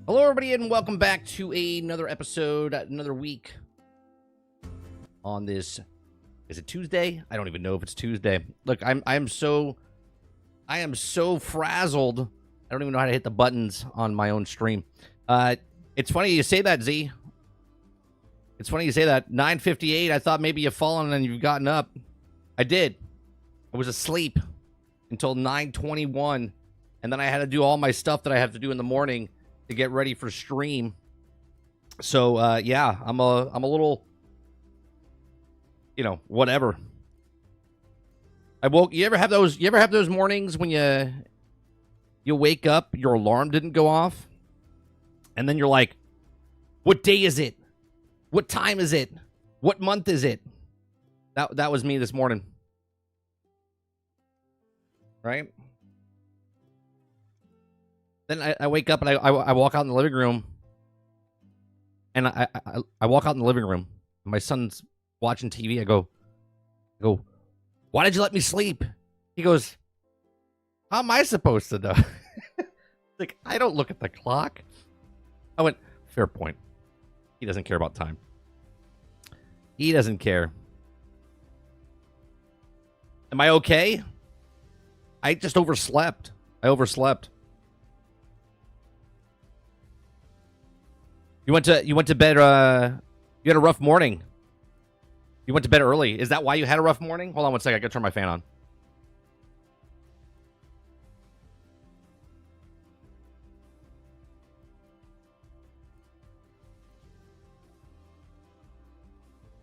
Hello, everybody, and welcome back to another episode, another week on this. Is it Tuesday? I don't even know if it's Tuesday. Look, I am so frazzled. I don't even know how to hit the buttons on my own stream. It's funny you say that, Z. It's funny you say that. 9:58. I thought maybe you've fallen and you've gotten up. I did. I was asleep until 9:21, and then I had to do all my stuff that I have to do in the morning to get ready for stream. So yeah, I'm a little, whatever. I woke. You ever have those mornings when you wake up, your alarm didn't go off, and then you're like, what day is it? What time is it? What month is it? That was me this morning. Right? Then I wake up and I walk out in the living room, and I walk out in the living room. My son's watching TV. I go, why did you let me sleep? He goes, how am I supposed to know? Like, I don't look at the clock. I went, fair point. He doesn't care about time. He doesn't care. Am I okay? I just overslept. I overslept. You went to bed, you had a rough morning. You went to bed early. Is that why you had a rough morning? Hold on one second. I gotta turn my fan on.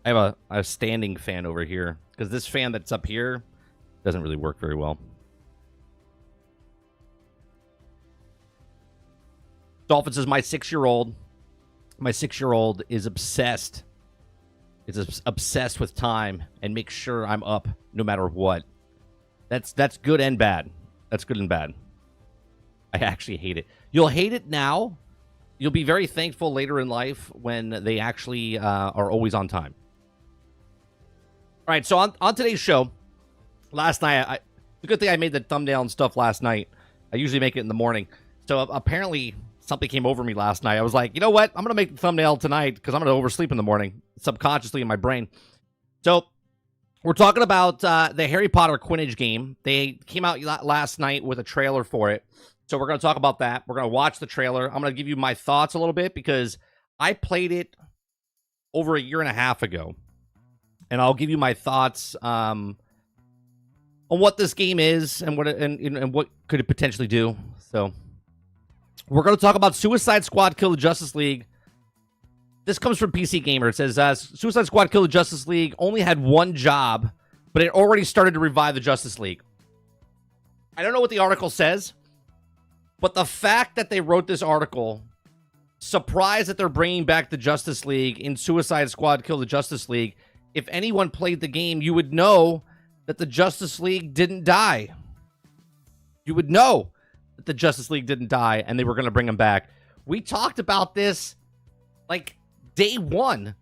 I have a standing fan over here because this fan that's up here doesn't really work very well. Dolphins is my 6-year-old. My 6-year-old is obsessed. Is obsessed with time and makes sure I'm up no matter what. That's good and bad. That's good and bad. I actually hate it. You'll hate it now. You'll be very thankful later in life when they actually are always on time. All right, so on today's show, last night, it's a good thing I made the thumbnail and stuff last night. I usually make it in the morning. So apparently something came over me last night. I was like, you know what? I'm going to make the thumbnail tonight because I'm going to oversleep in the morning, subconsciously in my brain. So we're talking about the Harry Potter Quidditch game. They came out last night with a trailer for it. So we're going to talk about that. We're going to watch the trailer. I'm going to give you my thoughts a little bit because I played it over a year and a half ago. And I'll give you my thoughts on what this game is and what could it potentially do. So we're going to talk about Suicide Squad Kill the Justice League. This comes from PC Gamer. It says, Suicide Squad Kill the Justice League only had one job, but it already started to revive the Justice League. I don't know what the article says, but the fact that they wrote this article, surprised that they're bringing back the Justice League in Suicide Squad Kill the Justice League. If anyone played the game, you would know that the Justice League didn't die. You would know that the Justice League didn't die and they were going to bring them back. We talked about this like day one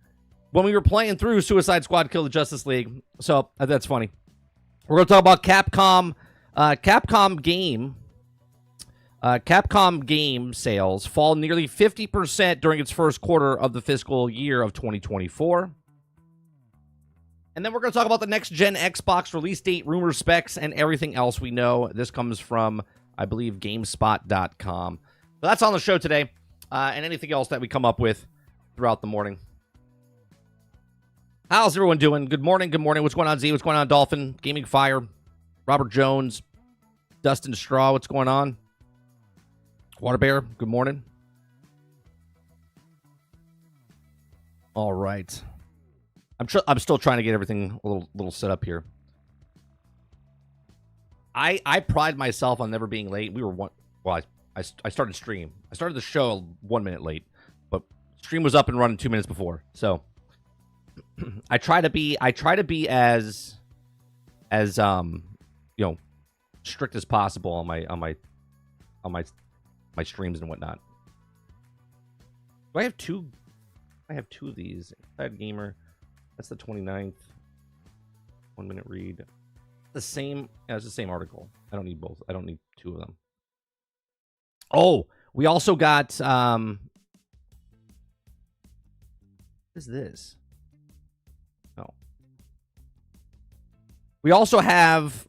when we were playing through Suicide Squad Kill the Justice League. So that's funny. We're going to talk about Capcom. Capcom game sales fall nearly 50% during its first quarter of the fiscal year of 2024. And then we're going to talk about the next-gen Xbox release date, rumor specs, and everything else we know. This comes from, I believe, GameSpot.com. So that's on the show today, and anything else that we come up with throughout the morning. How's everyone doing? Good morning, good morning. What's going on, Z? What's going on, Dolphin? Gaming Fire, Robert Jones, Dustin Straw, what's going on? Water Bear, good morning. All right. I'm still trying to get everything a little set up here. I pride myself on never being late. We were I started stream. I started the show 1 minute late, but stream was up and running 2 minutes before. So I try to be as strict as possible on my streams and whatnot. Do I have two? I have two of these. Inside Gamer. That's the 29th. 1 minute read. The same. Yeah, it's the same article. I don't need both. I don't need two of them. Oh, We also got what is this? Oh. We also have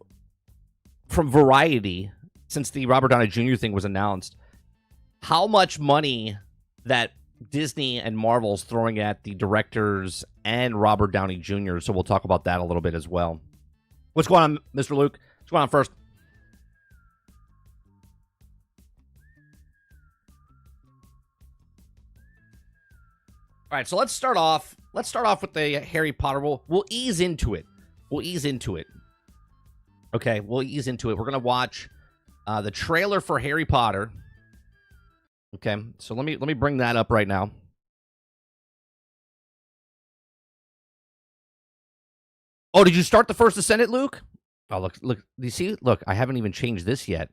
from Variety, since the Robert Downey Jr. thing was announced, how much money that Disney and Marvel's throwing at the directors and Robert Downey Jr. So we'll talk about that a little bit as well. What's going on, Mr. Luke? What's going on first? All right, so let's start off. Let's start off with the Harry Potter. We'll ease into it. We'll ease into it. Okay, we'll ease into it. We're gonna watch the trailer for Harry Potter. Okay, so let me bring that up right now. Oh, did you start the first Ascendant, Luke? Oh, look. Do you see? Look, I haven't even changed this yet.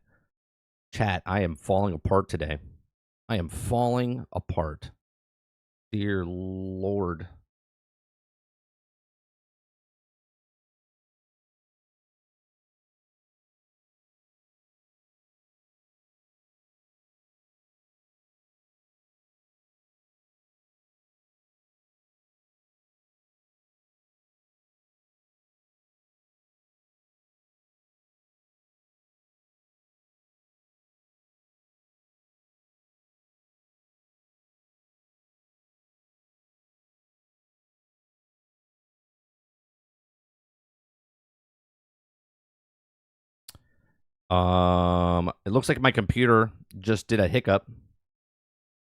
Chat, I am falling apart today. I am falling apart. Dear Lord. It looks like my computer just did a hiccup.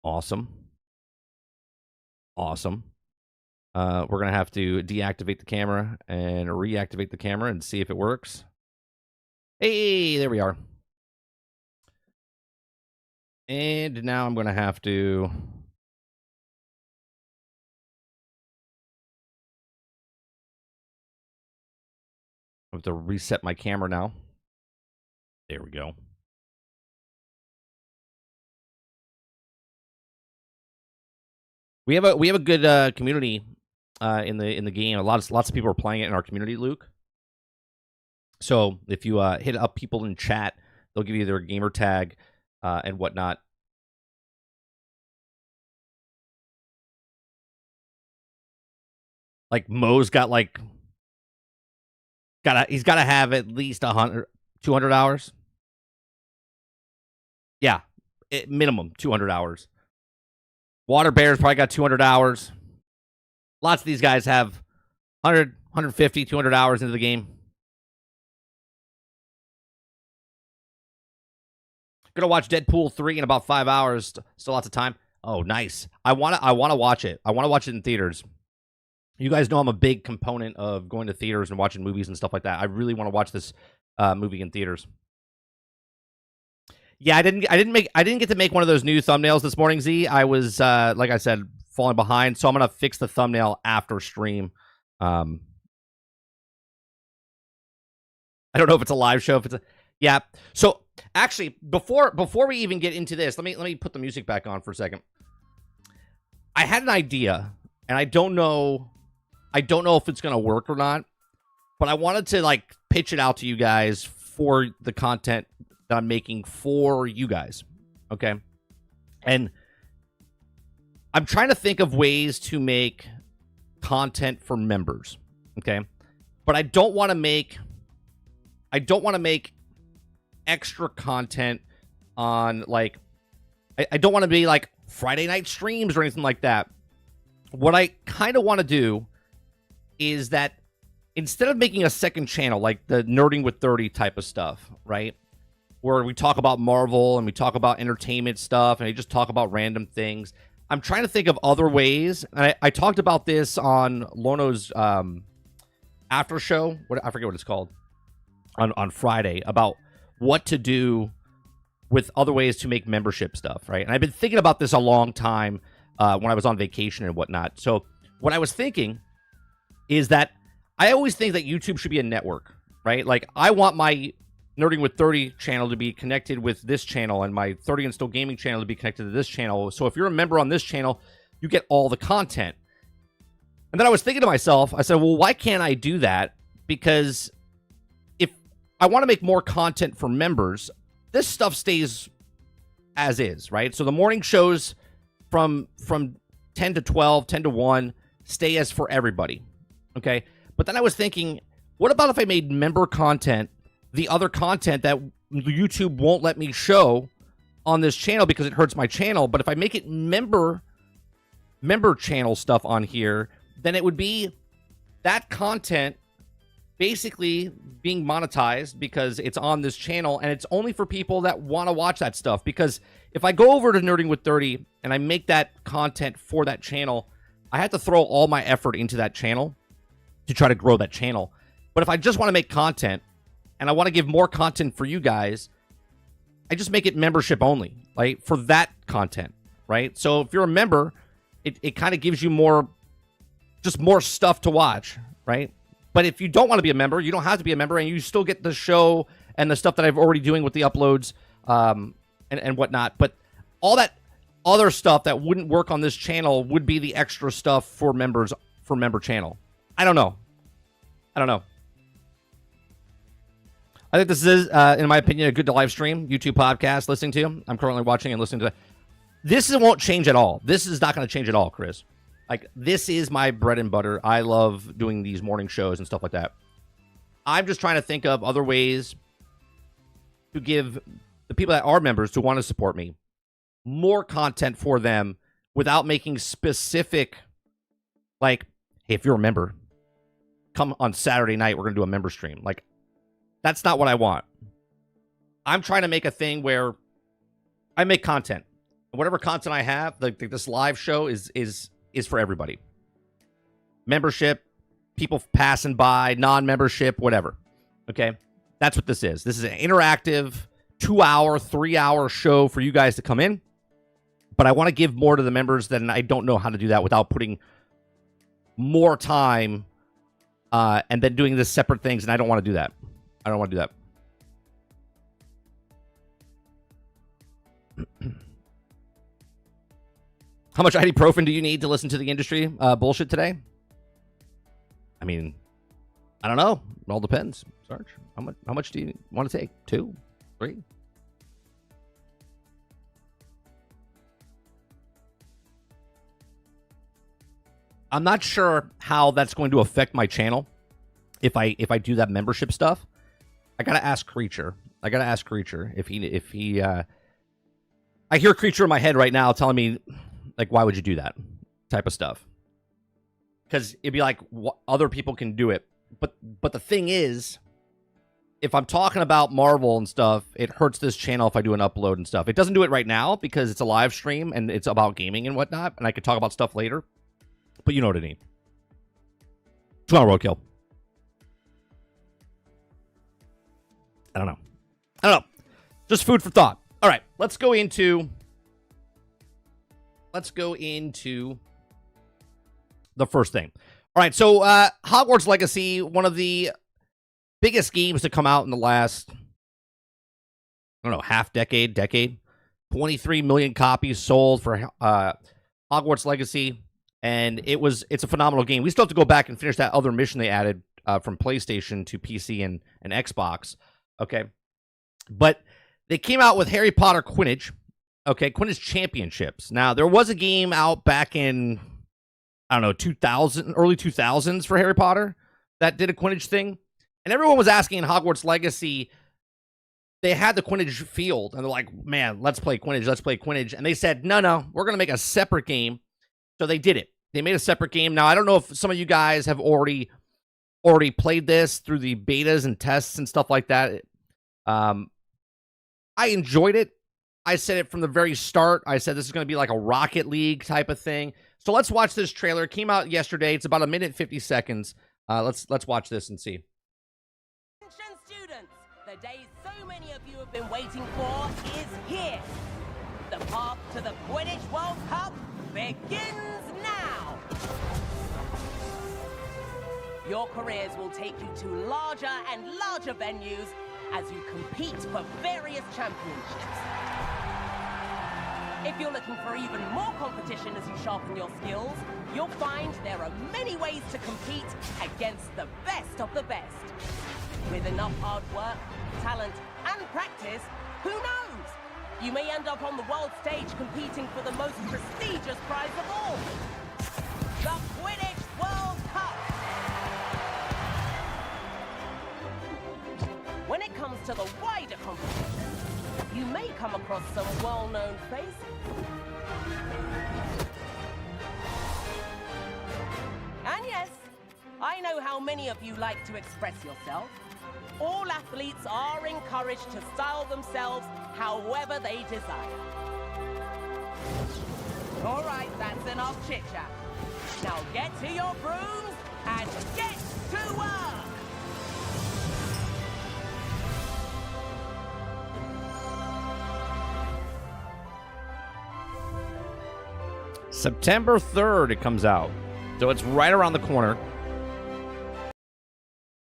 Awesome. Awesome. We're gonna have to deactivate the camera and reactivate the camera and see if it works. Hey, there we are. And now I'm gonna have to reset my camera now. There we go. We have a good community in the game. Lots of people are playing it in our community, Luke. So if you hit up people in chat, they'll give you their gamer tag and whatnot. Like Mo's got like he's got to have at least 100, 200 hours. Yeah, minimum 200 hours. Water Bear's probably got 200 hours. Lots of these guys have 100, 150, 200 hours into the game. Gonna watch Deadpool 3 in about 5 hours. Still lots of time. Oh, nice. I wanna watch it. I wanna watch it in theaters. You guys know I'm a big component of going to theaters and watching movies and stuff like that. I really want to watch this movie in theaters. Yeah, I didn't get to make one of those new thumbnails this morning, Z. I was like I said, falling behind, so I'm gonna fix the thumbnail after stream. I don't know if it's a live show. If it's a yeah. So actually, before we even get into this, let me put the music back on for a second. I had an idea, and I don't know if it's gonna work or not, but I wanted to like pitch it out to you guys for the content that I'm making for you guys. Okay. And I'm trying to think of ways to make content for members. Okay. But I don't want to make extra content on like, I don't want to be like Friday night streams or anything like that. What I kind of want to do is that instead of making a second channel, like the Nerding with 30 type of stuff, right? Where we talk about Marvel and we talk about entertainment stuff and I just talk about random things. I'm trying to think of other ways. And I talked about this on Lorno's after show. I forget what it's called on Friday about what to do with other ways to make membership stuff, right? And I've been thinking about this a long time when I was on vacation and whatnot. So what I was thinking is that I always think that YouTube should be a network, right? Like I want my Nerding with 30 channel to be connected with this channel and my 30 and Still Gaming channel to be connected to this channel. So if you're a member on this channel, you get all the content. And then I was thinking to myself, I said, well, why can't I do that? Because if I want to make more content for members, this stuff stays as is, right? So the morning shows from 10 to 12, 10 to 1 stay as for everybody, okay? But then I was thinking, what about if I made member content the other content that YouTube won't let me show on this channel because it hurts my channel? But if I make it member channel stuff on here, then it would be that content basically being monetized because it's on this channel, and it's only for people that want to watch that stuff. Because if I go over to Nerding with 30 and I make that content for that channel, I have to throw all my effort into that channel to try to grow that channel. But if I just want to make content and I want to give more content for you guys, I just make it membership only, right? For that content, right? So if you're a member, it kind of gives you more stuff to watch, right? But if you don't want to be a member, you don't have to be a member, and you still get the show and the stuff that I've already doing with the uploads and whatnot. But all that other stuff that wouldn't work on this channel would be the extra stuff for members, for member channel. I don't know. I think this is, in my opinion, a good live stream, YouTube podcast listening to. I'm currently watching and listening to. This won't change at all. This is not going to change at all, Chris. Like, this is my bread and butter. I love doing these morning shows and stuff like that. I'm just trying to think of other ways to give the people that are members who want to support me more content for them without making specific, like, hey, if you're a member, come on Saturday night, we're going to do a member stream. Like, that's not what I want. I'm trying to make a thing where I make content. Whatever content I have, like this live show is for everybody. Membership, people passing by, non-membership, whatever. Okay? That's what this is. This is an interactive 2-hour, 3-hour show for you guys to come in. But I want to give more to the members, than I don't know how to do that without putting more time and then doing this separate things, and I don't want to do that. I don't want to do that. How much ibuprofen do you need to listen to the industry bullshit today? I mean, I don't know. It all depends, Sarge. How much do you want to take? 2? 3? I'm not sure how that's going to affect my channel if I do that membership stuff. I gotta ask Creature. if he. I hear Creature in my head right now telling me, like, why would you do that type of stuff? Because it'd be like, other people can do it, but the thing is, if I'm talking about Marvel and stuff, it hurts this channel if I do an upload and stuff. It doesn't do it right now because it's a live stream and it's about gaming and whatnot, and I could talk about stuff later. But you know what I mean. Come on, roadkill. I don't know. Just food for thought. All right, let's go into the first thing. All right, so Hogwarts Legacy, one of the biggest games to come out in the last, I don't know, half decade. 23 million copies sold for Hogwarts Legacy, and it's a phenomenal game. We still have to go back and finish that other mission they added from PlayStation to PC and Xbox. Okay, but they came out with Harry Potter Quidditch. Okay, Quidditch Championships. Now, there was a game out back in, I don't know, 2000, early 2000s for Harry Potter that did a Quidditch thing. And everyone was asking in Hogwarts Legacy, they had the Quidditch field, and they're like, man, let's play Quidditch. And they said, no, we're going to make a separate game. So they did it. They made a separate game. Now, I don't know if some of you guys have already played this through the betas and tests and stuff like that. I enjoyed it. I said it from the very start. I said this is going to be like a Rocket League type of thing. So let's watch this trailer. It came out yesterday. It's about 1 minute 50 seconds. Let's watch this and see. Attention students, the day so many of you have been waiting for is here. The path to the Quidditch World Cup begins now. Your careers will take you to larger and larger venues as you compete for various championships. If you're looking for even more competition as you sharpen your skills, you'll find there are many ways to compete against the best of the best. With enough hard work, talent, and practice, who knows? You may end up on the world stage competing for the most prestigious prize of all, the Quidditch World Cup. When it comes to the wider competition, you may come across some well-known faces. And yes, I know how many of you like to express yourself. All athletes are encouraged to style themselves however they desire. All right, that's enough chit-chat. Now get to your brooms and get to work! September 3rd it comes out. So it's right around the corner.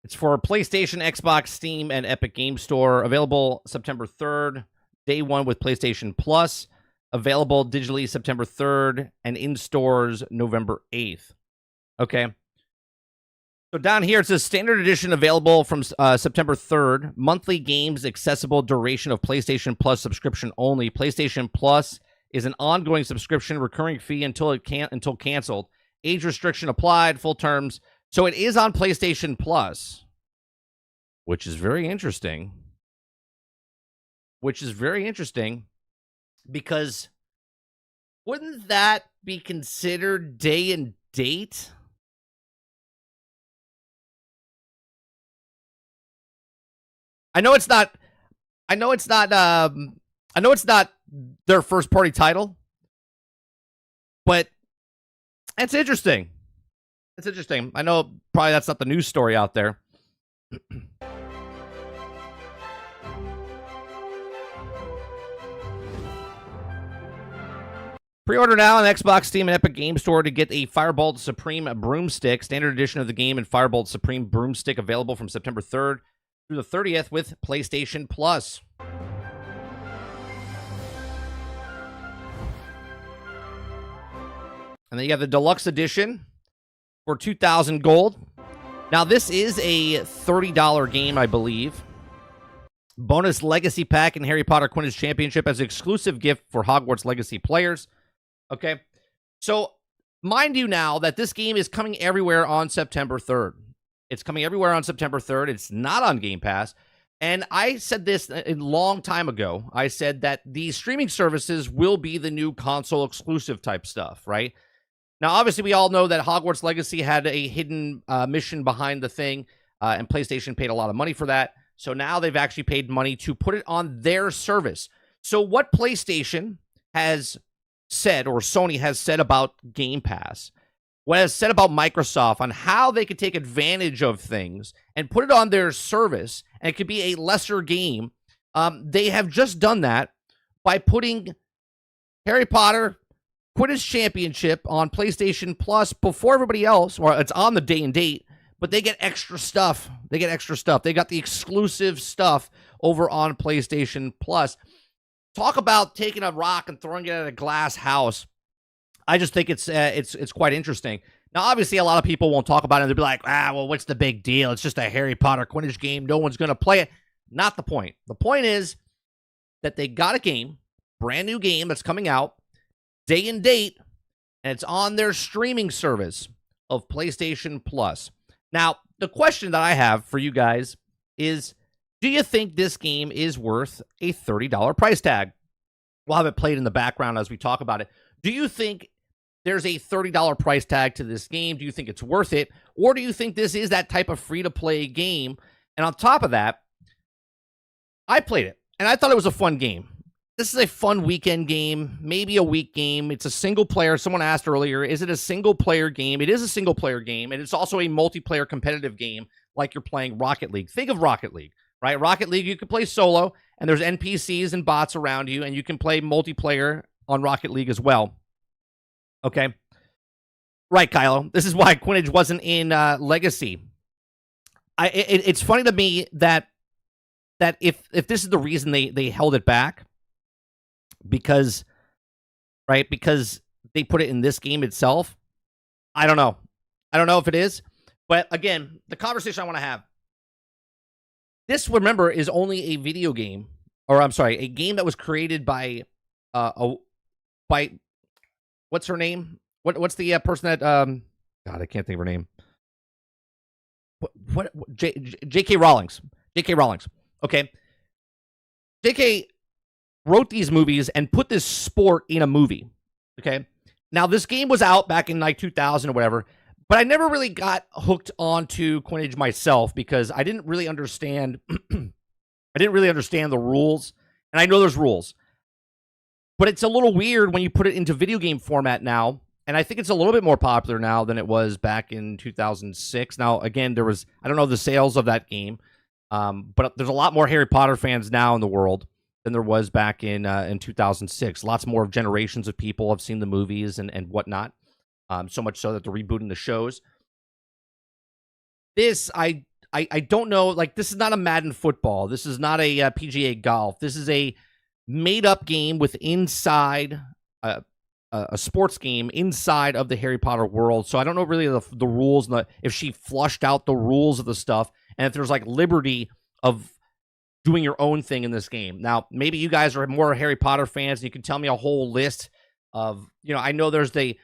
It's for PlayStation, Xbox, Steam, and Epic Game Store. Available September 3rd. Day 1 with PlayStation Plus. Available digitally September 3rd. And in stores November 8th. Okay. So down here it says Standard Edition available from September 3rd. Monthly games accessible duration of PlayStation Plus subscription only. PlayStation Plus is an ongoing subscription recurring fee until canceled. Age restriction applied, full terms. So it is on PlayStation Plus, which is very interesting. Because wouldn't that be considered day and date? I know it's not their first party title, but it's interesting. I know probably that's not the news story out there. Pre-order now on Xbox, Steam, and Epic Game Store to get a Firebolt Supreme Broomstick. Standard edition of the game and Firebolt Supreme Broomstick available from September 3rd through the 30th with PlayStation Plus. And then you have the Deluxe Edition for 2,000 gold. Now, this is a $30 game, I believe. Bonus Legacy Pack and Harry Potter Quidditch Championship as an exclusive gift for Hogwarts Legacy players. Okay. So, mind you now that this game is coming everywhere on September 3rd. It's coming everywhere on September 3rd. It's not on Game Pass. And I said this a long time ago. I said that these streaming services will be the new console exclusive type stuff, right? Now, obviously, we all know that Hogwarts Legacy had a hidden mission behind the thing, and PlayStation paid a lot of money for that. So now they've actually paid money to put it on their service. So what PlayStation has said, or Sony has said about Game Pass, what has said about Microsoft on how they could take advantage of things and put it on their service, and it could be a lesser game, they have just done that by putting Harry Potter Quidditch Championship on PlayStation Plus before everybody else, or it's on the day and date, but they get extra stuff. They got the exclusive stuff over on PlayStation Plus. Talk about taking a rock and throwing it at a glass house. I just think it's quite interesting. Now, obviously, a lot of people won't talk about it. They'll be like, well, what's the big deal? It's just a Harry Potter Quidditch game. No one's going to play it. Not the point. The point is that they got a game, brand new game that's coming out, day and date, and it's on their streaming service of PlayStation Plus. Now, the question that I have for you guys is, do you think this game is worth a $30 price tag? We'll have it played in the background as we talk about it. Do you think there's a $30 price tag to this game? Do you think it's worth it? Or do you think this is that type of free-to-play game? And on top of that, I played it, and I thought it was a fun game. This is a fun weekend game, maybe a week game. It's a single player. Someone asked earlier, is it a single player game? It is a single player game, and it's also a multiplayer competitive game like you're playing Rocket League. Think of Rocket League, right? Rocket League, you can play solo, and there's NPCs and bots around you, and you can play multiplayer on Rocket League as well. Okay? Right, Kylo. This is why Quidditch wasn't in Legacy. It's funny to me that if this is the reason they held it back, because they put it in this game itself. I don't know if it is, but again, the conversation I want to have, this, remember, is only a video game or I'm sorry, a game that was created by by what's her name? What's the person that God, I can't think of her name. J.K. Rowling's. J.K. Rowling's. Okay. J.K. wrote these movies and put this sport in a movie. Okay. Now, this game was out back in like 2000 or whatever, but I never really got hooked onto Quidditch myself because I didn't really understand. I didn't really understand the rules, and I know there's rules, but it's a little weird when you put it into video game format now. And I think it's a little bit more popular now than it was back in 2006. Now, again, I don't know the sales of that game, but there's a lot more Harry Potter fans now in the world than there was back in 2006. Lots more of generations of people have seen the movies and whatnot. So much so that they're rebooting the shows. This, I don't know. Like, this is not a Madden football. This is not a PGA golf. This is a made-up game with inside a sports game inside of the Harry Potter world. So I don't know really the rules and if she flushed out the rules of the stuff and if there's like liberty of doing your own thing in this game. Now, maybe you guys are more Harry Potter fans and you can tell me a whole list of, I know there's the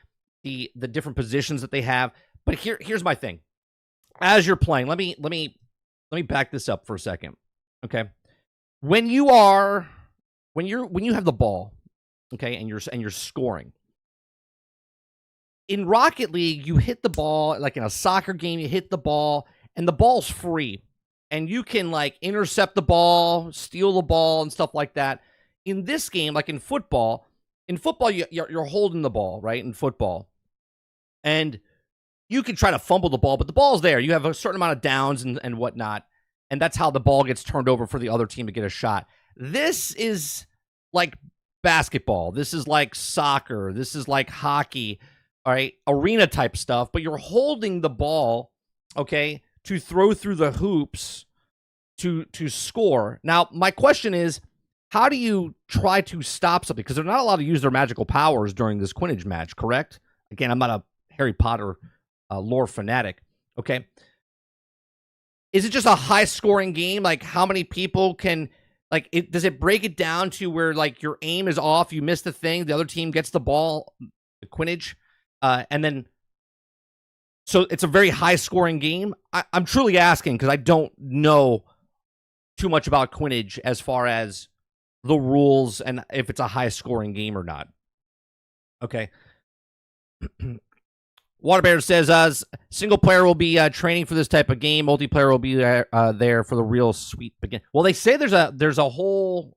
different positions that they have, but here's my thing. As you're playing, let me back this up for a second. Okay. When you have the ball, okay, and you're scoring. In Rocket League, you hit the ball, like in a soccer game, you hit the ball, and the ball's free. And you can, like, intercept the ball, steal the ball, and stuff like that. In this game, like in football, you're holding the ball, right, in football. And you can try to fumble the ball, but the ball's there. You have a certain amount of downs and whatnot, and that's how the ball gets turned over for the other team to get a shot. This is like basketball. This is like soccer. This is like hockey, all right, arena type stuff, but you're holding the ball, okay, to throw through the hoops to score. Now, my question is, how do you try to stop something? Because they're not allowed to use their magical powers during this Quidditch match, correct? Again, I'm not a Harry Potter lore fanatic, okay? Is it just a high-scoring game? Like, how many people can... Like, does it break it down to where, like, your aim is off, you miss the thing, the other team gets the ball, the Quidditch, and then... So it's a very high-scoring game? I'm truly asking, because I don't know too much about Quidditch as far as the rules and if it's a high-scoring game or not. Okay. Waterbear says, single player will be training for this type of game. Multiplayer will be there for the real sweet begin. Well, they say there's an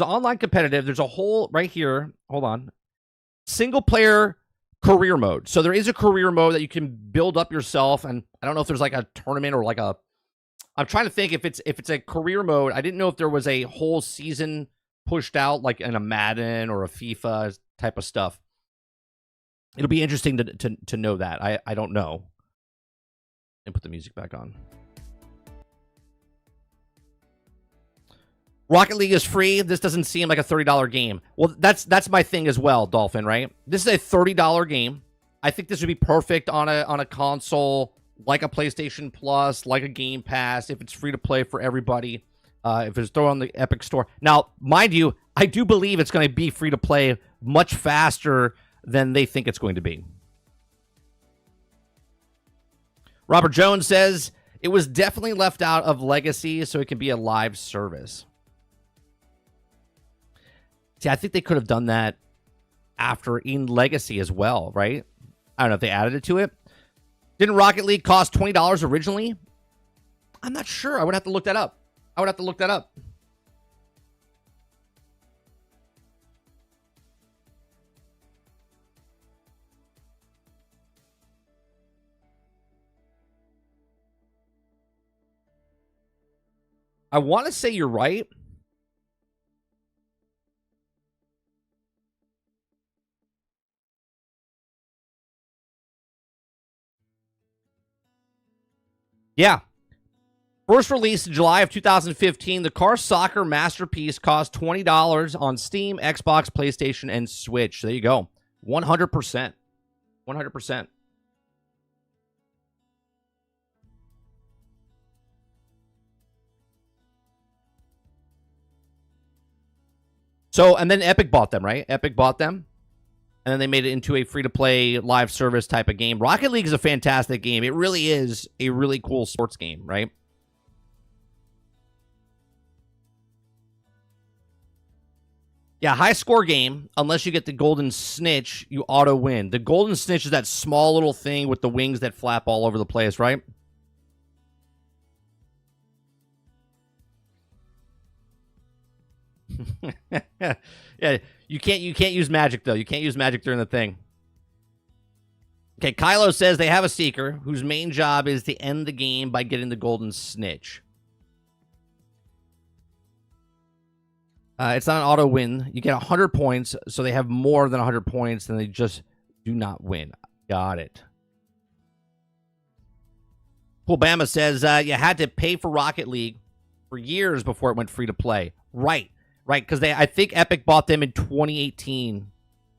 online competitive. There's a whole right here. Hold on. Single player career mode. So there is a career mode that you can build up yourself. And I don't know if there's like a tournament or like I'm trying to think if it's a career mode. I didn't know if there was a whole season pushed out like in a Madden or a FIFA type of stuff. It'll be interesting to know that. I don't know. And put the music back on. Rocket League is free. This doesn't seem like a $30 game. Well, that's my thing as well, Dolphin, right? This is a $30 game. I think this would be perfect on a console, like a PlayStation Plus, like a Game Pass, if it's free to play for everybody. If it's thrown on the Epic Store. Now, mind you, I do believe it's going to be free to play much faster than they think it's going to be. Robert Jones says, it was definitely left out of Legacy, so it can be a live service. See, I think they could have done that after in Legacy as well, right? I don't know if they added it to it. Didn't Rocket League cost $20 originally? I'm not sure. I would have to look that up. I want to say you're right. Yeah. First released in July of 2015, the Car Soccer Masterpiece cost $20 on Steam, Xbox, PlayStation, and Switch. There you go. 100%. 100%. So, and then Epic bought them, right? Epic bought them. And then they made it into a free-to-play live service type of game. Rocket League is a fantastic game. It really is a really cool sports game, right? Yeah, high score game. Unless you get the golden snitch, you auto win. The golden snitch is that small little thing with the wings that flap all over the place, right? Yeah, you can't use magic though. You can't use magic during the thing. Okay, Kylo says they have a seeker whose main job is to end the game by getting the golden snitch. It's not an auto win. You get 100 points, so they have more than 100 points, then they just do not win. Got it. Obama says you had to pay for Rocket League for years before it went free to play. Right, because I think Epic bought them in 2018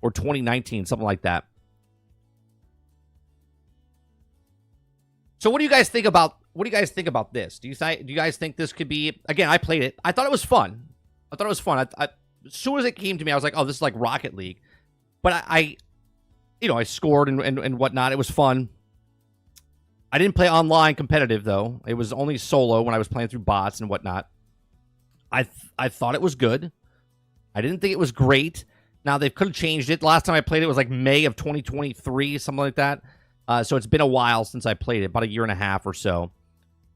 or 2019, something like that. So what do you guys think about this? Do you guys think this could be, again, I played it. I thought it was fun. As soon as it came to me, I was like, oh, this is like Rocket League. But I scored and whatnot. It was fun. I didn't play online competitive, though. It was only solo when I was playing through bots and whatnot. I thought it was good. I didn't think it was great. Now, they could have changed it. Last time I played it was like May of 2023, something like that. So it's been a while since I played it, about a year and a half or so.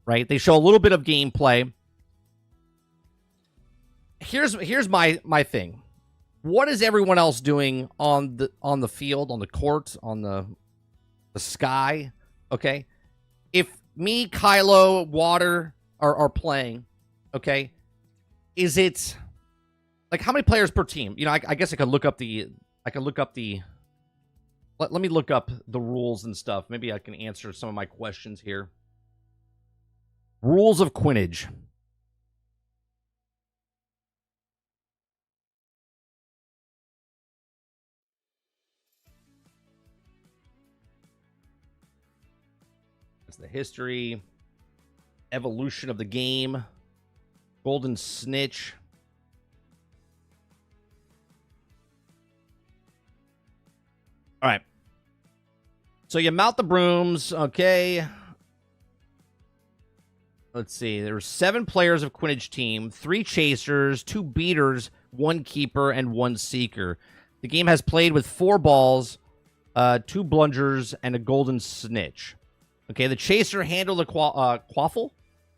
Right? They show a little bit of gameplay. Here's my thing. What is everyone else doing on the field, on the court, on the sky? Okay, if me, Kylo, Water are playing, okay, is it like how many players per team? You know, I guess I could look up the. Let me look up the rules and stuff. Maybe I can answer some of my questions here. Rules of Quidditch. The history, evolution of the game, golden snitch. All right. So you mount the brooms, okay. Let's see. There were 7 players of Quidditch team, 3 chasers, 2 beaters, 1 keeper, and 1 seeker. The game has played with 4 balls, 2 blungers, and a golden snitch. Okay, the chaser handled the quaffle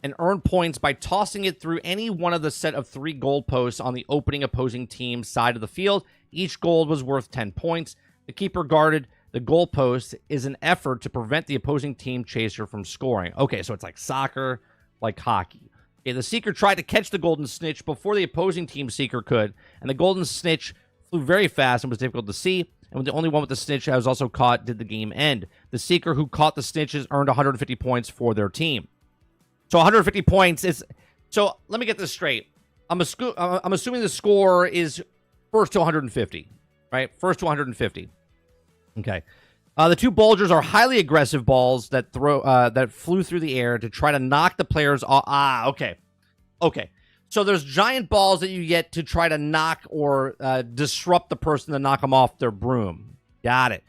and earned points by tossing it through any one of the set of 3 gold posts on the opening opposing team's side of the field. Each gold was worth 10 points. The keeper guarded the goal post is an effort to prevent the opposing team chaser from scoring. Okay, so it's like soccer, like hockey. Okay, the seeker tried to catch the golden snitch before the opposing team seeker could, and the golden snitch flew very fast and was difficult to see. And when the only one with the snitch that was also caught did the game end. The seeker who caught the snitches earned 150 points for their team. So 150 points is... So let me get this straight. I'm assuming the score is first to 150, right? First to 150. Okay. The 2 bulgers are highly aggressive balls that flew through the air to try to knock the players off. Okay. So there's giant balls that you get to try to knock or disrupt the person to knock them off their broom. Got it.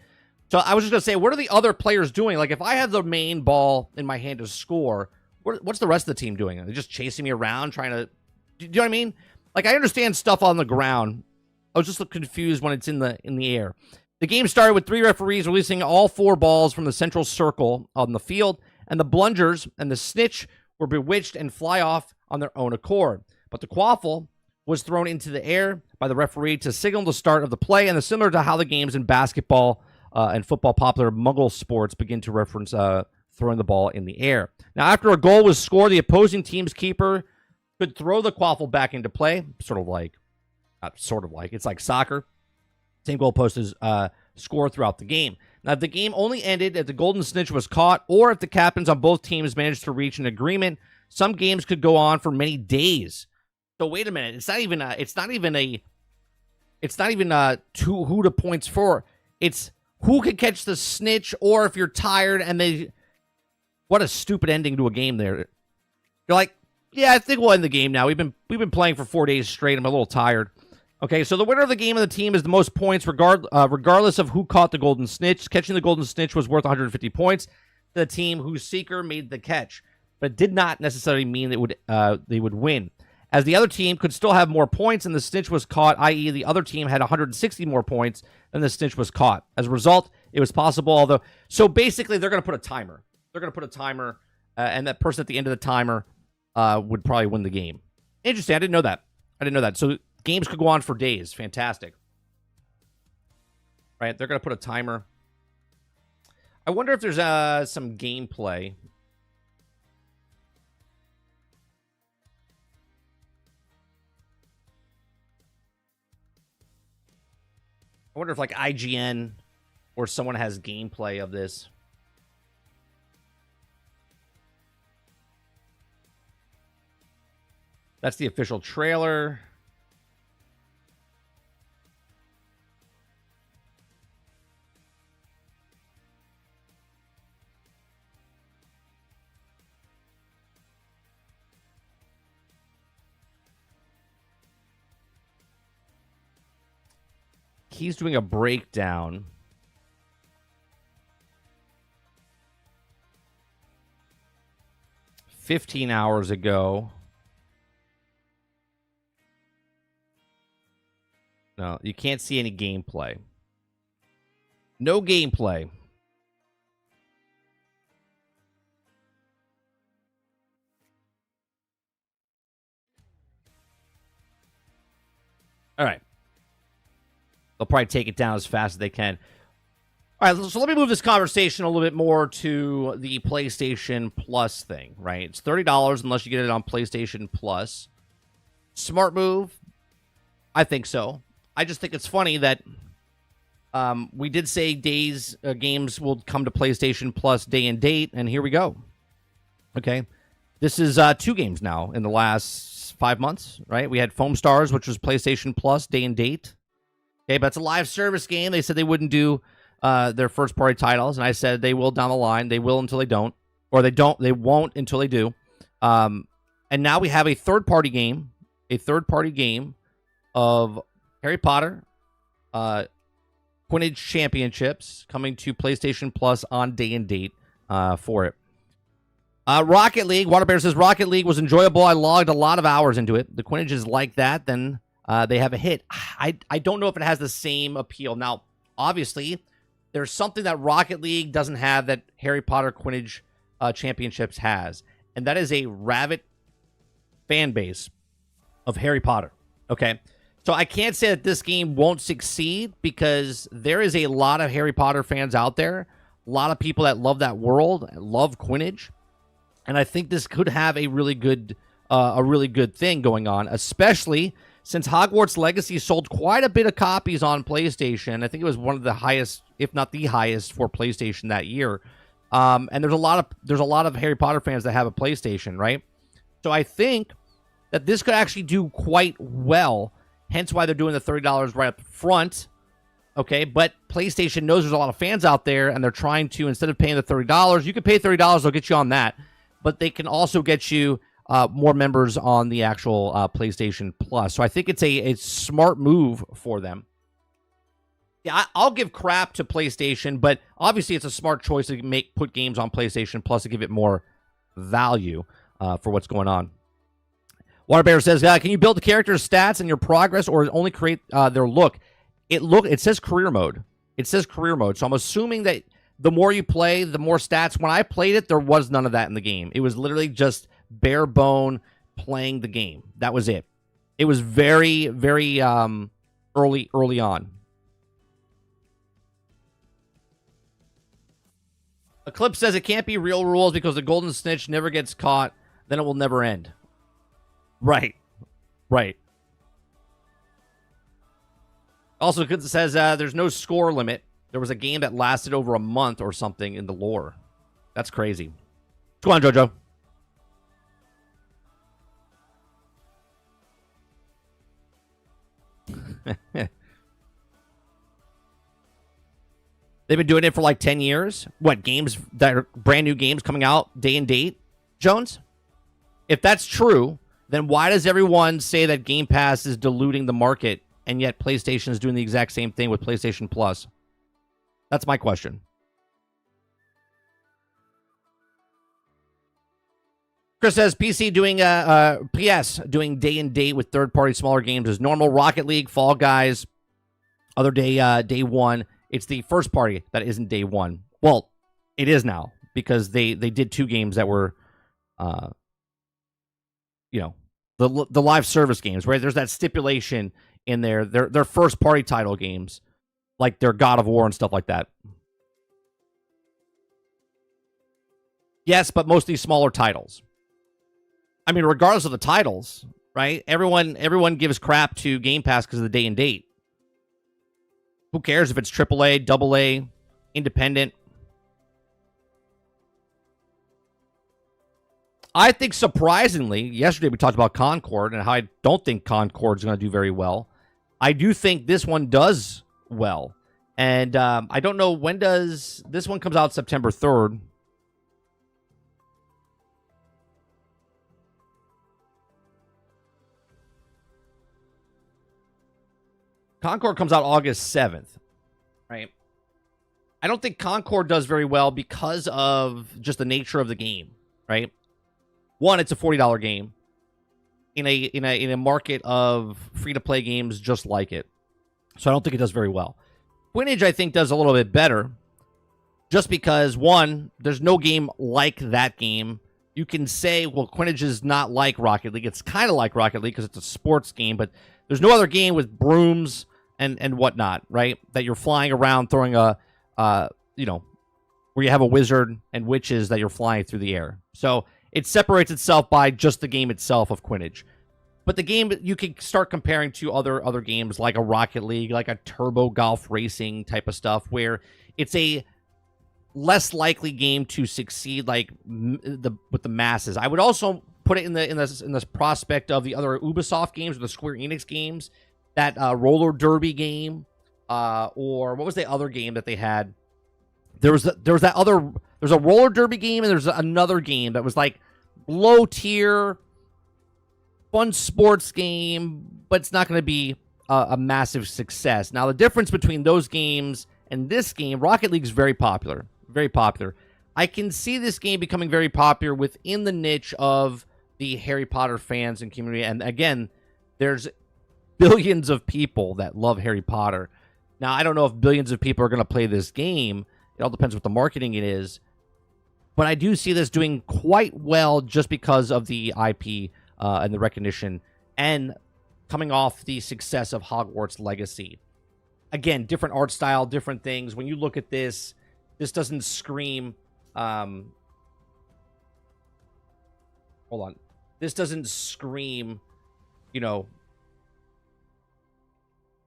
So I was just going to say, what are the other players doing? Like, if I have the main ball in my hand to score, what's the rest of the team doing? Are they just chasing me around, trying to... Do you know what I mean? Like, I understand stuff on the ground. I was just confused when it's in the air. The game started with 3 referees releasing all 4 balls from the central circle on the field, and the blungers and the snitch were bewitched and fly off on their own accord. But the quaffle was thrown into the air by the referee to signal the start of the play, and similar to how the games in basketball and football, popular Muggle sports, begin to reference throwing the ball in the air. Now, after a goal was scored, the opposing team's keeper could throw the quaffle back into play, it's like soccer. Same goalpost is score throughout the game. Now, if the game only ended if the golden snitch was caught, or if the captains on both teams managed to reach an agreement, some games could go on for many days. So wait a minute, it's not even who the points for. It's who can catch the snitch, or if you're tired and they... What a stupid ending to a game there. You're like, yeah, I think we'll end the game now. We've been playing for 4 days straight. I'm a little tired. Okay, so the winner of the game of the team is the most points regardless of who caught the golden snitch. Catching the golden snitch was worth 150 points to the team whose seeker made the catch, but it did not necessarily mean they would win, as the other team could still have more points and the snitch was caught, i.e. the other team had 160 more points than the snitch was caught. As a result, it was possible, so basically they're going to put a timer. They're going to put a timer, and that person at the end of the timer would probably win the game. Interesting. I didn't know that. So games could go on for days. Fantastic. Right? They're going to put a timer. I wonder if there's some gameplay. I wonder if like IGN or someone has gameplay of this. That's the official trailer. He's doing a breakdown. "15 hours ago." No, you can't see any gameplay. No gameplay. All right. They'll probably take it down as fast as they can. All right, so let me move this conversation a little bit more to the PlayStation Plus thing, right? It's $30 unless you get it on PlayStation Plus. Smart move? I think so. I just think it's funny that we did say games will come to PlayStation Plus day and date, and here we go. Okay. This is 2 games now in the last 5 months, right? We had Foam Stars, which was PlayStation Plus day and date. Okay, but it's a live service game. They said they wouldn't do their first-party titles, and I said they will down the line. They will until they don't. Or they won't until they do. And now we have a third-party game of Harry Potter Quidditch Championships coming to PlayStation Plus on day and date for it. Rocket League, Waterbear says, Rocket League was enjoyable. I logged a lot of hours into it. The Quidditch is like that, then they have a hit. I don't know if it has the same appeal. Now, obviously, there's something that Rocket League doesn't have that Harry Potter Quidditch Championships has, and that is a rabid fan base of Harry Potter. Okay? So I can't say that this game won't succeed because there is a lot of Harry Potter fans out there, a lot of people that love that world, love Quidditch, and I think this could have a really good thing going on, especially since Hogwarts Legacy sold quite a bit of copies on PlayStation. I think it was one of the highest, if not the highest, for PlayStation that year. And there's a lot of Harry Potter fans that have a PlayStation, right? So I think that this could actually do quite well. Hence why they're doing the $30 right up front. Okay, but PlayStation knows there's a lot of fans out there, and they're trying to, instead of paying the $30, you can pay $30, they'll get you on that. But they can also get you more members on the actual PlayStation Plus. So I think it's a smart move for them. Yeah, I'll give crap to PlayStation, but obviously it's a smart choice to put games on PlayStation Plus to give it more value for what's going on. Waterbear says, can you build the character's stats and your progress or only create their look? It says career mode. It says career mode. So I'm assuming that the more you play, the more stats. When I played it, there was none of that in the game. It was literally just bare bone playing the game. That was it. It was very, very early on. Eclipse says it can't be real rules because the golden snitch never gets caught. Then it will never end. Right. Also, it says there's no score limit. There was a game that lasted over a month or something in the lore. That's crazy. What's going on, JoJo? They've been doing it for like 10 years. What, games that are brand new games coming out day and date, Jones? If that's true, then why does everyone say that Game Pass is diluting the market and yet PlayStation is doing the exact same thing with PlayStation Plus? That's my question. Chris says PC doing PS doing day and date with third-party smaller games as normal. Rocket League, Fall Guys, other day one. It's the first party that isn't day one. Well, it is now because they did 2 games that were, the live service games, right? There's that stipulation in there. They're first party title games, like their God of War and stuff like that. Yes, but mostly smaller titles. I mean, regardless of the titles, right? Everyone gives crap to Game Pass because of the day and date. Who cares if it's AAA, AA, independent? I think surprisingly, yesterday we talked about Concord and how I don't think Concord's going to do very well. I do think this one does well. And I don't know, when does... This one comes out September 3rd. Concord comes out August 7th, right? I don't think Concord does very well because of just the nature of the game, right? One, it's a $40 game in a market of free-to-play games just like it. So I don't think it does very well. Quidditch, I think, does a little bit better just because, one, there's no game like that game. You can say, well, Quidditch is not like Rocket League. It's kind of like Rocket League because it's a sports game, but there's no other game with brooms and whatnot, right? That you're flying around throwing where you have a wizard and witches that you're flying through the air. So it separates itself by just the game itself of Quidditch. But the game, you can start comparing to other games like a Rocket League, like a Turbo Golf Racing type of stuff, where it's a less likely game to succeed like with the masses. I would also put it in this prospect of the other Ubisoft games or the Square Enix games, that roller derby game, or what was the other game that they had? There's a roller derby game, and there's another game that was like low tier, fun sports game, but it's not going to be a massive success. Now, the difference between those games and this game, Rocket League is very popular, very popular. I can see this game becoming very popular within the niche of the Harry Potter fans and community. And again, there's billions of people that love Harry Potter. Now, I don't know if billions of people are going to play this game. It all depends what the marketing it is. But I do see this doing quite well just because of the IP and the recognition and coming off the success of Hogwarts Legacy. Again, different art style, different things. When you look at this, this doesn't scream... hold on. This doesn't scream,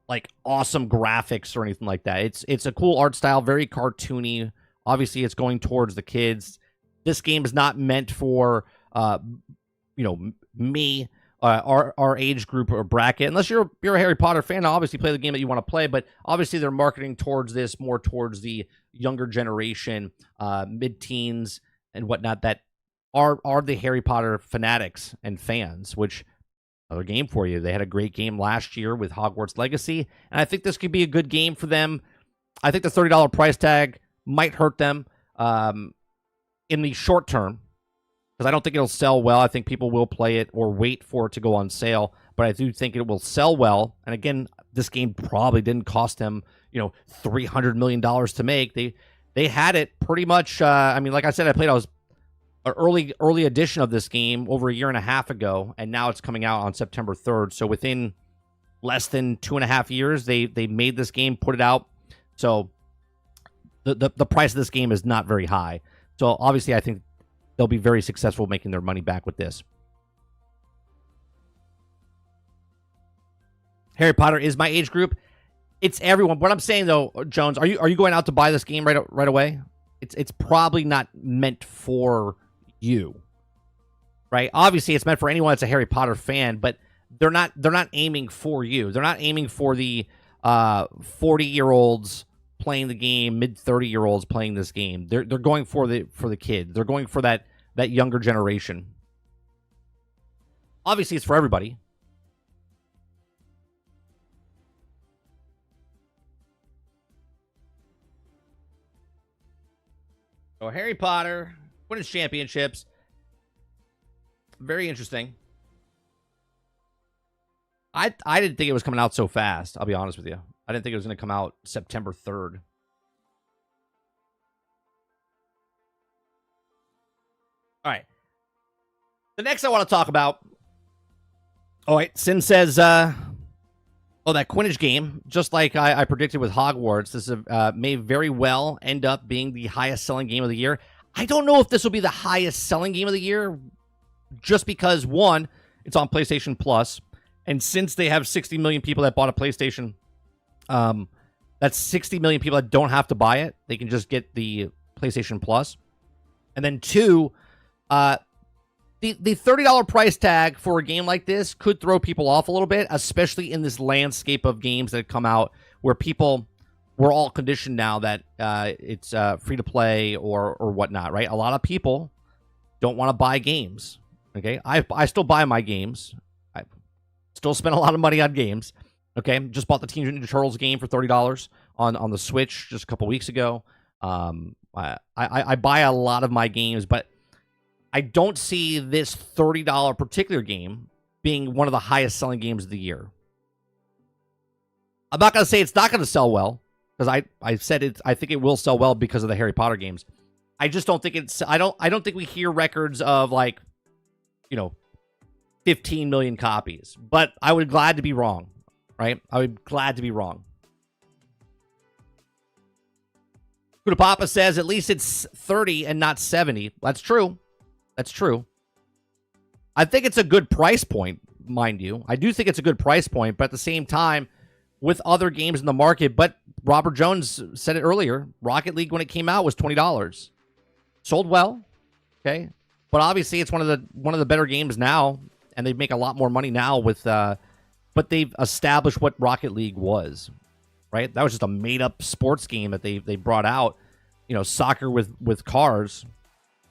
like awesome graphics or anything like that. It's a cool art style, very cartoony. Obviously, it's going towards the kids. This game is not meant for, me, our age group or bracket. Unless you're a Harry Potter fan, obviously play the game that you want to play. But obviously, they're marketing towards this more towards the younger generation, mid-teens and whatnot that are the Harry Potter fanatics and fans, which another game for you. They had a great game last year with Hogwarts Legacy, and I think this could be a good game for them. I think the $30 price tag might hurt them in the short term because I don't think it'll sell well. I think people will play it or wait for it to go on sale, but I do think it will sell well. And again, this game probably didn't cost them, $300 million to make. They had it pretty much. Like I said, I was an early edition of this game over a year and a half ago, and now it's coming out on September 3rd. So within less than 2.5 years, they made this game, put it out. So the price of this game is not very high. So obviously, I think they'll be very successful making their money back with this. Harry Potter is my age group. It's everyone. What I'm saying though, Jones, are you going out to buy this game right away? It's probably not meant for you, right? Obviously, it's meant for anyone that's a Harry Potter fan, but they're not aiming for you. They're not aiming for the 40-year-olds playing the game, mid-30-year-olds playing this game. They're going for the kids. They're going for that younger generation. Obviously, it's for everybody. So Harry Potter, Quidditch Championships. Very interesting. I didn't think it was coming out so fast, I'll be honest with you. I didn't think it was going to come out September 3rd. All right. The next I want to talk about. Oh, wait. Sin says, that Quidditch game, just like I predicted with Hogwarts, this may very well end up being the highest selling game of the year. I don't know if this will be the highest selling game of the year, just because, one, it's on PlayStation Plus, and since they have 60 million people that bought a PlayStation, that's 60 million people that don't have to buy it. They can just get the PlayStation Plus. And then two, the $30 price tag for a game like this could throw people off a little bit, especially in this landscape of games that come out where we're all conditioned now that it's free to play or whatnot, right? A lot of people don't want to buy games. Okay, I still buy my games. I still spend a lot of money on games. Okay, just bought the Teenage Mutant Ninja Turtles game for $30 on the Switch just a couple weeks ago. I buy a lot of my games, but I don't see this $30 particular game being one of the highest selling games of the year. I'm not going to say it's not going to sell well, because I said I think it will sell well because of the Harry Potter games. I just don't think I don't think we hear records of 15 million copies. But I would glad to be wrong, right? I would glad to be wrong. Kuda Papa says at least it's 30 and not 70. That's true. That's true. I think it's a good price point, mind you. I do think it's a good price point, but at the same time, with other games in the market, but Robert Jones said it earlier, Rocket League when it came out was $20. Sold well, okay? But obviously it's one of the better games now, and they make a lot more money now with but they've established what Rocket League was, right? That was just a made-up sports game that they brought out, soccer with cars.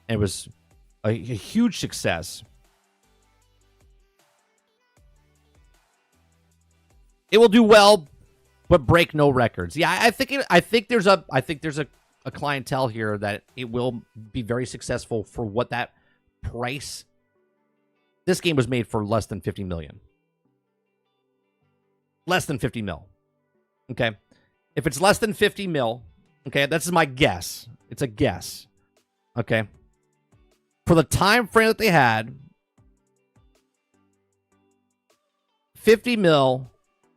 And it was a huge success. It will do well, but break no records. Yeah, I think there's a clientele here that it will be very successful for what that price. This game was made for less than 50 million. Less than 50 mil. Okay. If it's less than 50 mil, okay, that's my guess. It's a guess. Okay. For the time frame that they had, 50 mil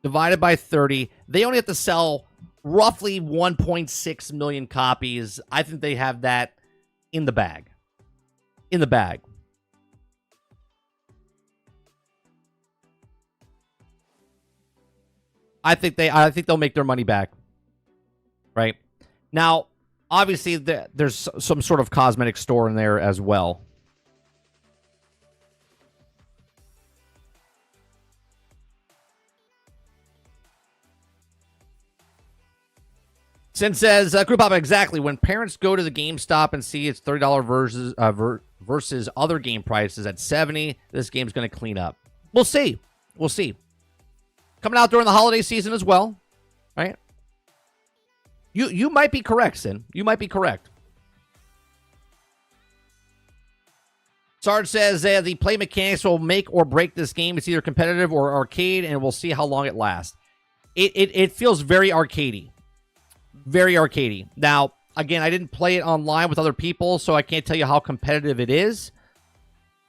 divided by 30, they only have to sell roughly 1.6 million copies. I think they have that in the bag. In the bag. I think they'll make their money back. Right? Now, obviously there's some sort of cosmetic store in there as well. Sin says, Group Papa, exactly. When parents go to the GameStop and see it's $30 versus other game prices at $70, this game's going to clean up. We'll see. We'll see. Coming out during the holiday season as well, right? You might be correct, Sin. You might be correct. Sarge says the play mechanics will make or break this game. It's either competitive or arcade, and we'll see how long it lasts. It feels very arcadey. Very arcadey. Now, again, I didn't play it online with other people, so I can't tell you how competitive it is.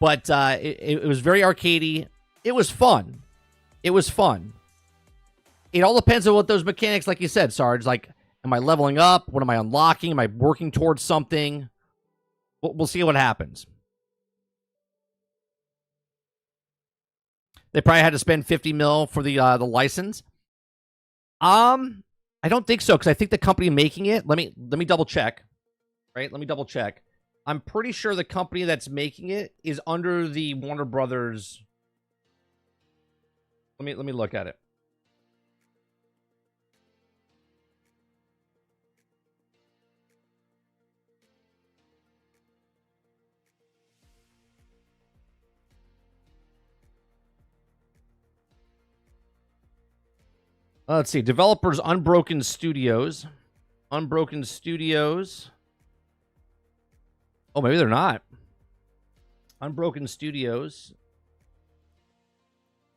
But it was very arcadey. It was fun. It was fun. It all depends on what those mechanics, like you said, Sarge. Like, am I leveling up? What am I unlocking? Am I working towards something? We'll see what happens. They probably had to spend 50 mil for the license. I don't think so, because I think the company making it, let me double check. Right? Let me double check. I'm pretty sure the company that's making it is under the Warner Brothers. Let me look at it. Let's see. Developers Unbroken Studios. Unbroken Studios. Oh, maybe they're not. Unbroken Studios.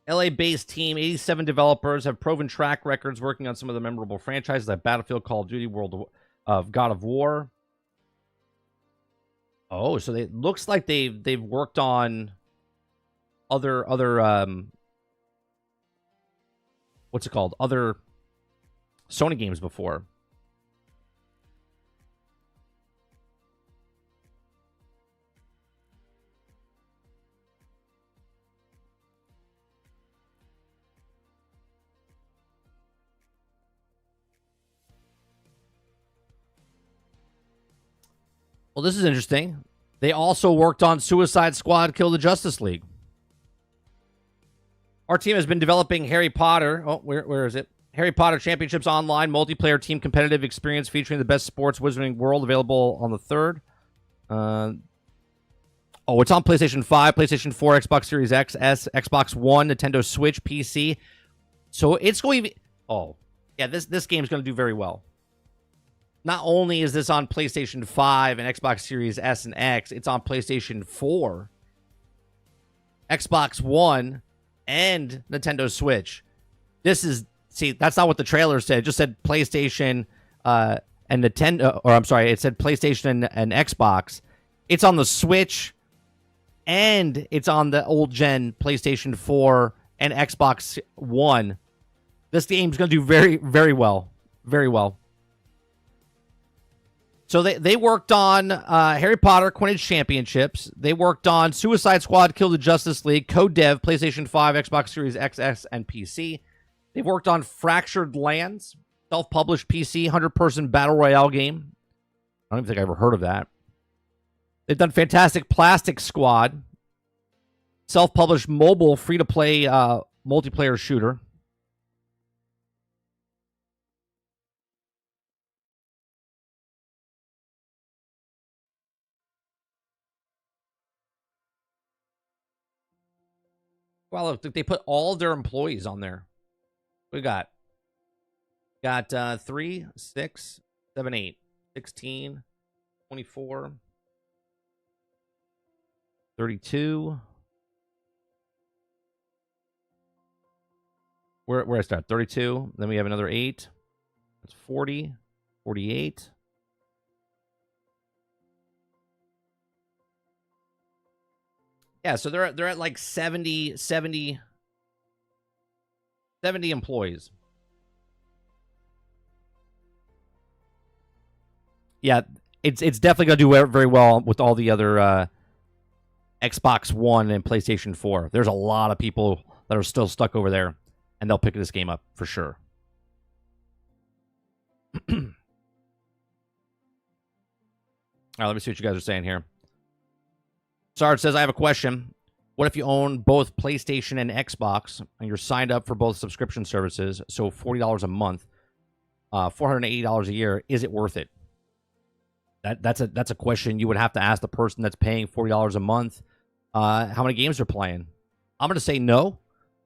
LA-based team, 87 developers, have proven track records working on some of the memorable franchises like Battlefield, Call of Duty, World of God of War. Oh, so it looks like they've worked on other what's it called? Other Sony games before. Well, this is interesting. They also worked on Suicide Squad Kill the Justice League. Our team has been developing Harry Potter. Oh, where is it? Harry Potter Championships Online multiplayer team competitive experience featuring the best sports wizarding world, available on the 3rd. Oh, it's on PlayStation 5, PlayStation 4, Xbox Series X, S, Xbox One, Nintendo Switch, PC. So it's going to be... Oh, yeah, this game's going to do very well. Not only is this on PlayStation 5 and Xbox Series S and X, it's on PlayStation 4, Xbox One, and Nintendo Switch. This is... See, that's not what the trailer said. It just said PlayStation and Nintendo... Or, I'm sorry, it said PlayStation and Xbox. It's on the Switch, and it's on the old-gen PlayStation 4 and Xbox One. This game's going to do very, very well. Very well. So they worked on Harry Potter Quidditch Championships. They worked on Suicide Squad Kill the Justice League, co-dev, PlayStation 5, Xbox Series XS, and PC. They've worked on Fractured Lands, self-published PC, 100-person battle royale game. I don't even think I ever heard of that. They've done Fantastic Plastic Squad, self-published mobile, free-to-play multiplayer shooter. Well, look, they put all their employees on there. We got 3, 6, 7, 8, 16, 24, 32. Where I start? 32. Then we have another 8. That's 40, 48. Yeah, so they're at like 70 employees. Yeah, it's definitely going to do very well with all the other Xbox One and PlayStation 4. There's a lot of people that are still stuck over there, and they'll pick this game up for sure. All right, let me see what you guys are saying here. Sarge says, I have a question. What if you own both PlayStation and Xbox, and you're signed up for both subscription services, so $40 a month, $480 a year, is it worth it? That's a question you would have to ask the person that's paying $40 a month how many games they're playing. I'm going to say no,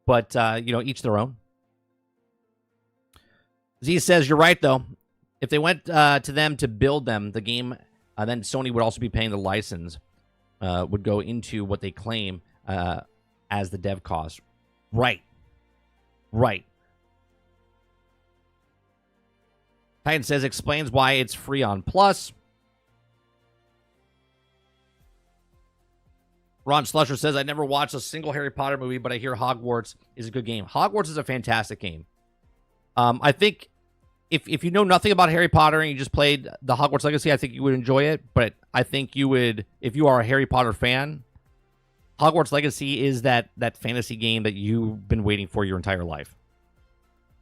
but, each their own. Z says, you're right, though. If they went to them to build them, the game, then Sony would also be paying the license. Would go into what they claim as the dev cost. Right. Titan says, explains why it's free on Plus. Ron Slusher says, I never watched a single Harry Potter movie, but I hear Hogwarts is a good game. Hogwarts is a fantastic game. I think if you know nothing about Harry Potter and you just played the Hogwarts Legacy, I think you would enjoy it. But I think you would, if you are a Harry Potter fan, Hogwarts Legacy is that fantasy game that you've been waiting for your entire life.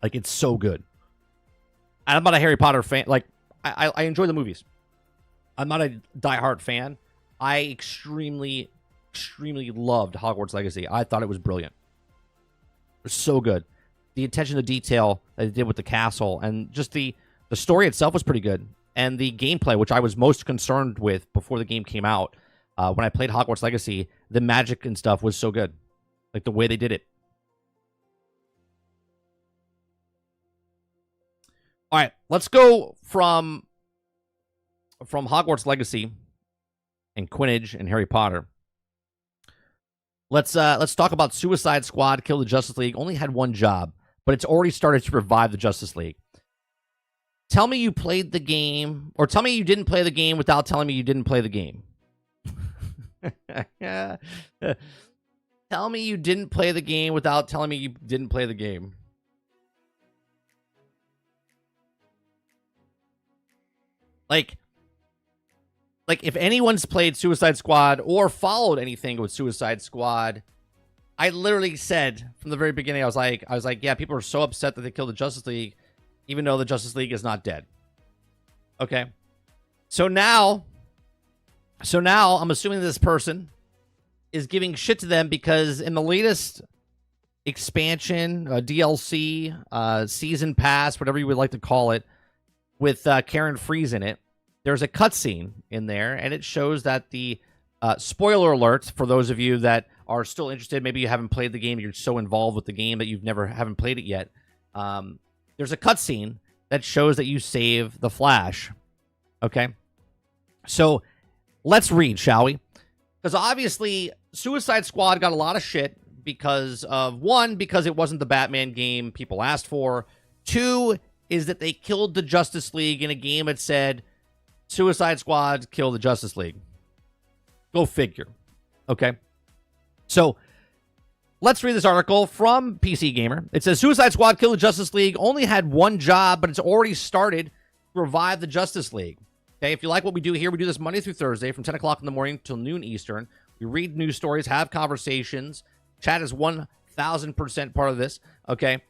Like, it's so good. And I'm not a Harry Potter fan. Like, I enjoy the movies. I'm not a diehard fan. I extremely loved Hogwarts Legacy. I thought it was brilliant. It was so good. The attention to detail that it did with the castle, and just the story itself was pretty good. And the gameplay, which I was most concerned with before the game came out, when I played Hogwarts Legacy, the magic and stuff was so good. Like, the way they did it. All right, let's go from Hogwarts Legacy and Quidditch and Harry Potter. Let's talk about Suicide Squad Kill the Justice League. Only had one job, but it's already started to revive the Justice League. Tell me you played the game, or tell me you didn't play the game without telling me you didn't play the game. Tell me you didn't play the game without telling me you didn't play the game. Like if anyone's played Suicide Squad or followed anything with Suicide Squad, I literally said from the very beginning, I was like, yeah, people are so upset that they killed the Justice League, even though the Justice League is not dead. Okay. So now I'm assuming this person is giving shit to them because in the latest expansion, DLC, season pass, whatever you would like to call it, with Karen Freeze in it, there's a cutscene in there, and it shows that the spoiler alert for those of you that are still interested. Maybe you haven't played the game, you're so involved with the game that you've haven't played it yet. There's a cutscene that shows that you save the Flash. Okay, so let's read, shall we? Because obviously, Suicide Squad got a lot of shit because of because it wasn't the Batman game people asked for. 2 is that they killed the Justice League in a game that said Suicide Squad kill the Justice League. Go figure. Okay. So let's read this article from PC Gamer. It says Suicide Squad Kill the Justice League only had one job, but it's already started to revive the Justice League. Okay, if you like what we do here, we do this Monday through Thursday from 10 o'clock in the morning till noon Eastern. We read news stories, have conversations. Chat is 1,000% part of this. Okay.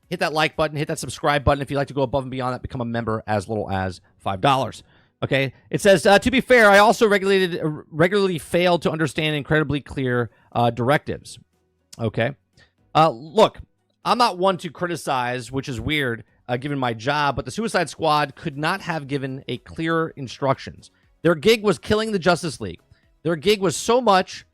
Hit that like button, hit that subscribe button. If you'd like to go above and beyond that, become a member as little as $5. Okay. It says, to be fair, I also regularly failed to understand incredibly clear directives. Okay. Look, I'm not one to criticize, which is weird, given my job, but the Suicide Squad could not have given a clearer instructions. Their gig was killing the Justice League. Their gig was so much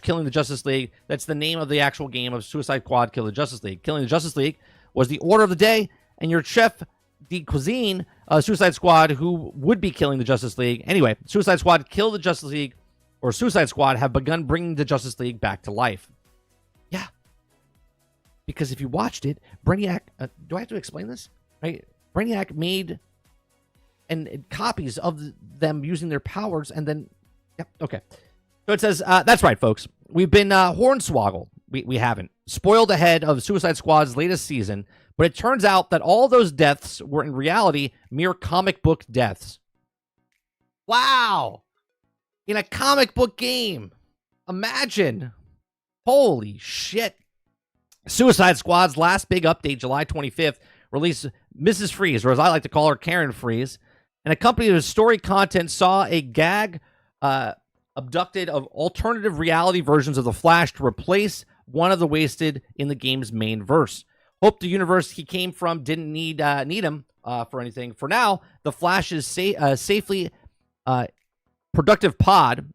killing the Justice League. That's the name of the actual game of Suicide Squad Kill the Justice League. Killing the Justice League was the order of the day, and your chef de cuisine, Suicide Squad, who would be killing the Justice League. Anyway, Suicide Squad Kill the Justice League, or Suicide Squad, have begun bringing the Justice League back to life. Yeah. Because if you watched it, Brainiac, do I have to explain this? Right? Brainiac made and copies of them using their powers, and then, yeah, okay. So it says, that's right, folks. We've been hornswoggled. We haven't. Spoiled ahead of Suicide Squad's latest season, but it turns out that all those deaths were in reality mere comic book deaths. Wow! In a comic book game. Imagine. Holy shit. Suicide Squad's last big update, July 25th, released Mrs. Freeze, or as I like to call her, Karen Freeze, and accompanied with story content saw a gag abducted of alternative reality versions of the Flash to replace one of the wasted in the game's main verse. Hope the universe he came from didn't need him for anything. For now, the Flash's safely protective pod,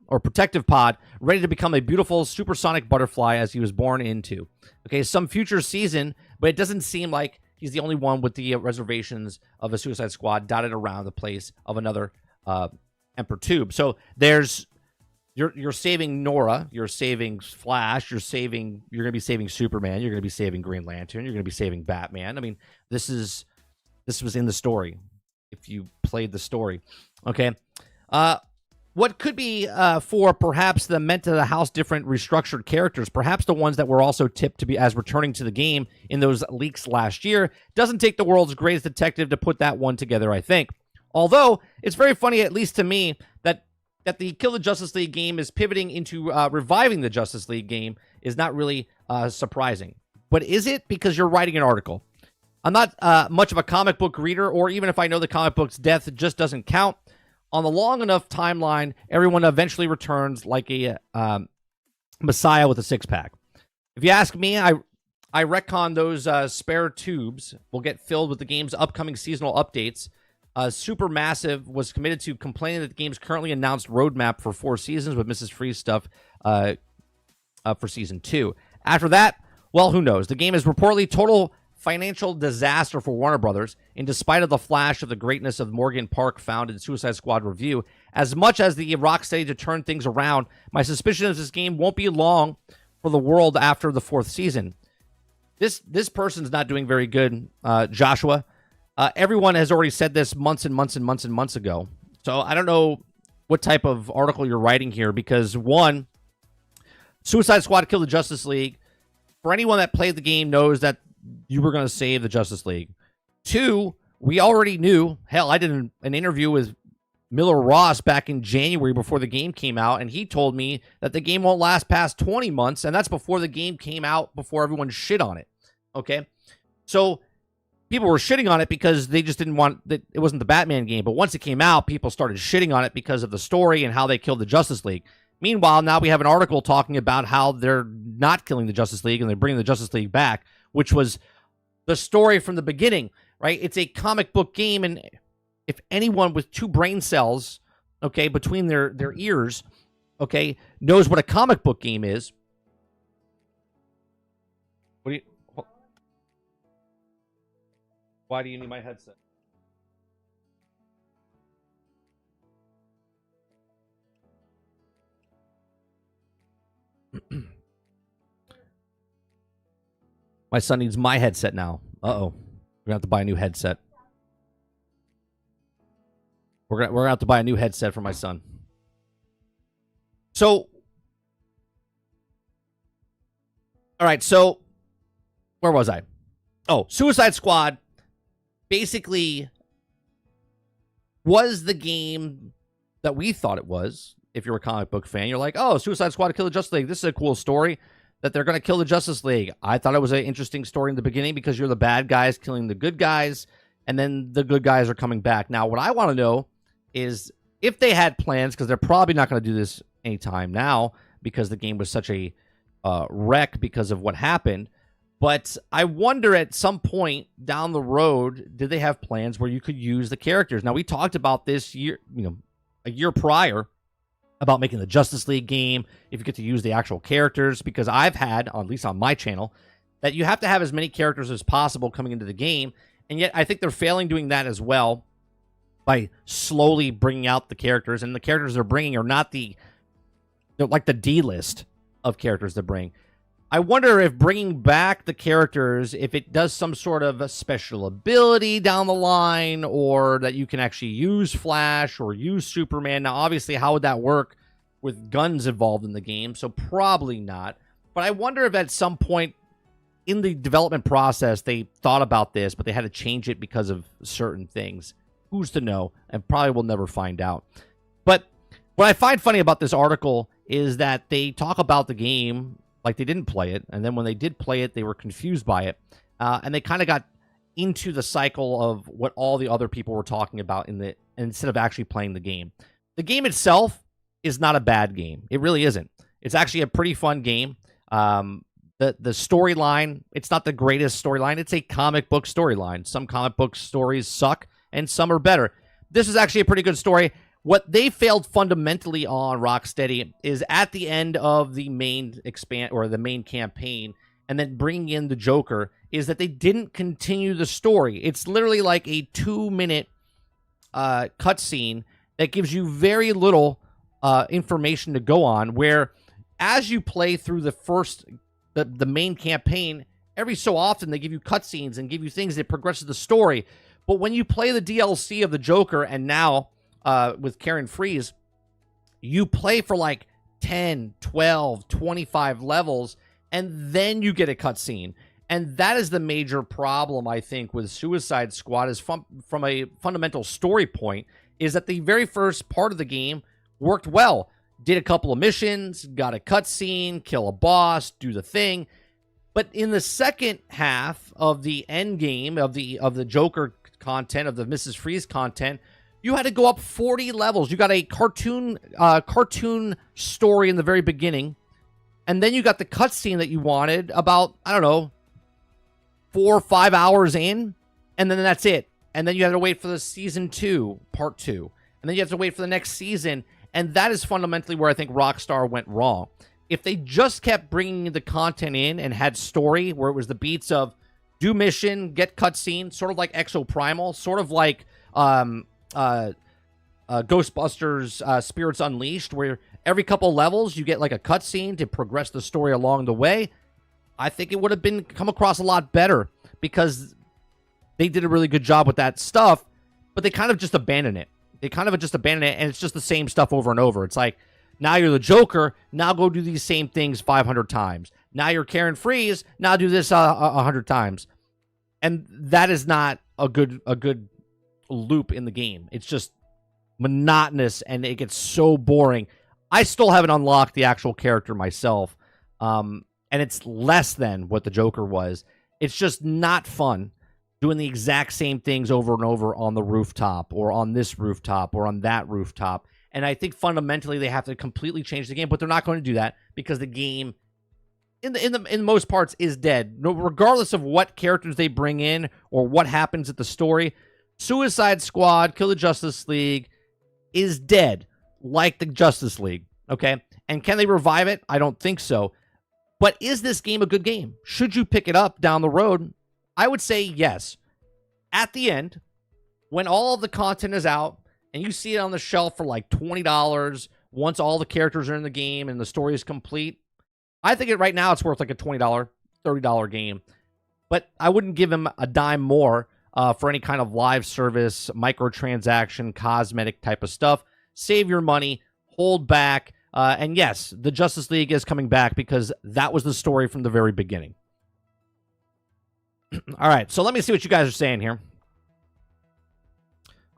ready to become a beautiful supersonic butterfly as he was born into. Okay, some future season, but it doesn't seem like he's the only one with the reservations of a Suicide Squad dotted around the place of another Emperor Tube. So there's you're saving Nora, you're saving Flash, you're going to be saving Superman, you're going to be saving Green Lantern, you're going to be saving Batman. I mean, this was in the story if you played the story. Okay. What could be for perhaps the meant to the house different restructured characters, perhaps the ones that were also tipped to be as returning to the game in those leaks last year, doesn't take the world's greatest detective to put that one together, I think. Although, it's very funny, at least to me, that the Kill the Justice League game is pivoting into reviving the Justice League game is not really surprising. But is it? Because you're writing an article. I'm not much of a comic book reader, or even if I know the comic book's death, it just doesn't count. On the long enough timeline, everyone eventually returns like a messiah with a six-pack. If you ask me, I retcon those spare tubes will get filled with the game's upcoming seasonal updates. Supermassive was committed to complaining that the game's currently announced roadmap for 4 seasons with Mrs. Freeze stuff for Season 2. After that, well, who knows? The game is reportedly total financial disaster for Warner Brothers, in despite of the flash of the greatness of Morgan Park found in Suicide Squad review, as much as the Rocksteady to turn things around, my suspicion is this game won't be long for the world after the 4th season. This person's not doing very good, Joshua. Everyone has already said this months and months and months and months ago. So I don't know what type of article you're writing here, because one, Suicide Squad killed the Justice League. For anyone that played the game knows that you were going to save the Justice League. Two, we already knew. Hell, I did an interview with Miller Ross back in January before the game came out, and he told me that the game won't last past 20 months, and that's before the game came out, before everyone shit on it. Okay? So people were shitting on it because they just didn't want that. It wasn't the Batman game. But once it came out, people started shitting on it because of the story and how they killed the Justice League. Meanwhile, now we have an article talking about how they're not killing the Justice League and they're bringing the Justice League back, which was the story from the beginning, right? It's a comic book game, and if anyone with 2 brain cells, okay, between their ears, okay, knows what a comic book game is. What do you? Why do you need my headset? My son needs my headset now. Uh-oh. We're gonna have to buy a new headset. We're gonna have to buy a new headset for my son. So, all right, so where was I? Oh, Suicide Squad basically was the game that we thought it was. If you're a comic book fan, you're like, oh, Suicide Squad to kill the Justice League. This is a cool story that they're going to kill the Justice League. I thought it was an interesting story in the beginning because you're the bad guys killing the good guys, and then the good guys are coming back. Now, what I want to know is if they had plans, because they're probably not going to do this anytime now because the game was such a wreck because of what happened. But I wonder at some point down the road, did they have plans where you could use the characters? Now, we talked about this year, a year prior, about making the Justice League game, if you get to use the actual characters, because I've had, at least on my channel, that you have to have as many characters as possible coming into the game, and yet I think they're failing doing that as well by slowly bringing out the characters, and the characters they're bringing are not they're like the D-list of characters they bring. I wonder if bringing back the characters, if it does some sort of a special ability down the line, or that you can actually use Flash or use Superman. Now, obviously, how would that work with guns involved in the game? So probably not. But I wonder if at some point in the development process, they thought about this, but they had to change it because of certain things. Who's to know? And probably we'll never find out. But what I find funny about this article is that they talk about the game like they didn't play it, and then when they did play it, they were confused by it, and they kind of got into the cycle of what all the other people were talking about instead of actually playing the game. The game itself is not a bad game. It really isn't. It's actually a pretty fun game. The storyline, it's not the greatest storyline. It's a comic book storyline. Some comic book stories suck, and some are better. This is actually a pretty good story. What they failed fundamentally on, Rocksteady, is at the end of the main the main campaign, and then bringing in the Joker, is that they didn't continue the story. It's literally like a 2-minute cutscene that gives you very little information to go on, where as you play through the main campaign, every so often they give you cutscenes and give you things that progresses the story. But when you play the DLC of the Joker, and now with Karen Freeze, you play for like 10, 12, 25 levels, and then you get a cutscene. And that is the major problem, I think, with Suicide Squad, is from a fundamental story point, is that the very first part of the game worked well. Did a couple of missions, got a cutscene, kill a boss, do the thing. But in the second half of the end game of the Joker content, of the Mrs. Freeze content, you had to go up 40 levels. You got a cartoon story in the very beginning, and then you got the cutscene that you wanted about, I don't know, 4 or 5 hours in, and then that's it. And then you have to wait for the season 2, part 2, and then you have to wait for the next season, and that is fundamentally where I think Rockstar went wrong. If they just kept bringing the content in and had story, where it was the beats of do mission, get cutscene, sort of like Exoprimal, sort of like Ghostbusters Spirits Unleashed, where every couple levels you get like a cutscene to progress the story along the way. I think it would have come across a lot better because they did a really good job with that stuff, but they kind of just abandon it. They kind of just abandon it, and it's just the same stuff over and over. It's like, now you're the Joker, now go do these same things 500 times. Now you're Karen Freeze, now do this 100 times. And that is not a good loop in the game. It's just monotonous, and it gets so boring. I still haven't unlocked the actual character myself, and it's less than what the Joker was. It's just not fun doing the exact same things over and over on the rooftop or on this rooftop or on that rooftop. And I think fundamentally they have to completely change the game, but they're not going to do that because the game, in most parts, is dead. No, regardless of what characters they bring in or what happens at the story, Suicide Squad, Kill the Justice League is dead, like the Justice League. Okay, and can they revive it? I don't think so. But is this game a good game? Should you pick it up down the road? I would say yes. At the end, when all of the content is out and you see it on the shelf for like $20, once all the characters are in the game and the story is complete, I think right now it's worth like a $20, $30 game. But I wouldn't give him a dime more for any kind of live service, microtransaction, cosmetic type of stuff. Save your money, hold back. And yes, the Justice League is coming back because that was the story from the very beginning. All right, so let me see what you guys are saying here.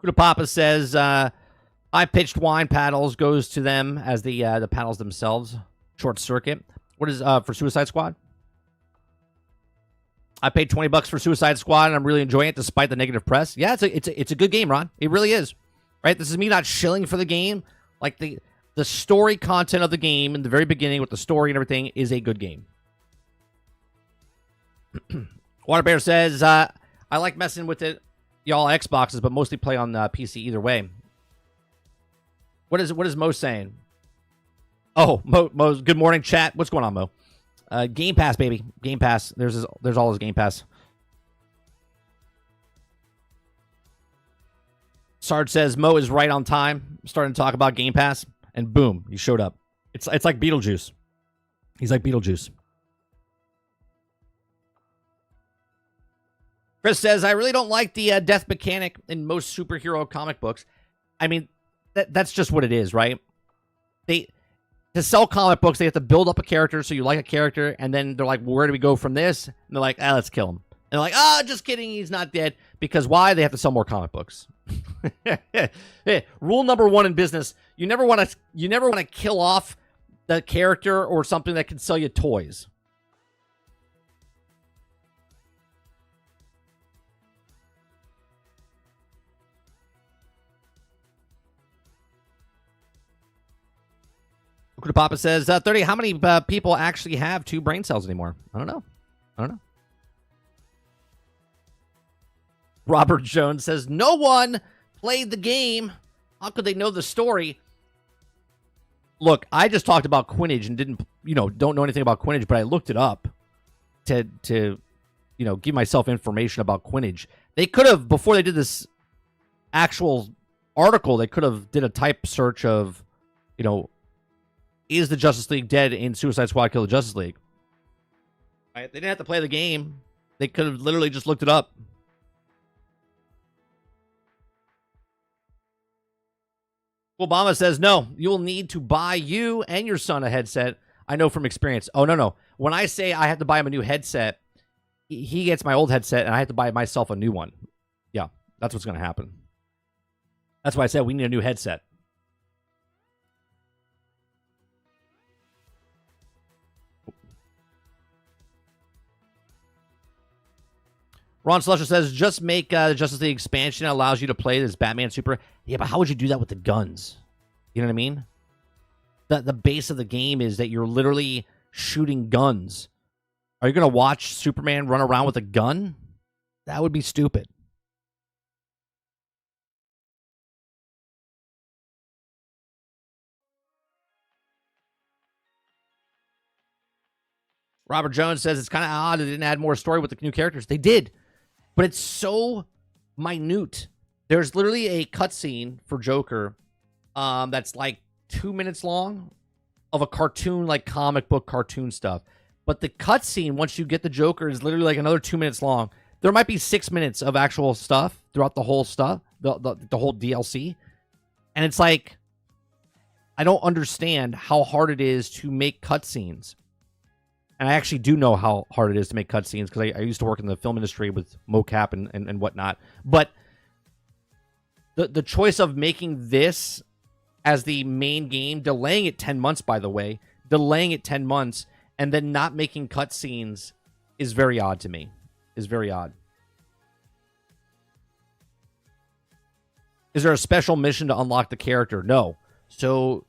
Kuda Papa says, I pitched wine paddles, goes to them as the paddles themselves. Short circuit. What is for Suicide Squad? I paid $20 for Suicide Squad, and I'm really enjoying it despite the negative press. Yeah, it's a good game, Ron. It really is. Right? This is me not shilling for the game. Like the story content of the game in the very beginning with the story and everything is a good game. Water Bear says, I like messing with it, y'all Xboxes, but mostly play on PC either way. What is Mo saying? Oh, Mo's good morning, chat. What's going on, Mo? Game Pass, baby. Game Pass. There's all his Game Pass. Sarge says, Mo is right on time. Starting to talk about Game Pass, and boom, he showed up. It's like Beetlejuice. He's like Beetlejuice. Chris says, I really don't like the death mechanic in most superhero comic books. I mean, that's just what it is, right? To sell comic books, they have to build up a character, so you like a character, and then they're like, where do we go from this? And they're like, let's kill him. And they're like, just kidding, he's not dead. Because why? They have to sell more comic books. Hey, rule number one in business, you never want to kill off the character or something that can sell you toys. Papa says, 30, how many people actually have 2 brain cells anymore? I don't know. Robert Jones says, no one played the game. How could they know the story? Look, I just talked about Quidditch and don't know anything about Quidditch, but I looked it up to give myself information about Quidditch. They could have, before they did this actual article, they could have did a type search of, is the Justice League dead in Suicide Squad Kill the Justice League? Right? They didn't have to play the game. They could have literally just looked it up. Obama says, no, you'll need to buy you and your son a headset. I know from experience. Oh, no. When I say I have to buy him a new headset, he gets my old headset, and I have to buy myself a new one. Yeah, that's what's going to happen. That's why I said we need a new headset. Ron Slusher says, just make the Justice League expansion that allows you to play this Batman Super. Yeah, but how would you do that with the guns? You know what I mean? The base of the game is that you're literally shooting guns. Are you going to watch Superman run around with a gun? That would be stupid. Robert Jones says it's kind of odd they didn't add more story with the new characters. They did, but it's so minute. There's literally a cutscene for Joker that's like 2 minutes long of a cartoon, like comic book cartoon stuff. But the cutscene, once you get the Joker, is literally like another 2 minutes long. There might be 6 minutes of actual stuff throughout the whole stuff, the whole DLC. And it's like, I don't understand how hard it is to make cutscenes. And I actually do know how hard it is to make cutscenes because I used to work in the film industry with mocap and whatnot. But the choice of making this as the main game, delaying it 10 months, by the way, delaying it 10 months, and then not making cutscenes is very odd to me. Is very odd. Is there a special mission to unlock the character? No. So,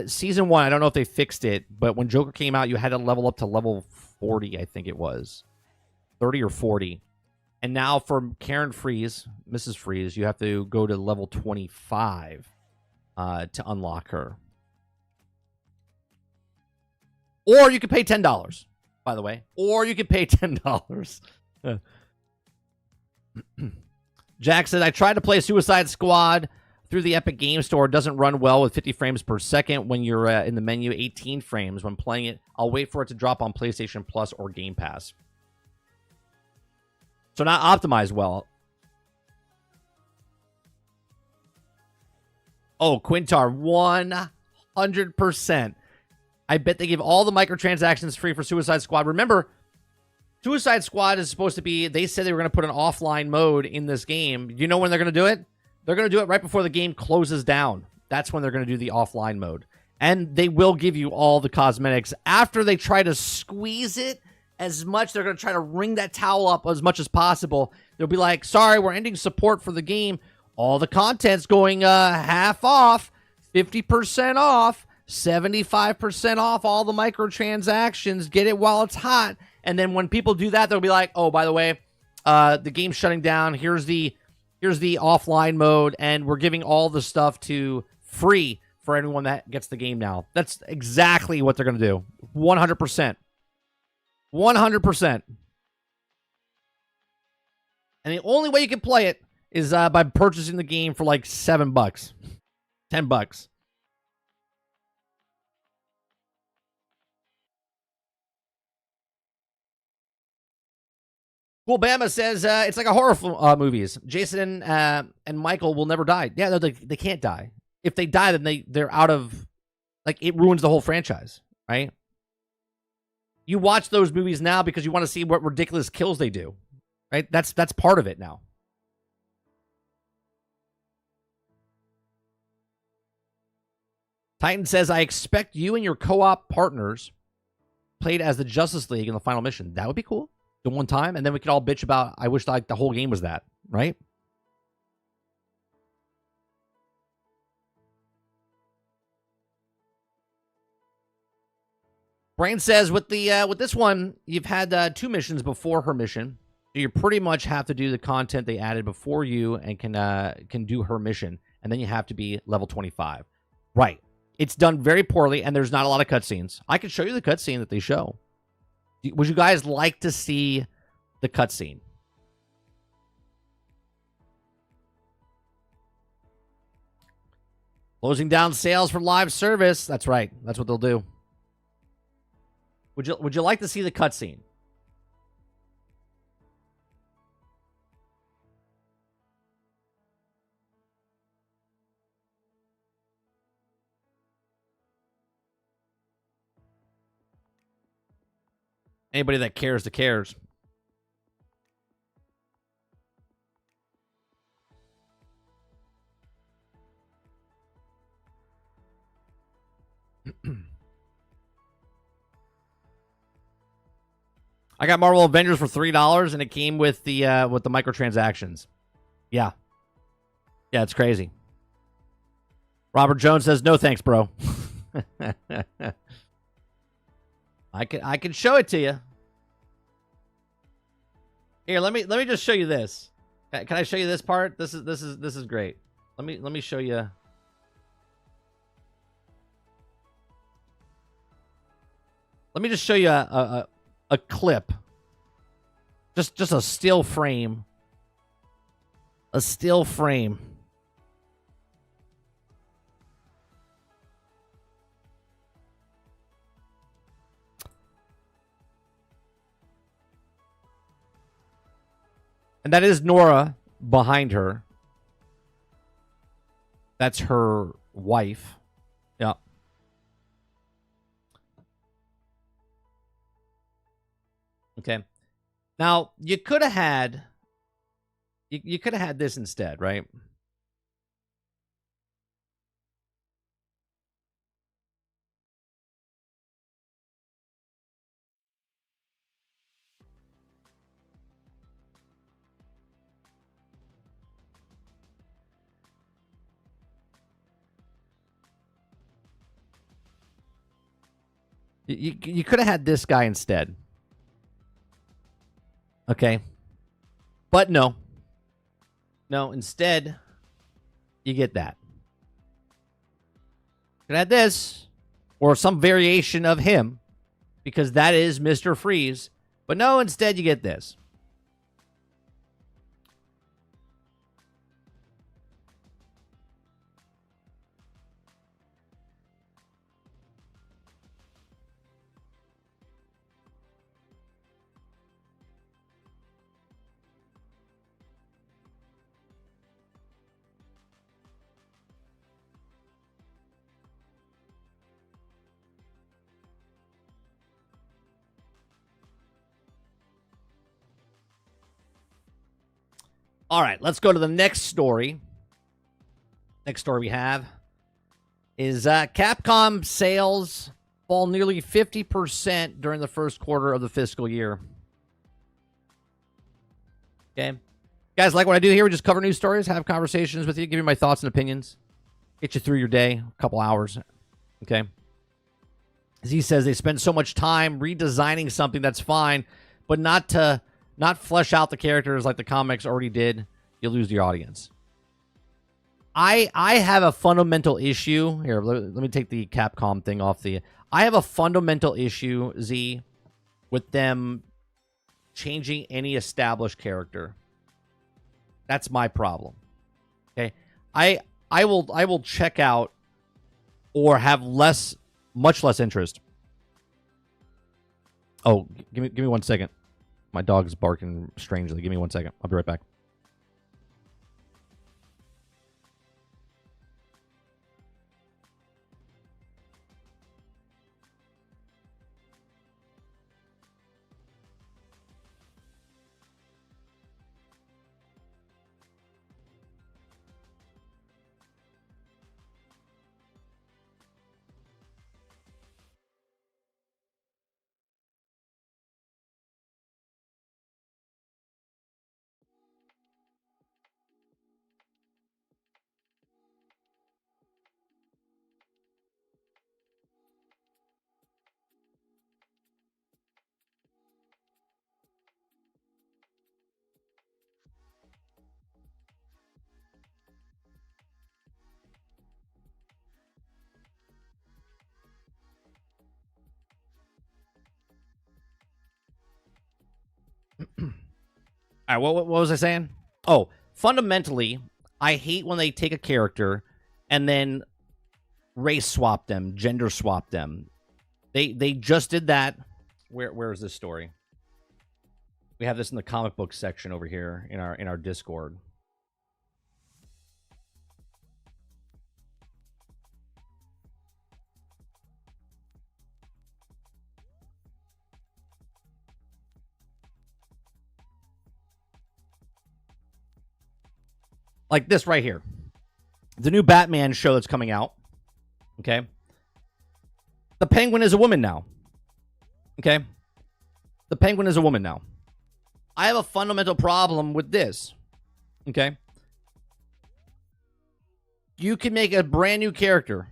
Season 1, I don't know if they fixed it, but when Joker came out, you had to level up to level 40, I think it was. 30 or 40. And now for Karen Freeze, Mrs. Freeze, you have to go to level 25 to unlock her. Or you could pay $10, by the way. Or you could pay $10. Jack said, I tried to play Suicide Squad through the Epic Game Store. It doesn't run well with 50 frames per second when you're in the menu, 18 frames when playing it. I'll wait for it to drop on PlayStation Plus or Game Pass. So not optimized well. Oh, Quintar, 100%. I bet they give all the microtransactions free for Suicide Squad. Remember, Suicide Squad is supposed to be, they said they were going to put an offline mode in this game. You know when they're going to do it? They're going to do it right before the game closes down. That's when they're going to do the offline mode. And they will give you all the cosmetics. After they try to squeeze it as much, they're going to try to wring that towel up as much as possible. They'll be like, sorry, we're ending support for the game. All the content's going half off, 50% off, 75% off all the microtransactions. Get it while it's hot. And then when people do that, they'll be like, oh, by the way, the game's shutting down. Here's the offline mode, and we're giving all the stuff to free for anyone that gets the game now. That's exactly what they're going to do. 100%. 100%. And the only way you can play it is by purchasing the game for like $7. $10. Cool Bama says it's like a horror movies. Jason and Michael will never die. Yeah, they can't die. If they die, then they're out of, like, it ruins the whole franchise, right? You watch those movies now because you want to see what ridiculous kills they do, right? That's part of it now. Titan says, I expect you and your co-op partners played as the Justice League in the final mission. That would be cool. Do one time, and then we could all bitch about, I wish like the whole game was that, right? Brain says, with this one, you've had 2 missions before her mission. So you pretty much have to do the content they added before you and can do her mission, and then you have to be level 25. Right. It's done very poorly, and there's not a lot of cutscenes. I can show you the cutscene that they show. Would you guys like to see the cutscene? Closing down sales for live service. That's right. That's what they'll do. Would you like to see the cutscene? Anybody that cares, cares. I got Marvel Avengers for $3, and it came with the microtransactions. Yeah, it's crazy. Robert Jones says, "No thanks, bro." I can show it to you. Here, let me just show you this. Can I show you this part? This is great. Let me show you. Let me just show you a clip. Just a still frame. A still frame. And that is Nora behind her. That's her wife. Yeah. Okay. Now, you could have had you could have had this instead, right? You could have had this guy instead. Okay. But no. No, instead, you get that. Could have had this, or some variation of him, because that is Mr. Freeze. But no, instead you get this. All right, let's go to the next story. Next story we have is Capcom sales fall nearly 50% during the first quarter of the fiscal year. Okay. Guys, like what I do here, we just cover news stories, have conversations with you, give you my thoughts and opinions, get you through your day, a couple hours. Okay. As he says, they spend so much time redesigning something that's fine, but not flesh out the characters like the comics already did. You lose your audience. I have a fundamental issue here. Let me take the Capcom thing off the. I have a fundamental issue, Z, with them changing any established character. That's my problem. Okay, I will check out or have much less interest. Oh, give me 1 second. My dog's barking strangely. Give me 1 second. I'll be right back. All right, what was I saying? Oh, fundamentally, I hate when they take a character and then race swap them, gender swap them. They just did that. Where is this story? We have this in the comic book section over here in our Discord. Like this right here. The new Batman show that's coming out. Okay. The Penguin is a woman now. Okay. The Penguin is a woman now. I have a fundamental problem with this. Okay. You can make a brand new character,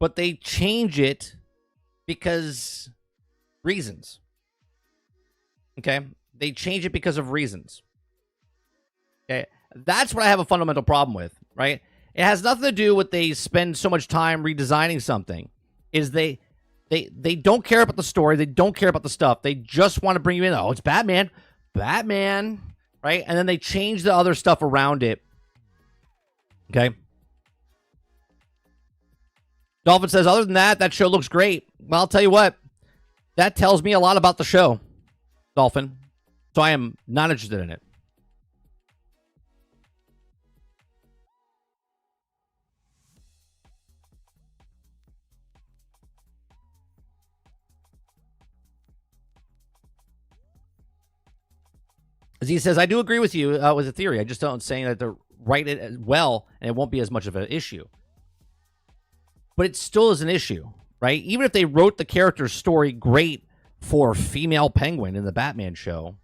but they change it because reasons. Okay. They change it because of reasons. Okay. That's what I have a fundamental problem with, right? It has nothing to do with they spend so much time redesigning something. Is they They don't care about the story. They don't care about the stuff. They just want to bring you in. Oh, it's Batman. Batman. Right? And then they change the other stuff around it. Okay? Dolphin says, other than that, that show looks great. Well, I'll tell you what. That tells me a lot about the show, Dolphin. So I am not interested in it. As he says, I do agree with you with the theory. I just don't saying that they're write it as well and it won't be as much of an issue. But it still is an issue, right? Even if they wrote the character's story great for female Penguin in the Batman show,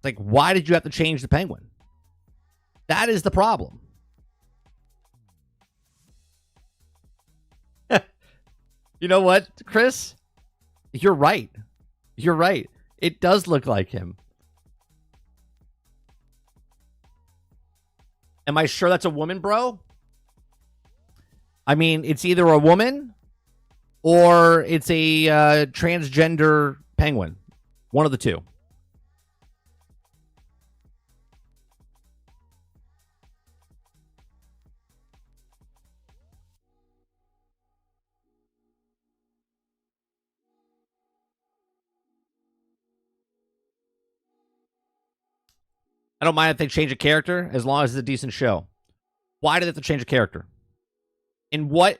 like, why did you have to change the Penguin? That is the problem. You know what, Chris? You're right. You're right. It does look like him. Am I sure that's a woman, bro? I mean, it's either a woman or it's a transgender penguin. One of the two. I don't mind if they change a character as long as it's a decent show. Why do they have to change a character? In what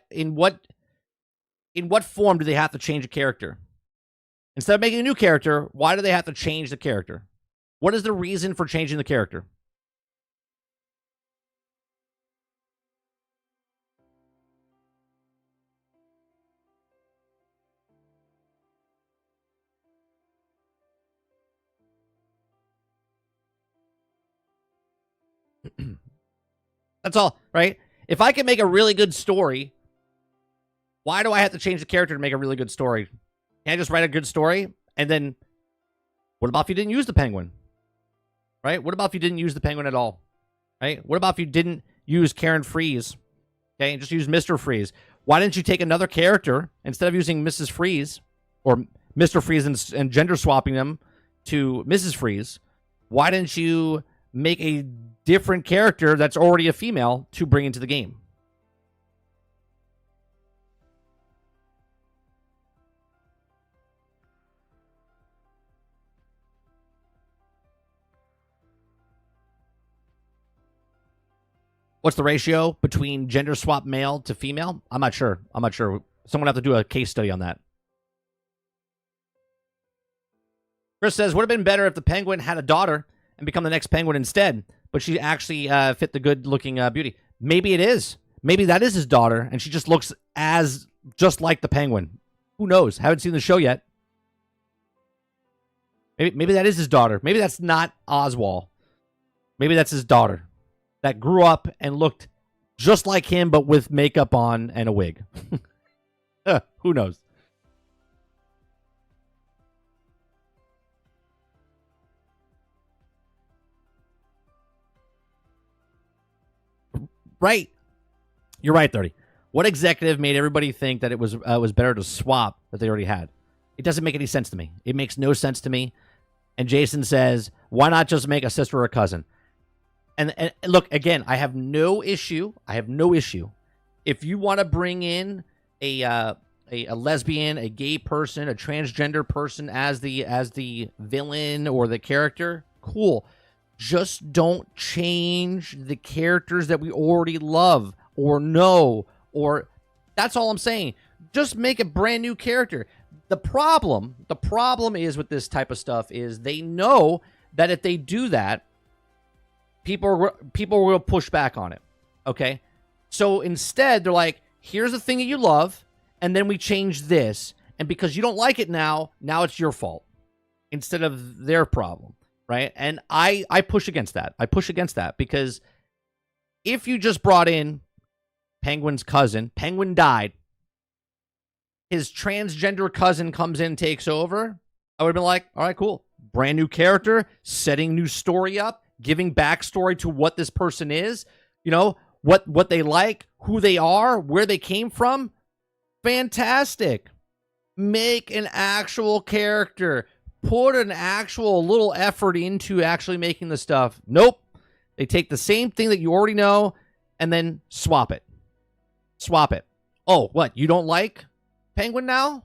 form do they have to change a character? Instead of making a new character, why do they have to change the character? What is the reason for changing the character? That's all, right? If I can make a really good story, why do I have to change the character to make a really good story? Can't I just write a good story? And then, what about if you didn't use the Penguin? Right? What about if you didn't use the Penguin at all? Right? What about if you didn't use Karen Freeze? Okay, and just use Mr. Freeze. Why didn't you take another character instead of using Mrs. Freeze or Mr. Freeze and gender swapping them to Mrs. Freeze? Why didn't you make a different character that's already a female to bring into the game? What's the ratio between gender swap male to female? I'm not sure. Someone have to do a case study on that. Chris says, would have been better if the Penguin had a daughter and become the next Penguin instead, but she actually fit the good-looking beauty. Maybe it is. Maybe that is his daughter, and she just looks just like the Penguin. Who knows? Haven't seen the show yet. Maybe that is his daughter. Maybe that's not Oswald. Maybe that's his daughter that grew up and looked just like him, but with makeup on and a wig. Who knows? Right. You're right, 30. What executive made everybody think that it was better to swap that they already had? It doesn't make any sense to me. It makes no sense to me. And Jason says, why not just make a sister or a cousin? And look, again, I have no issue. If you want to bring in a lesbian, a gay person, a transgender person as the villain or the character, cool. Just don't change the characters that we already love or know, or that's all I'm saying. Just make a brand new character. The problem is with this type of stuff is they know that if they do that, people will push back on it. Okay? So instead, they're like, here's the thing that you love, and then we change this. And because you don't like it now it's your fault instead of their problem. Right? And I push against that. Because if you just brought in Penguin's cousin, Penguin died, his transgender cousin comes in, takes over, I would have been like, all right, cool. Brand new character, setting new story up, giving backstory to what this person is, what they like, who they are, where they came from. Fantastic. Make an actual character. Put an actual little effort into actually making the stuff. Nope. They take the same thing that you already know and then swap it. Swap it. Oh, what? You don't like Penguin now?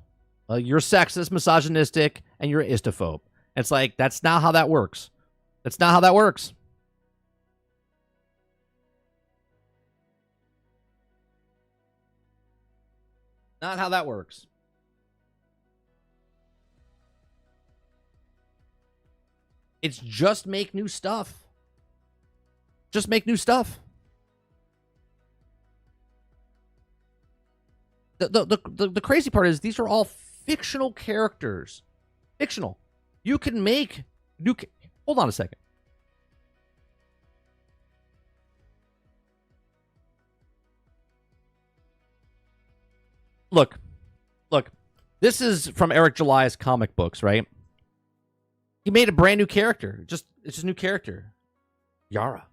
Well, you're sexist, misogynistic, and you're istophobe. It's like, that's not how that works. That's not how that works. Not how that works. It's just make new stuff. Just make new stuff. The crazy part is these are all fictional characters. Fictional. You can make new... Hold on a second. Look. This is from Eric July's comic books, right? He made a brand new character. It's just a new character. Yara.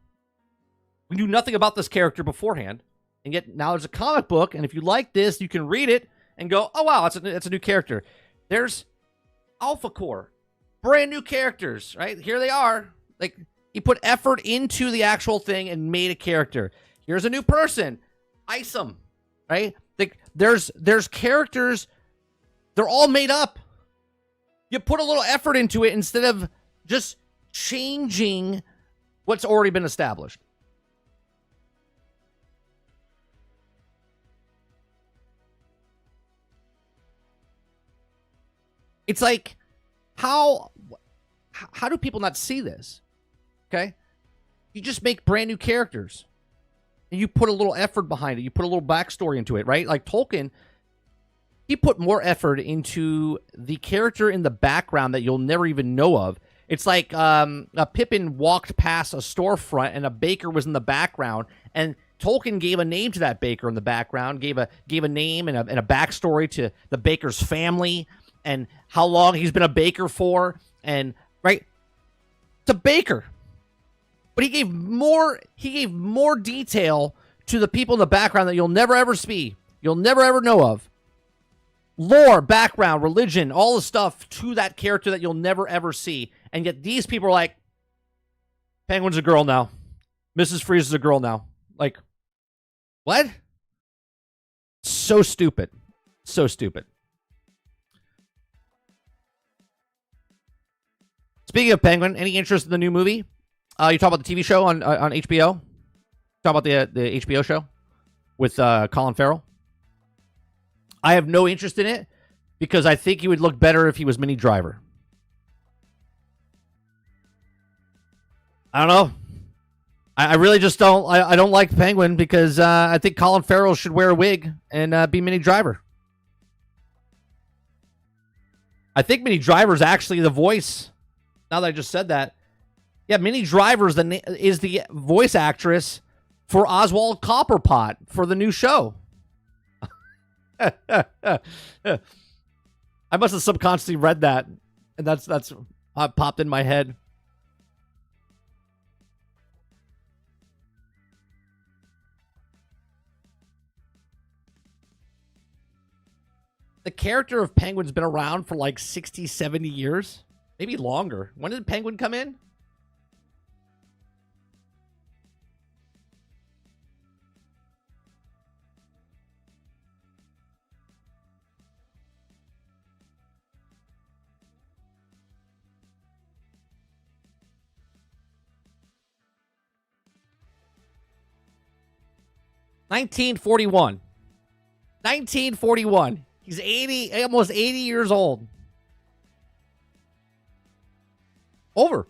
We knew nothing about this character beforehand, and yet now there's a comic book, and if you like this, you can read it and go, oh, wow, it's a new character. There's Alpha Core. Brand new characters, right? Here they are. Like, he put effort into the actual thing and made a character. Here's a new person. Isom, right? Like, there's characters. They're all made up. You put a little effort into it instead of just changing what's already been established. It's like, how do people not see this? Okay? You just make brand new characters. And you put a little effort behind it. You put a little backstory into it, right? Like Tolkien, he put more effort into the character in the background that you'll never even know of. It's like a Pippin walked past a storefront and a baker was in the background, and Tolkien gave a name to that baker in the background, gave a name and a backstory to the baker's family and how long he's been a baker for, and right, it's a baker. But he gave more detail to the people in the background that you'll never ever see, you'll never ever know of. Lore, background, religion, all the stuff to that character that you'll never ever see. And yet these people are like, Penguin's a girl now. Mrs. Freeze is a girl now. Like, what? So stupid. So stupid. Speaking of Penguin, any interest in the new movie? You talk about the TV show on HBO? Talk about the HBO show with Colin Farrell? I have no interest in it because I think he would look better if he was Minnie Driver. I don't know. I really just don't. I don't like Penguin because I think Colin Farrell should wear a wig and be Minnie Driver. I think Minnie Driver is actually the voice. Now that I just said that, yeah, Minnie Driver is the voice actress for Oswald Copperpot for the new show. I must have subconsciously read that, and that's popped in my head. The character of Penguin's been around for like 60, 70 years, maybe longer. When did Penguin come in? (1941). 1941. He's 80, almost 80 years old. Over,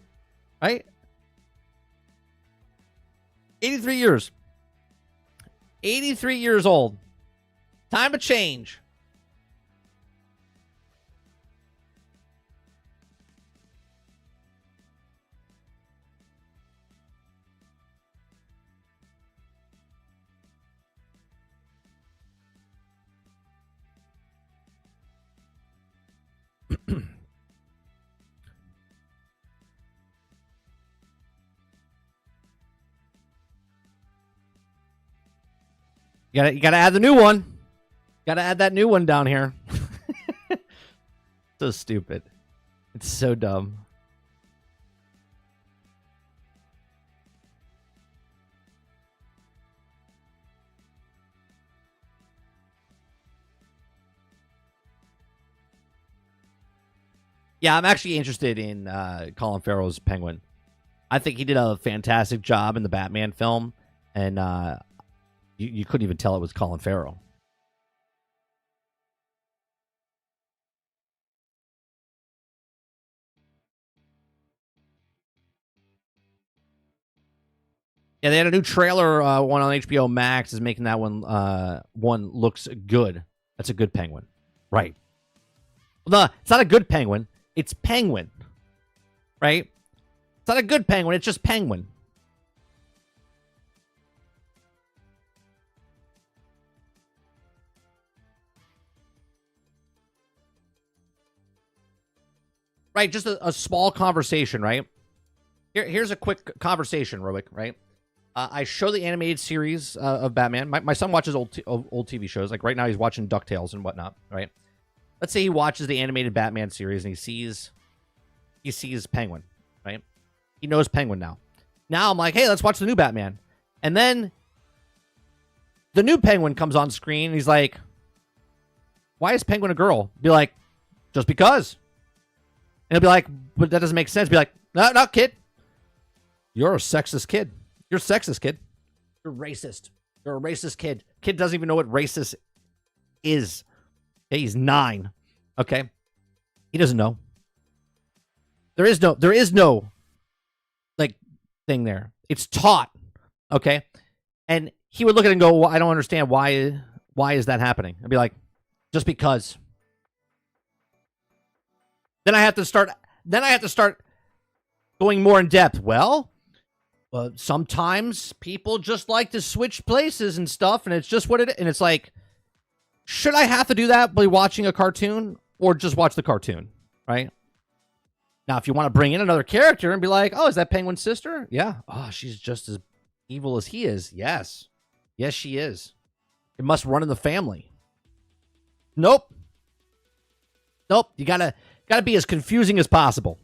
right? 83 years. 83 years old. Time to change. You gotta add the new one. Gotta add that new one down here. So stupid. It's so dumb. Yeah, I'm actually interested in Colin Farrell's Penguin. I think he did a fantastic job in the Batman film, and you couldn't even tell it was Colin Farrell. Yeah, they had a new trailer. One on HBO Max is making that one looks good. That's a good Penguin, right? No, it's not a good Penguin. It's Penguin, right? It's not a good Penguin. It's just Penguin. Right, just a small conversation, right? Here's a quick conversation, Roic, right? I show the animated series of Batman. My son watches old TV shows. Like right now, he's watching DuckTales and whatnot, right? Let's say he watches the animated Batman series and he sees Penguin, right? He knows Penguin now. Now I'm like, hey, let's watch the new Batman. And then the new Penguin comes on screen and he's like, why is Penguin a girl? Be like, just because. And he'll be like, but that doesn't make sense. Be like, no, kid. You're a sexist kid. You're a sexist kid. You're racist. You're a racist kid. Kid doesn't even know what racist is. Okay, he's 9. Okay. He doesn't know. There is no like thing there. It's taught. Okay. And he would look at it and go, well, I don't understand why is that happening? I'd be like, just because. Then I have to start going more in depth. Well, sometimes people just like to switch places and stuff, and it's just what it is. And it's like, should I have to do that by watching a cartoon or just watch the cartoon, right? Now, if you want to bring in another character and be like, oh, is that Penguin's sister? Yeah. Oh, she's just as evil as he is. Yes. Yes, she is. It must run in the family. Nope. You gotta be as confusing as possible.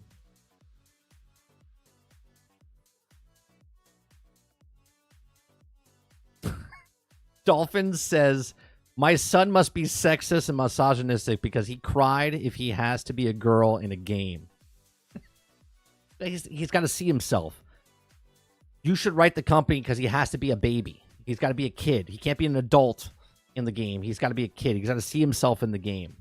Dolphin says, my son must be sexist and misogynistic because he cried if he has to be a girl in a game. He's got to see himself. You should write the company because he has to be a baby. He's got to be a kid. He can't be an adult in the game. He's got to be a kid. He's got to see himself in the game.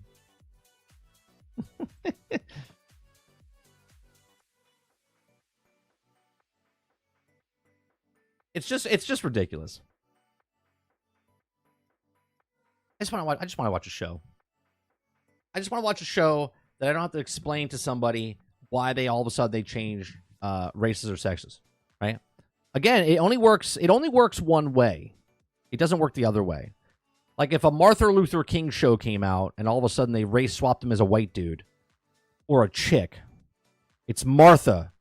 It's just ridiculous. I just want to watch a show. I just want to watch a show that I don't have to explain to somebody why they all of a sudden they change races or sexes, right? Again, it only works one way. It doesn't work the other way. Like if a Martin Luther King show came out and all of a sudden they race swapped him as a white dude or a chick, it's Martha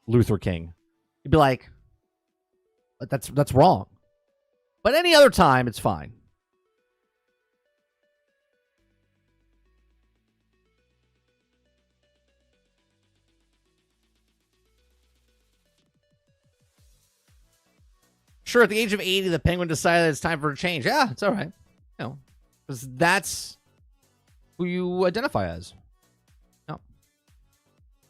Luther King. You'd be like, that's wrong. But any other time, it's fine. Sure, at the age of 80, the Penguin decided it's time for a change. Yeah, it's all right. You know, because that's who you identify as. No.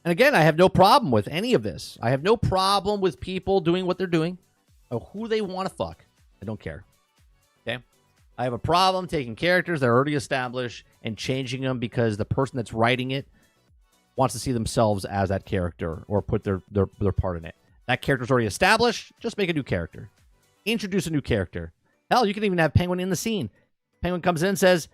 And again, I have no problem with any of this. I have no problem with people doing what they're doing or who they want to fuck. I don't care. Okay? I have a problem taking characters that are already established and changing them because the person that's writing it wants to see themselves as that character or put their part in it. That character's already established. Just make a new character. Introduce a new character. Hell, you can even have Penguin in the scene. Penguin comes in and says,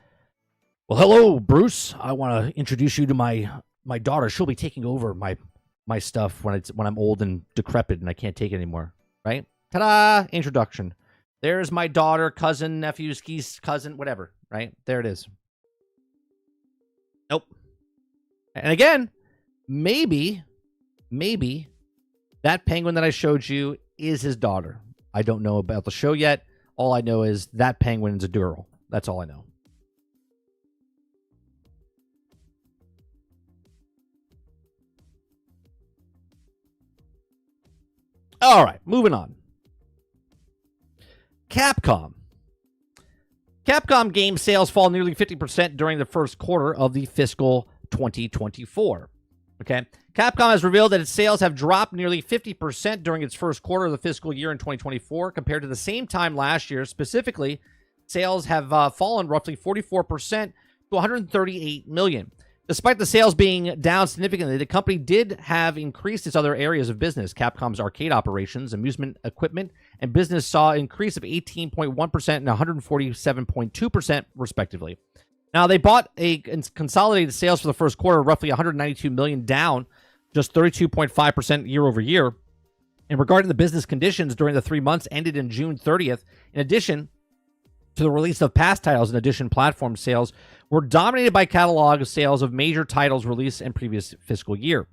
well, hello, Bruce. I want to introduce you to my daughter. She'll be taking over my stuff when I'm old and decrepit and I can't take it anymore. Right? Ta-da! Introduction. There's my daughter, cousin, nephew, skis, cousin, whatever. Right? There it is. Nope. And again, maybe that Penguin that I showed you is his daughter. I don't know about the show yet. All I know is that Penguin is a girl. That's all I know. All right, moving on. Capcom. Capcom game sales fall nearly 50% during the first quarter of the fiscal 2024. Okay. Capcom has revealed that its sales have dropped nearly 50% during its first quarter of the fiscal year in 2024 compared to the same time last year. Specifically, sales have fallen roughly 44% to 138 million. Despite the sales being down significantly, the company did have increased its other areas of business. Capcom's arcade operations, amusement equipment, and business saw an increase of 18.1% and 147.2% respectively. Now, they bought a consolidated sales for the first quarter of roughly 192 million, down just 32.5% year over year. And regarding the business conditions during the 3 months ended in June 30th, in addition to the release of past titles, in addition, platform sales were dominated by catalog sales of major titles released in previous fiscal year.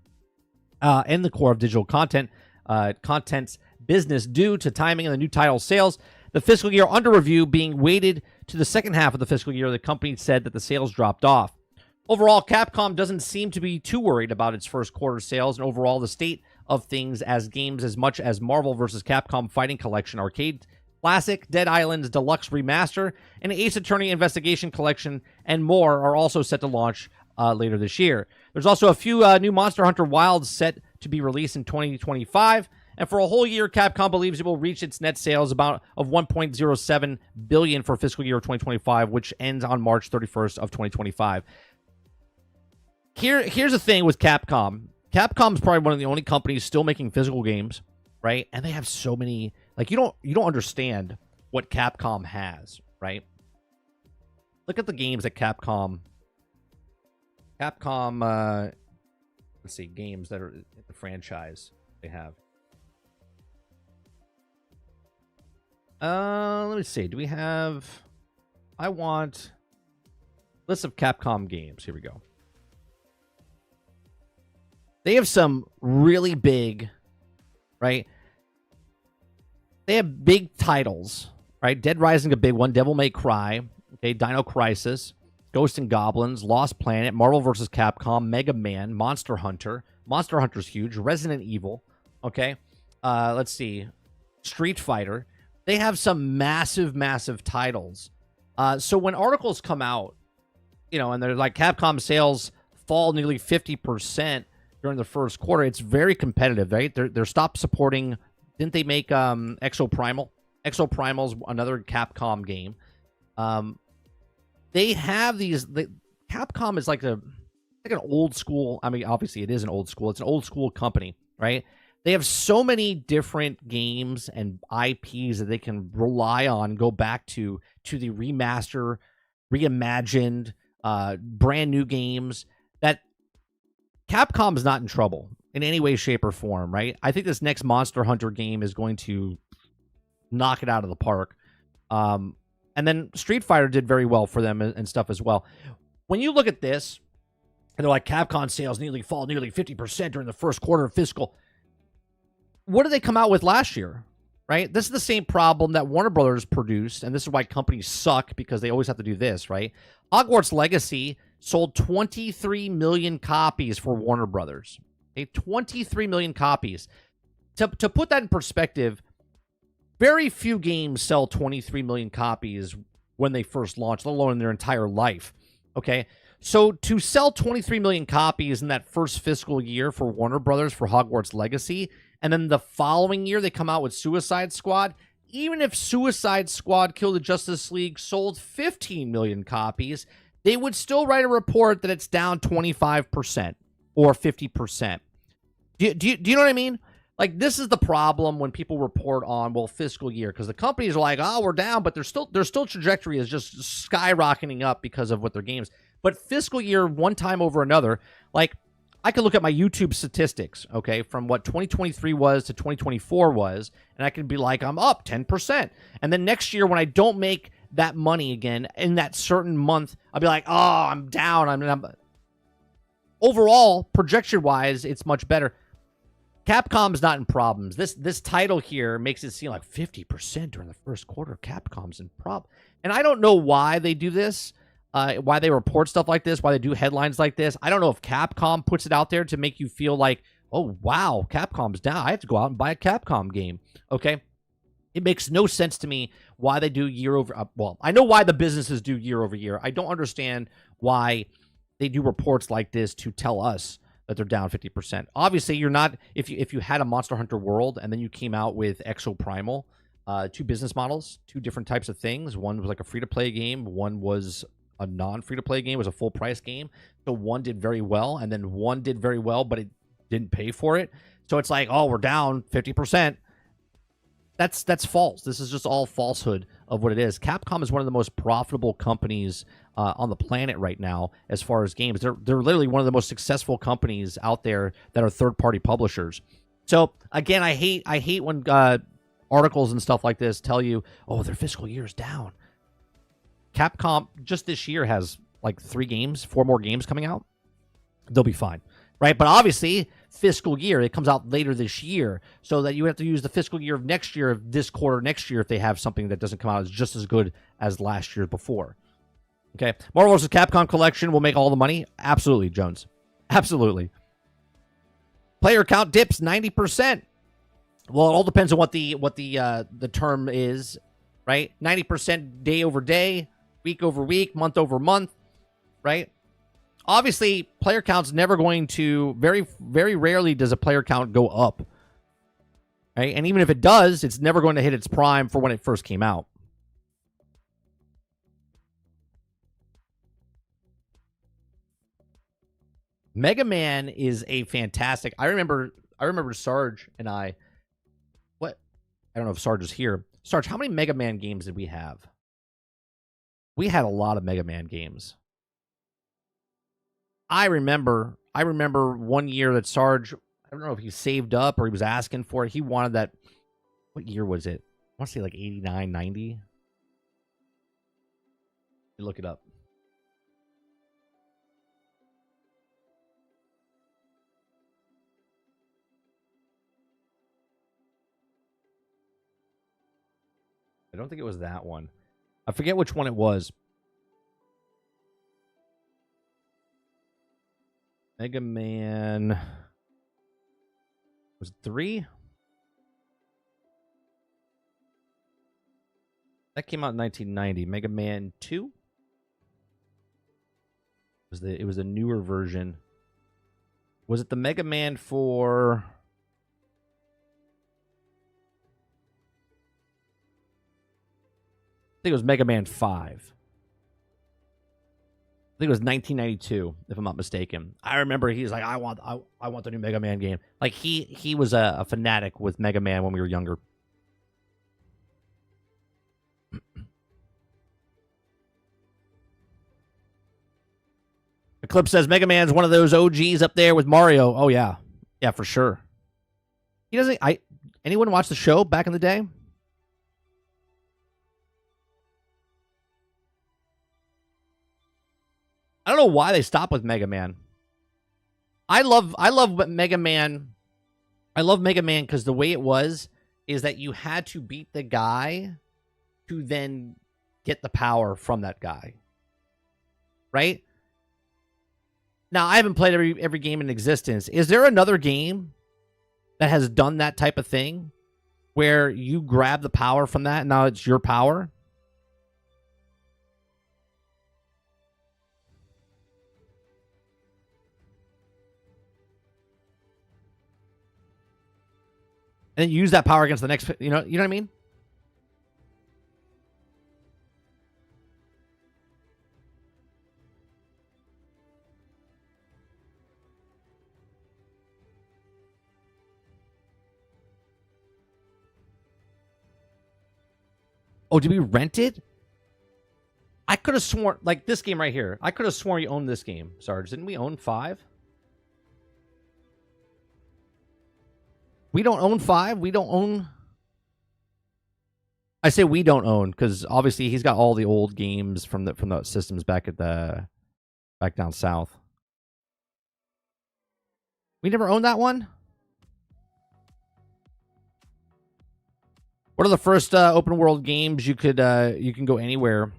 And the core of digital content's business due to timing of the new title sales. The fiscal year under review being weighted to the second half of the fiscal year, the company said that the sales dropped off. Overall, Capcom doesn't seem to be too worried about its first quarter sales and overall the state of things as games as much as Marvel vs. Capcom Fighting Collection Arcade Classic, Dead Island's Deluxe Remaster, and Ace Attorney Investigation Collection, and more are also set to launch later this year. There's also a few new Monster Hunter Wilds set to be released in 2025, and for a whole year, Capcom believes it will reach its net sales of 1.07 billion for fiscal year 2025, which ends on March 31st of 2025. Here's the thing with Capcom. Capcom's probably one of the only companies still making physical games, right? And they have so many. Like, you don't understand what Capcom has, right? Look at the games that Capcom, let's see, games that are in the franchise they have. Let me see. Do we have... I want... list of Capcom games. Here we go. They have some really big, right? They have big titles, right? Dead Rising, a big one. Devil May Cry. Okay, Dino Crisis. Ghosts and Goblins. Lost Planet. Marvel vs. Capcom. Mega Man. Monster Hunter. Monster Hunter's huge. Resident Evil. Okay. Let's see. Street Fighter. They have some massive, massive titles. So when articles come out, and they're like Capcom sales fall nearly 50% during the first quarter, it's very competitive, right? They're stopped supporting. Didn't they make Exoprimal? Exoprimal's another Capcom game. They have these. Capcom is like an old school. I mean, obviously it is an old school. It's an old school company, right? They have so many different games and IPs that they can rely on, go back to the remaster, reimagined, brand new games, that Capcom is not in trouble in any way, shape, or form, right? I think this next Monster Hunter game is going to knock it out of the park. And then Street Fighter did very well for them and stuff as well. When you look at this, and they're like, Capcom sales fall nearly 50% during the first quarter of fiscal. What did they come out with last year, right? This is the same problem that Warner Brothers produced, and this is why companies suck, because they always have to do this, right? Hogwarts Legacy sold 23 million copies for Warner Brothers. Okay, 23 million copies. To put that in perspective, very few games sell 23 million copies when they first launch, let alone in their entire life. Okay, so to sell 23 million copies in that first fiscal year for Warner Brothers for Hogwarts Legacy, and then the following year they come out with Suicide Squad, even if Suicide Squad Kill the Justice League sold 15 million copies, they would still write a report that it's down 25% or 50%. Do you know what I mean? Like, this is the problem when people report on, well, fiscal year, because the companies are like, oh, we're down, but their still trajectory is just skyrocketing up because of what their games. But fiscal year, one time over another, like, I can look at my YouTube statistics, okay, from what 2023 was to 2024 was, and I can be like, I'm up 10%. And then next year, when I don't make that money again in that certain month, I'll be like, oh, I'm down. I'm overall, projection-wise, it's much better. Capcom's not in problems. This title here makes it seem like 50% during the first quarter. Capcom's in problem. And I don't know why they do this, why they report stuff like this, why they do headlines like this. I don't know if Capcom puts it out there to make you feel like, Oh, wow. Capcom's down. I have to go out and buy a Capcom game. Okay. It makes no sense to me why they do year over. Well, I know why the businesses do year over year. I don't understand why they do reports like this to tell us that they're down 50%. Obviously, you're not. If you had a Monster Hunter World and then you came out with Exo Primal, two business models, two different types of things. One was like a free to play game. One was a non free to play game. It was a full price game. So one did very well, and then one did very well, but it didn't pay for it. So it's like, oh, we're down 50%. That's false. This is just all falsehood of what it is. Capcom is one of the most profitable companies on the planet right now as far as games. They're literally one of the most successful companies out there that are third-party publishers. So again, I hate when articles and stuff like this tell you, oh, their fiscal year is down. Capcom just this year has like 4 more games coming out. They'll be fine, right? But obviously, fiscal year, it comes out later this year, so that you have to use the fiscal year of next year, of this quarter next year, if they have something that doesn't come out as just as good as last year before. Okay, Marvel vs. Capcom collection will make all the money. Absolutely, Jones. Absolutely. Player count dips 90%. Well, it all depends on what the term is, right? 90% day over day, week over week, month over month, right? Obviously, player count's never going to, very, very rarely does a player count go up, right? And even if it does, it's never going to hit its prime for when it first came out. Mega Man is a fantastic. I remember Sarge and I. What? I don't know if Sarge is here. Sarge, how many Mega Man games did we have? We had a lot of Mega Man games. I remember one year that Sarge, I don't know if he saved up or he was asking for it. He wanted that. What year was it? I want to say like 89, 90. You look it up. I don't think it was that one. I forget which one it was. Mega Man. Was it 3? That came out in 1990. Mega Man 2? It was a newer version. Was it the Mega Man for... I think it was Mega Man 5. I think it was 1992, if I'm not mistaken. I remember he's like, I want the new Mega Man game. Like he was a fanatic with Mega Man when we were younger. Eclipse says Mega Man's one of those OGs up there with Mario. Oh yeah, yeah, for sure. He doesn't. Anyone watch the show back in the day? I don't know why they stopped with Mega Man. I love Mega Man. I love Mega Man because the way it was is that you had to beat the guy to then get the power from that guy. Right? Now, I haven't played every game in existence. Is there another game that has done that type of thing where you grab the power from that and now it's your power? And then use that power against the next, you know what I mean? Oh, did we rent it? I could have sworn, like this game right here. I could have sworn you owned this game, Sarge. Didn't we own 5? We don't own 5. We don't own. I say we don't own because obviously he's got all the old games from the systems back down south. We never owned that one. What are the first open world games you can go anywhere?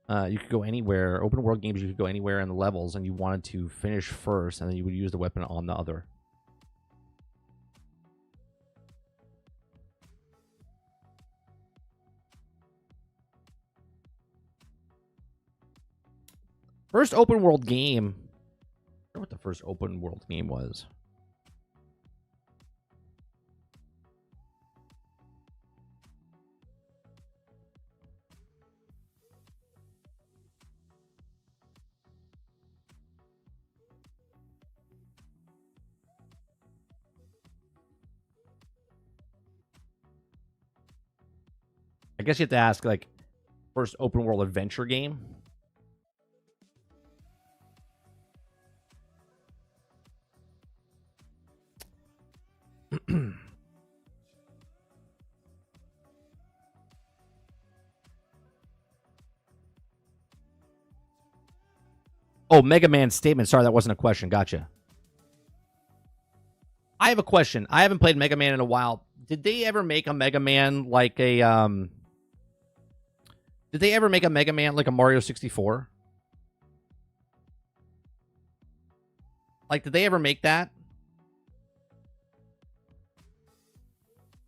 You could go anywhere. Open world games you could go anywhere in the levels, and you wanted to finish first, and then you would use the weapon on the other. First open world game. I wonder what the first open world game was. I guess you have to ask, like, first open world adventure game. Oh, Mega Man statement. Sorry, that wasn't a question. Gotcha. I have a question. I haven't played Mega Man in a while. Did they ever make a Mega Man like a Did they ever make a Mega Man like a Mario 64? Like, did they ever make that?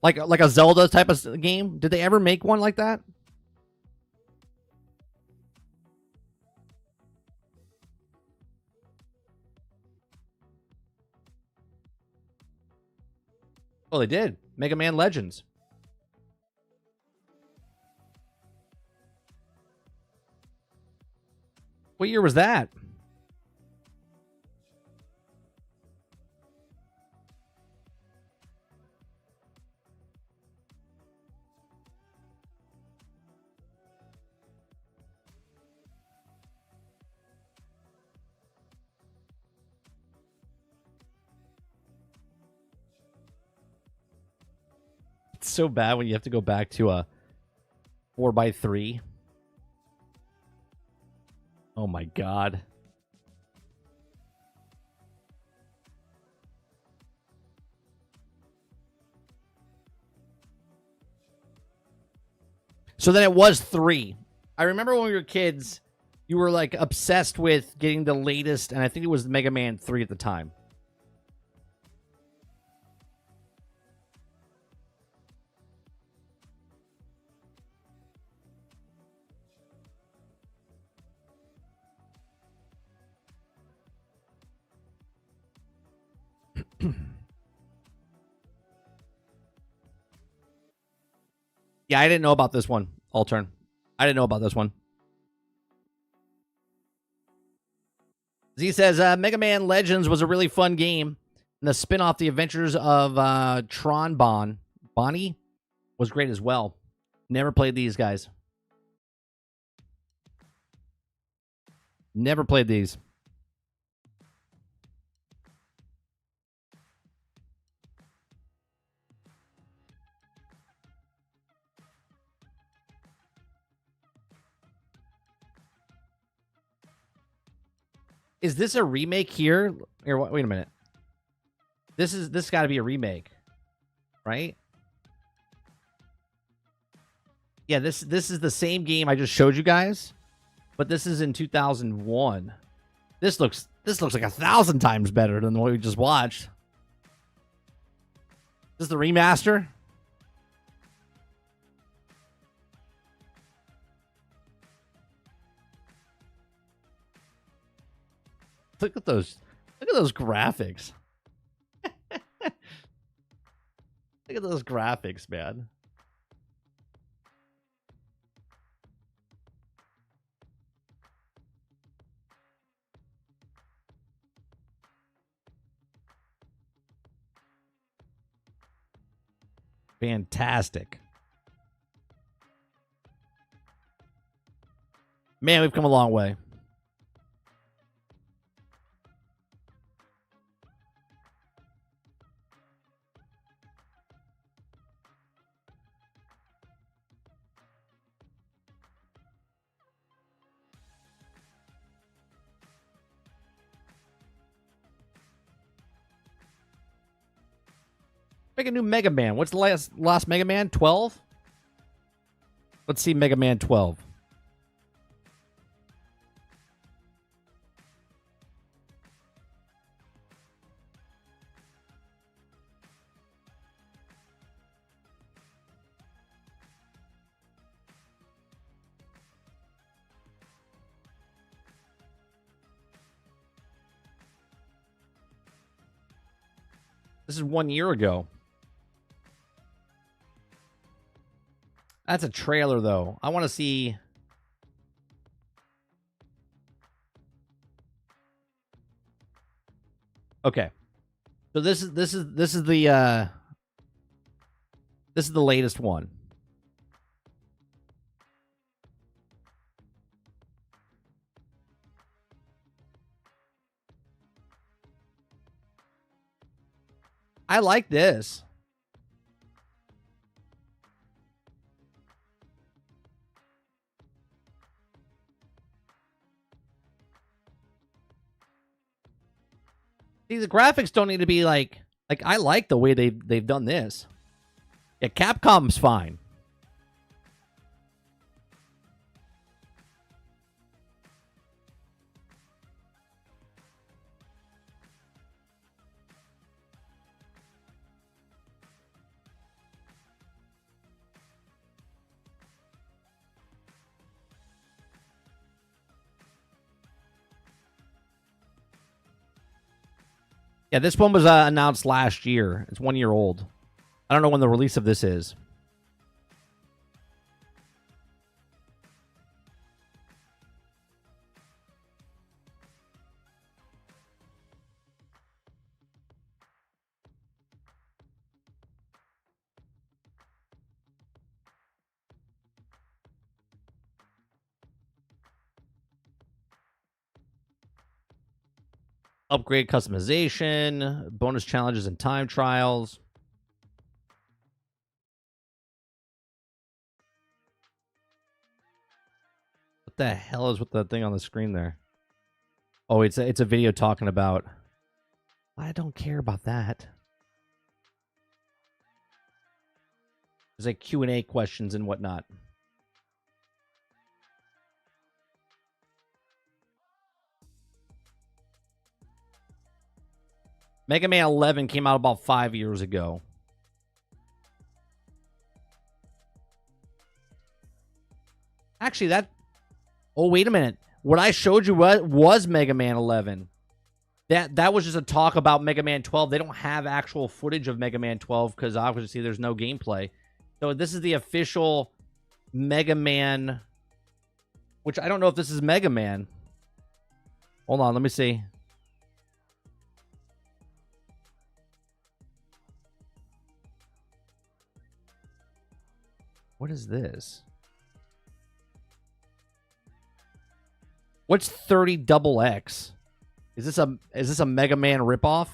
Like a Zelda type of game? Did they ever make one like that? Oh, they did. Mega Man Legends. What year was that? It's so bad when you have to go back to a 4x3. Oh my god. So then it was 3. I remember when we were kids, you were like obsessed with getting the latest, and I think it was Mega Man 3 at the time. Yeah, I didn't know about this one, Altern. I didn't know about this one. Z says, Mega Man Legends was a really fun game. And the spin-off, The Adventures of Tron Bonnie, was great as well. Never played these guys. Never played these. Is this a remake here? Here, wait a minute. This got to be a remake, right? Yeah, this is the same game I just showed you guys, but this is in 2001. This looks like 1,000 times better than what we just watched. This is the remaster. Look at those graphics. Look at those graphics, man. Fantastic. Man, we've come a long way. Make a new Mega Man. What's the last Mega Man? 12? Let's see Mega Man 12. This is 1 year ago. That's a trailer, though. I want to see. Okay, so this is the latest one. I like this. See, the graphics don't need to be like I like the way they've done this. Yeah, Capcom's fine. Yeah, this one was announced last year. It's 1 year old. I don't know when the release of this is. Upgrade customization, bonus challenges and time trials. What the hell is with the thing on the screen there? Oh, it's a video talking about. I don't care about that. There's like Q&A questions and whatnot. Mega Man 11 came out about 5 years ago. Actually, that... Oh, wait a minute. What I showed you was Mega Man 11. That was just a talk about Mega Man 12. They don't have actual footage of Mega Man 12 because obviously there's no gameplay. So this is the official Mega Man... Which I don't know if this is Mega Man. Hold on, let me see. What is this? What's 30XX? Is this a Mega Man ripoff?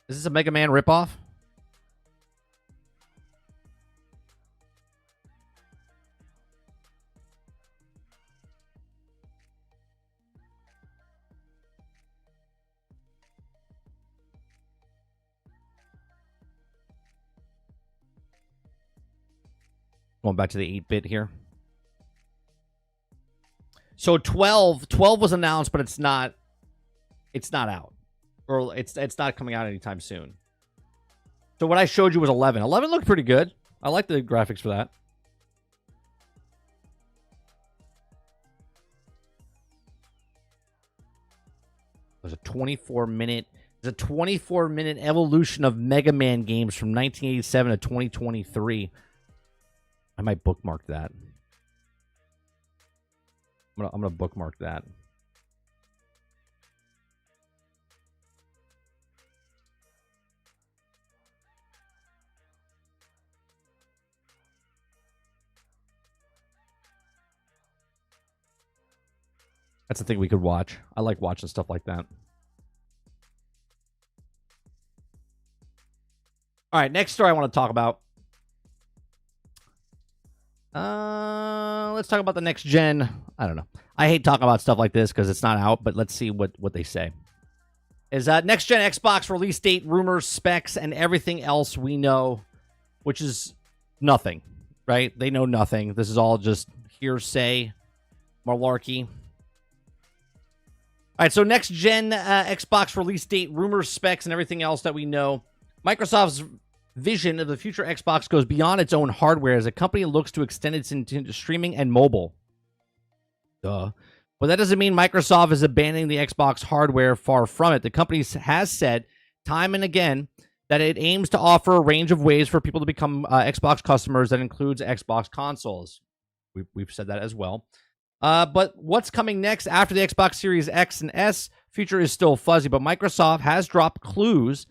Is this a Mega Man ripoff? Going back to the 8-bit here. So 12 was announced, but it's not out. Or it's not coming out anytime soon. So what I showed you was 11. 11 looked pretty good. I like the graphics for that. There's a 24-minute evolution of Mega Man games from 1987 to 2023. I might bookmark that. I'm gonna bookmark that. That's the thing we could watch. I like watching stuff like that. All right, next story I want to talk about. Let's talk about the next gen. I don't know. I hate talking about stuff like this because it's not out, but let's see what they say. Is next gen Xbox release date, rumors, specs, and everything else we know, which is nothing, right? They know nothing. This is all just hearsay, malarkey. All right, so next gen Xbox release date, rumors, specs, and everything else that we know. Microsoft's vision of the future Xbox goes beyond its own hardware as a company looks to extend its into streaming and mobile. Duh. But that doesn't mean Microsoft is abandoning the Xbox hardware. Far from it. The company has said time and again that it aims to offer a range of ways for people to become Xbox customers that includes Xbox consoles. We've said that as well. But what's coming next after the Xbox Series X and S future is still fuzzy, but Microsoft has dropped clues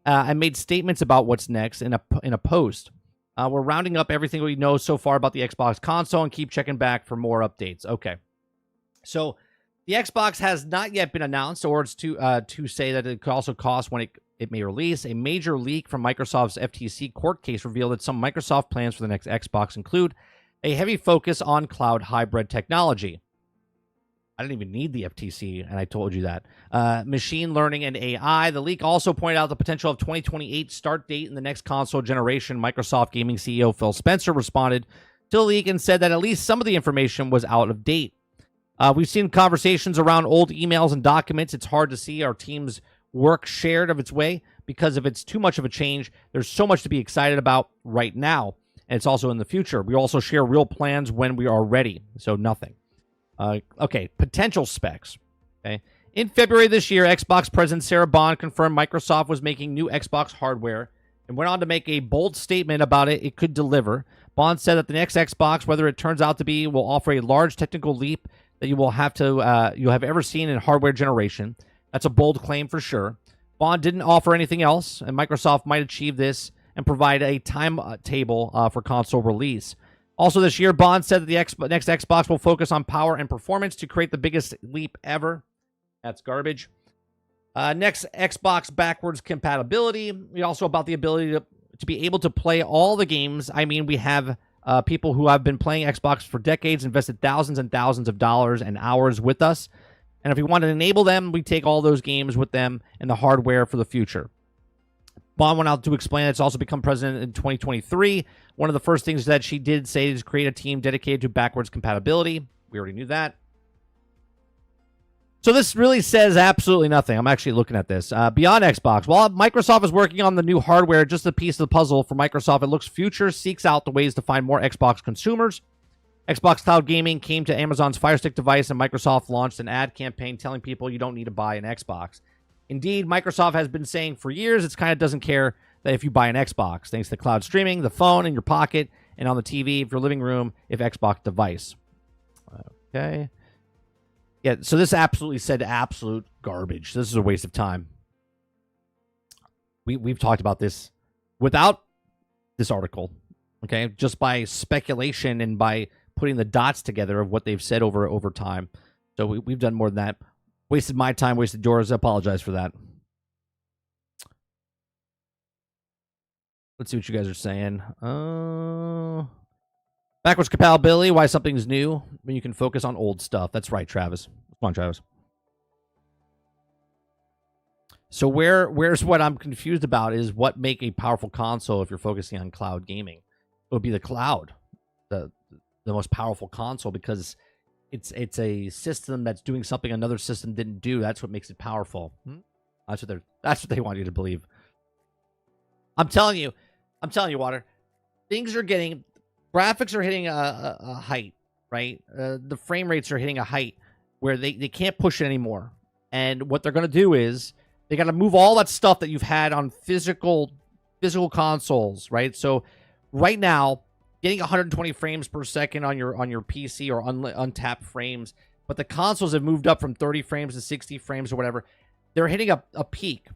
and made statements about what's next in a post. We're rounding up everything we know so far about the Xbox console and keep checking back for more updates. Okay. So the Xbox has not yet been announced, or it's to say that it could also cost when it may release. A major leak from Microsoft's FTC court case revealed that some Microsoft plans for the next Xbox include a heavy focus on cloud hybrid technology. I didn't even need the FTC, and I told you that. Machine learning and AI. The leak also pointed out the potential of 2028 start date in the next console generation. Microsoft Gaming CEO Phil Spencer responded to the leak and said that at least some of the information was out of date. We've seen conversations around old emails and documents. It's hard to see our team's work shared of its way because if it's too much of a change, there's so much to be excited about right now. And it's also in the future. We also share real plans when we are ready. So nothing. Okay, potential specs. Okay. In February this year, Xbox President Sarah Bond confirmed Microsoft was making new Xbox hardware and went on to make a bold statement about it could deliver. Bond said that the next Xbox, whether it turns out to be, will offer a large technical leap that you'll have ever seen in hardware generation. That's a bold claim for sure. Bond didn't offer anything else, and Microsoft might achieve this and provide a timetable for console release. Also this year, Bond said that the next Xbox will focus on power and performance to create the biggest leap ever. That's garbage. Next, Xbox backwards compatibility. We also about the ability to be able to play all the games. I mean, we have people who have been playing Xbox for decades, invested thousands and thousands of dollars and hours with us. And if we want to enable them, we take all those games with them and the hardware for the future. Bond went out to explain it's also become president in 2023. One of the first things that she did say is create a team dedicated to backwards compatibility. We already knew that. So this really says absolutely nothing. I'm actually looking at this. Beyond Xbox, while Microsoft is working on the new hardware, just a piece of the puzzle for Microsoft, it looks future seeks out the ways to find more Xbox consumers. Xbox Cloud Gaming came to Amazon's Fire Stick device, and Microsoft launched an ad campaign telling people you don't need to buy an Xbox. Indeed, Microsoft has been saying for years it kind of doesn't care that if you buy an Xbox, thanks to cloud streaming, the phone in your pocket, and on the TV, if your living room, if Xbox device. Okay. Yeah, so this absolutely said absolute garbage. This is a waste of time. We've talked about this without this article, okay? Just by speculation and by putting the dots together of what they've said over time. So we've done more than that. Wasted my time, wasted yours. I apologize for that. Let's see what you guys are saying. Backwards compatibility, why something's new when you can focus on old stuff. That's right, Travis. Come on, Travis. So where's what I'm confused about is what make a powerful console if you're focusing on cloud gaming. It would be the cloud, the most powerful console, because it's a system that's doing something another system didn't do. That's what makes it powerful. That's what they want you to believe. I'm telling you, Water. Things are getting, graphics are hitting a height, right? The frame rates are hitting a height where they can't push it anymore. And what they're going to do is they got to move all that stuff that you've had on physical consoles, right? So right now, getting 120 frames per second on your PC or untapped frames, but the consoles have moved up from 30 frames to 60 frames or whatever. They're hitting a peak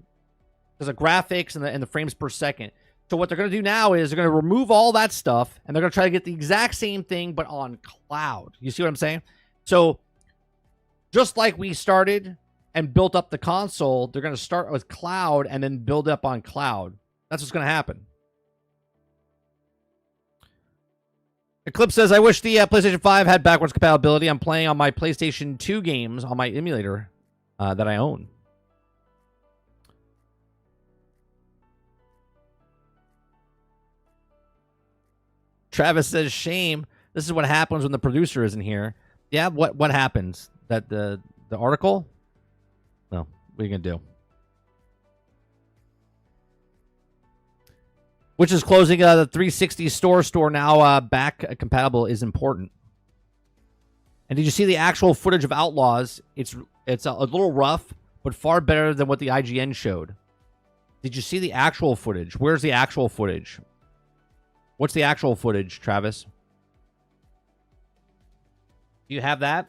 because of graphics and the frames per second. So what they're going to do now is they're going to remove all that stuff and they're going to try to get the exact same thing but on cloud. You see what I'm saying? So just like we started and built up the console, they're going to start with cloud and then build up on cloud. That's what's going to happen. Eclipse says, I wish the PlayStation 5 had backwards compatibility. I'm playing on my PlayStation 2 games on my emulator that I own. Travis says, shame. This is what happens when the producer isn't here. Yeah, what happens? That the article? No, what are you going to do? Which is closing the 360 store now back compatible is important. And did you see the actual footage of Outlaws? It's a little rough, but far better than what the IGN showed. Did you see the actual footage? Where's the actual footage? What's the actual footage, Travis? Do you have that?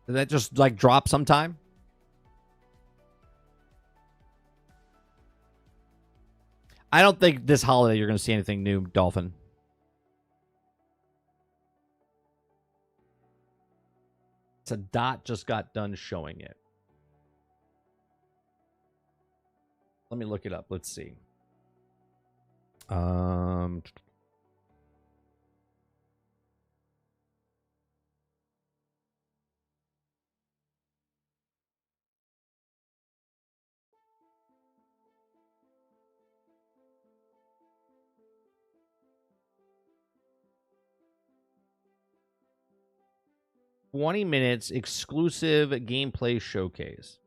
Did that just like drop sometime? I don't think this holiday you're going to see anything new, Dolphin. It's a dot just got done showing it. Let me look it up. Let's see. 20 minutes exclusive gameplay showcase.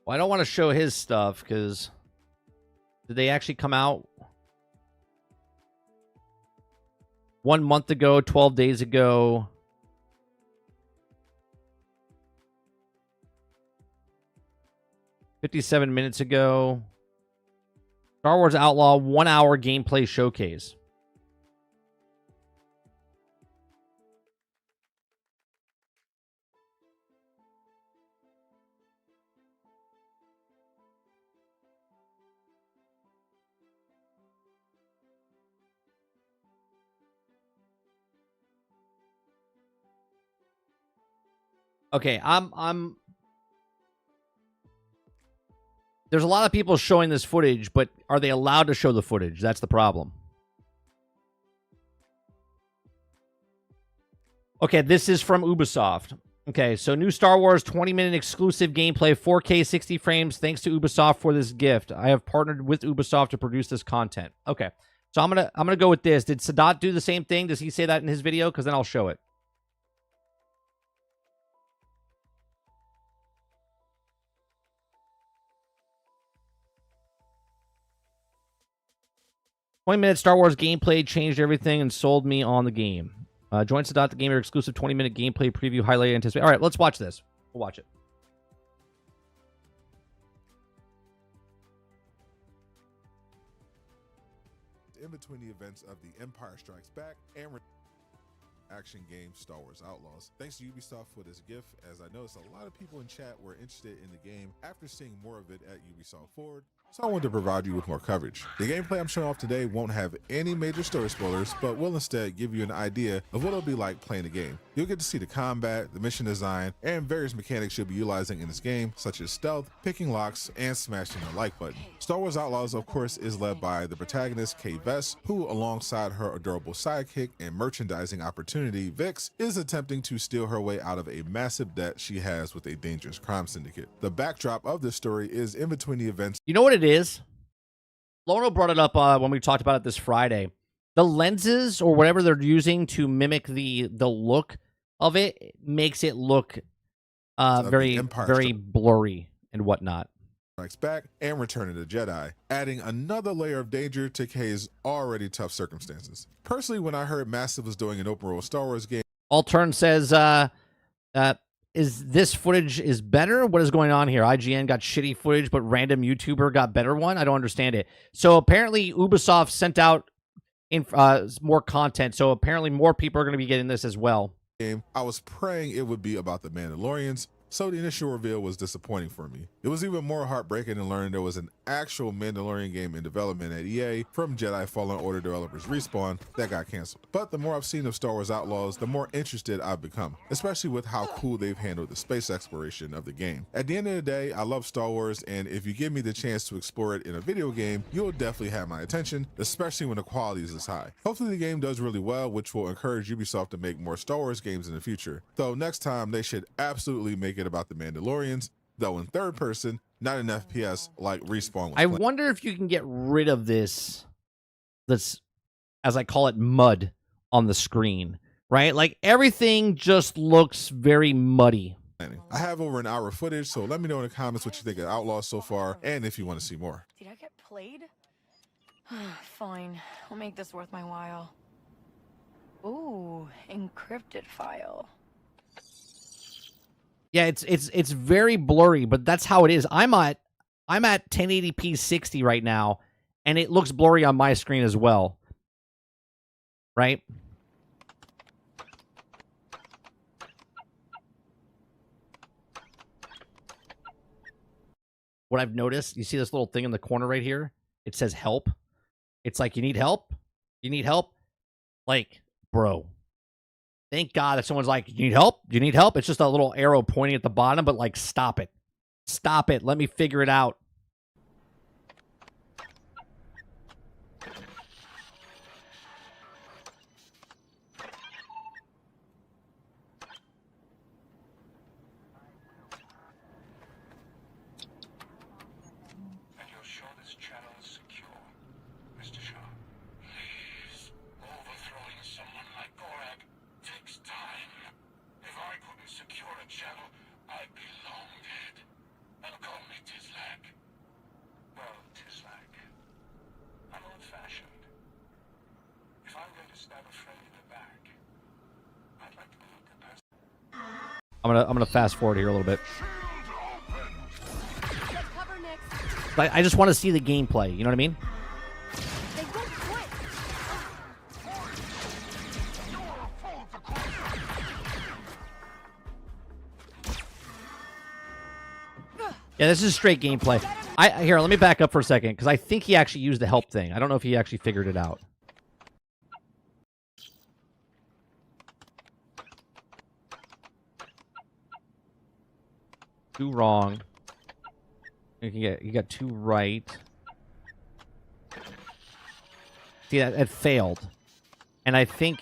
Well, I don't want to show his stuff because did they actually come out 1 month ago, 12 days ago? 57 minutes ago. Star Wars Outlaw 1 hour gameplay showcase. Okay, there's a lot of people showing this footage, but are they allowed to show the footage? That's the problem. Okay, this is from Ubisoft. Okay, so new Star Wars 20-minute exclusive gameplay, 4K 60 frames. Thanks to Ubisoft for this gift. I have partnered with Ubisoft to produce this content. Okay, so I'm gonna go with this. Did Sadat do the same thing? Does he say that in his video? Because then I'll show it. "20-minute Star Wars gameplay changed everything and sold me on the game. Join Sadat the Gamer exclusive 20-minute gameplay preview highlight anticipate." All right, let's watch this. We'll watch it. In between the events of The Empire Strikes Back and action game Star Wars Outlaws. Thanks to Ubisoft for this gift, as I noticed a lot of people in chat were interested in the game after seeing more of it at Ubisoft Forward, so I wanted to provide you with more coverage. The gameplay I'm showing off today won't have any major story spoilers, but will instead give you an idea of what it'll be like playing the game. You'll get to see the combat, the mission design, and various mechanics you'll be utilizing in this game, such as stealth, picking locks, and smashing the like button. Star Wars Outlaws, of course, is led by the protagonist, Kay Vess, who, alongside her adorable sidekick and merchandising opportunity, Vix, is attempting to steal her way out of a massive debt she has with a dangerous crime syndicate. The backdrop of this story is in between the events. You know what it is? Lono brought it up when we talked about it this Friday. The lenses or whatever they're using to mimic the look of it makes it look very blurry and whatnot. Strikes Back and Return of the Jedi, adding another layer of danger to Kay's already tough circumstances. Personally, when I heard Massive was doing an open world Star Wars game, Altern says, is this footage is better? What is going on here? IGN got shitty footage, but random YouTuber got better one? I don't understand it. So apparently Ubisoft sent out more content, so apparently more people are going to be getting this as well. I was praying it would be about the Mandalorians, so the initial reveal was disappointing for me. It was even more heartbreaking to learn there was an actual Mandalorian game in development at EA from Jedi Fallen Order developers Respawn that got canceled. But the more I've seen of Star Wars Outlaws, the more interested I've become, especially with how cool they've handled the space exploration of the game. At the end of the day, I love Star Wars, and if you give me the chance to explore it in a video game, you'll definitely have my attention, especially when the quality is this high. Hopefully the game does really well, which will encourage Ubisoft to make more Star Wars games in the future. Though next time they should absolutely make it about the Mandalorians, though in third person, not an FPS like Respawn was I playing. wonder if you can get rid of this, as I call it, mud on the screen, right? Like everything just looks very muddy. I have over an hour of footage, so let me know in the comments what you think of Outlaws so far, and if you want to see more. Did I get played? Fine, I'll make this worth my while. Ooh, encrypted file. Yeah, it's very blurry, but that's how it is. I'm at 1080p 60 right now, and it looks blurry on my screen as well. Right? What I've noticed, you see this little thing in the corner right here? It says help. It's like, you need help? You need help? Like, bro. Thank God that someone's like, you need help? You need help? It's just a little arrow pointing at the bottom, but like, stop it. Stop it. Let me figure it out. I'm gonna fast forward here a little bit. I just want to see the gameplay. You know what I mean? Yeah, this is straight gameplay. Here, let me back up for a second, because I think he actually used the help thing. I don't know if he actually figured it out. Two wrong. You got two right. See, that failed, and I think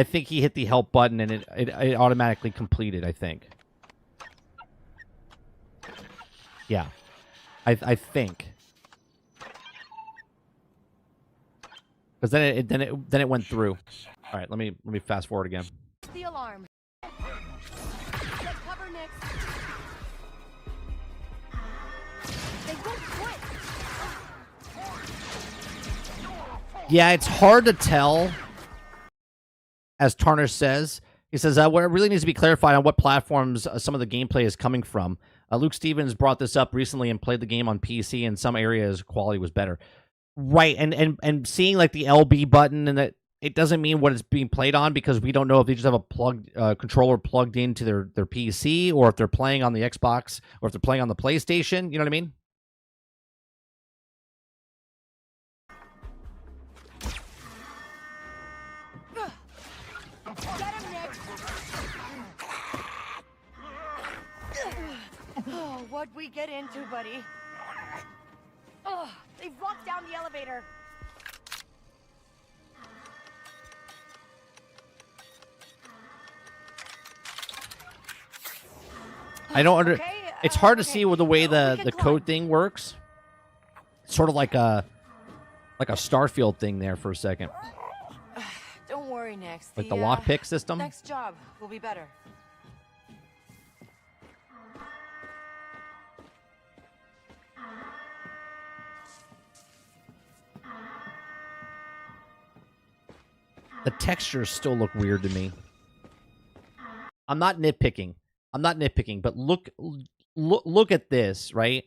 he hit the help button and it automatically completed. I think. Yeah, I think. Because then it went through. All right, let me fast forward again. The alarm. Get cover next. They won't quit. Yeah, it's hard to tell. As Tarnish says, he says what really needs to be clarified on what platforms some of the gameplay is coming from. Luke Stevens brought this up recently and played the game on PC. In some areas, quality was better. Right, and seeing like the LB button and that it doesn't mean what it's being played on, because we don't know if they just have a controller plugged into their PC, or if they're playing on the Xbox, or if they're playing on the PlayStation. You know what I mean? Get him next. Oh, what'd we get into, buddy? Oh, they've locked down the elevator. I don't under. Okay, It's hard to okay. see with the way We the can the climb. code thing works. Sort of like a Starfield thing there for a second, Don't worry, next. like the lockpick system. Next job will be better. The textures still look weird to me. I'm not nitpicking. But look at this, right?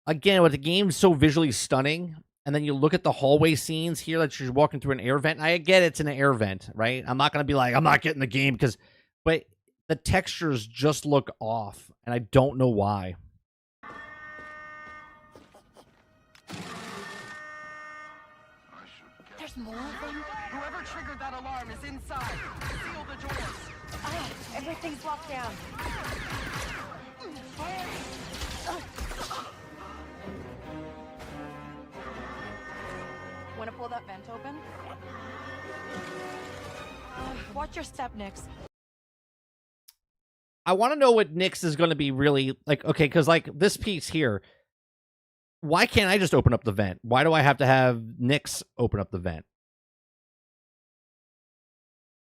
Again, with the game's so visually stunning, and then you look at the hallway scenes here that you're walking through an air vent. I get it's an air vent, right? I'm not gonna be like, I'm not getting the game but the textures just look off, and I don't know why. There's more of them? Whoever triggered that alarm is inside. Seal the doors. Ah, everything's locked down. Want to pull that vent open? Watch your step, Nix. I want to know what Nyx is going to be really like. Okay, because like this piece here, why can't I just open up the vent? Why do I have to have Nyx open up the vent?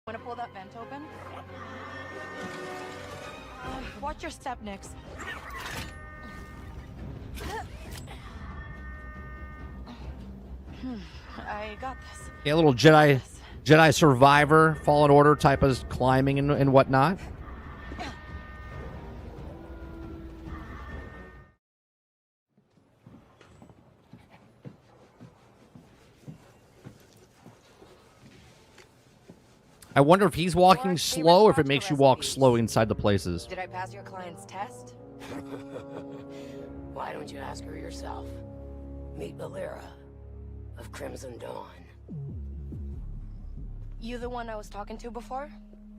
Want to pull that vent open? Watch your step, Nyx. I got this. Yeah, a little Jedi Survivor, Fallen Order type of climbing and whatnot. I wonder if he's walking slow or if it makes you walk slow inside the places. Did I pass your client's test? Why don't you ask her yourself? Meet Valera of Crimson Dawn. You the one I was talking to before?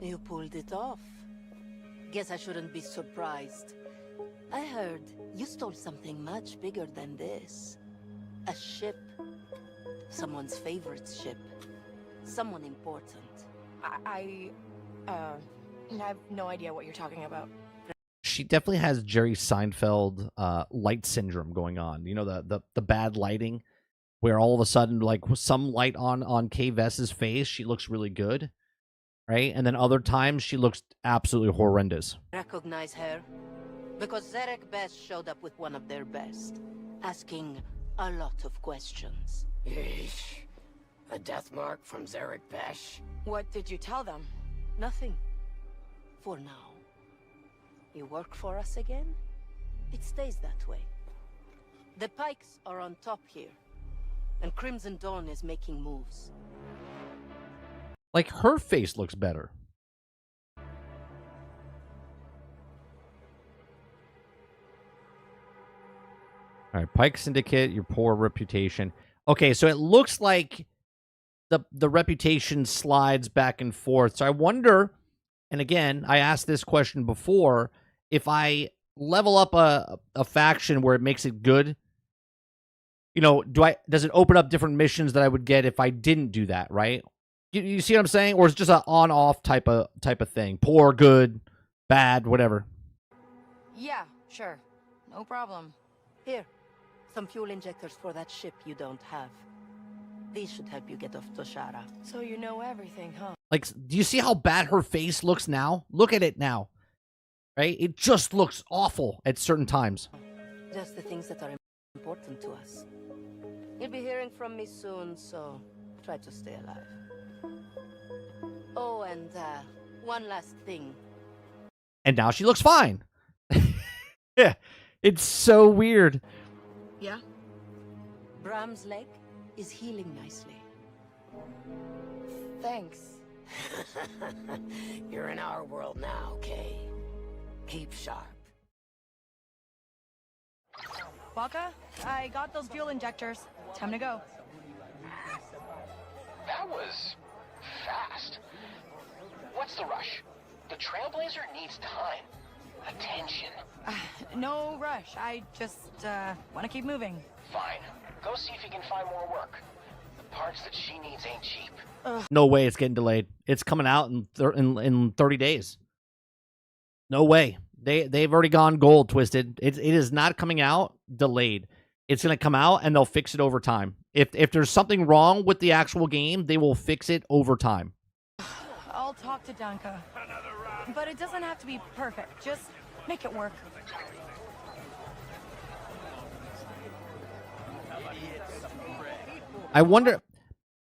You pulled it off. Guess I shouldn't be surprised. I heard you stole something much bigger than this. A ship. Someone's favorite ship. Someone important. I have no idea what you're talking about. She definitely has Jerry Seinfeld light syndrome going on. You know, the bad lighting, where all of a sudden, like some light on Kay Vess's face, she looks really good, right? And then other times she looks absolutely horrendous. Recognize her? Because Zarek Best showed up with one of their best, asking a lot of questions. Yeesh. A death mark from Zarek Besh? What did you tell them? Nothing. For now. You work for us again? It stays that way. The Pikes are on top here, and Crimson Dawn is making moves. Like, her face looks better. All right, Pike Syndicate, your poor reputation. Okay, so it looks like the reputation slides back and forth. So I wonder, and again, I asked this question before, if I level up a faction where it makes it good, you know, does it open up different missions that I would get if I didn't do that, right? You see what I'm saying? Or is it just an on-off type of thing? Poor, good, bad, whatever. Yeah, sure. No problem. Here, some fuel injectors for that ship you don't have. These should help you get off Toshara. So you know everything, huh? Like, do you see how bad her face looks now? Look at it now. Right? It just looks awful at certain times. Just the things that are important to us. You'll be hearing from me soon, so try to stay alive. Oh, and one last thing. And now she looks fine. Yeah, it's so weird. Yeah? Bram's leg is healing nicely. Thanks. You're in our world now, Kay. Keep sharp. Waka, I got those fuel injectors. Time to go. That was fast. What's the rush? The Trailblazer needs time. Attention. No rush. I just want to keep moving. Fine. Go see if you can find more work. The parts that she needs ain't cheap. No way it's getting delayed. It's coming out in 30 days. No way. They've already gone gold, Twisted. It is not coming out delayed. It's going to come out, and they'll fix it over time. If there's something wrong with the actual game, they will fix it over time. I'll talk to Danka. But it doesn't have to be perfect. Just make it work. I wonder...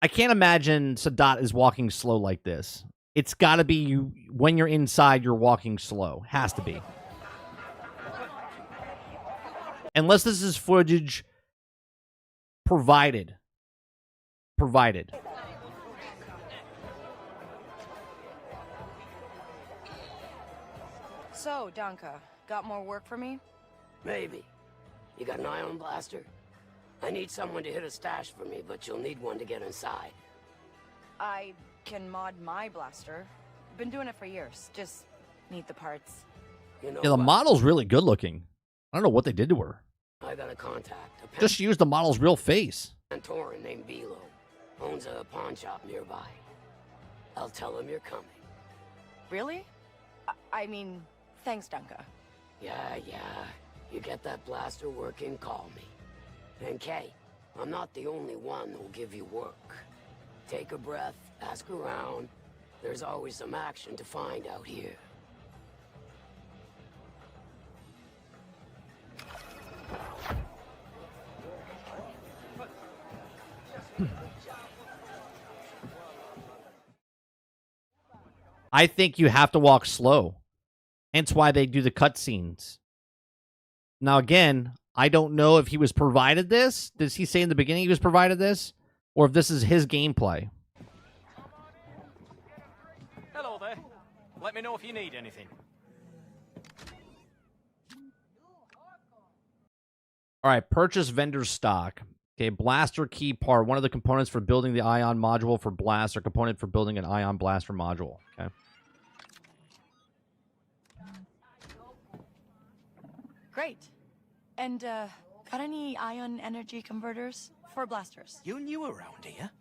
I can't imagine Sadat is walking slow like this. It's got to be you when you're inside, you're walking slow. Has to be. Unless this is footage provided. So, Danka, got more work for me? Maybe. You got an ion blaster? I need someone to hit a stash for me, but you'll need one to get inside. I can mod my blaster. Been doing it for years. Just need the parts. You know Yeah, the what? model's really good looking. I don't know what they did to her. I got a contact. A Just use the model's real face. Pantoran named Bilo. Owns a pawn shop nearby. I'll tell him you're coming. Really? I mean, Thanks, Dunka. Yeah. You get that blaster working, call me. And Kay, I'm not the only one who'll give you work. Take a breath, ask around. There's always some action to find out here. I think you have to walk slow. Hence why they do the cutscenes. Now, again, I don't know if he was provided this. Does he say in the beginning he was provided this? Or if this is his gameplay. Hello there. Let me know if you need anything. All right, purchase vendor stock. Okay, blaster key part. One of the components for building the ion module for blaster. Component for building an ion blaster module. Okay. Great. And, got any ion energy converters for blasters? You're new around here.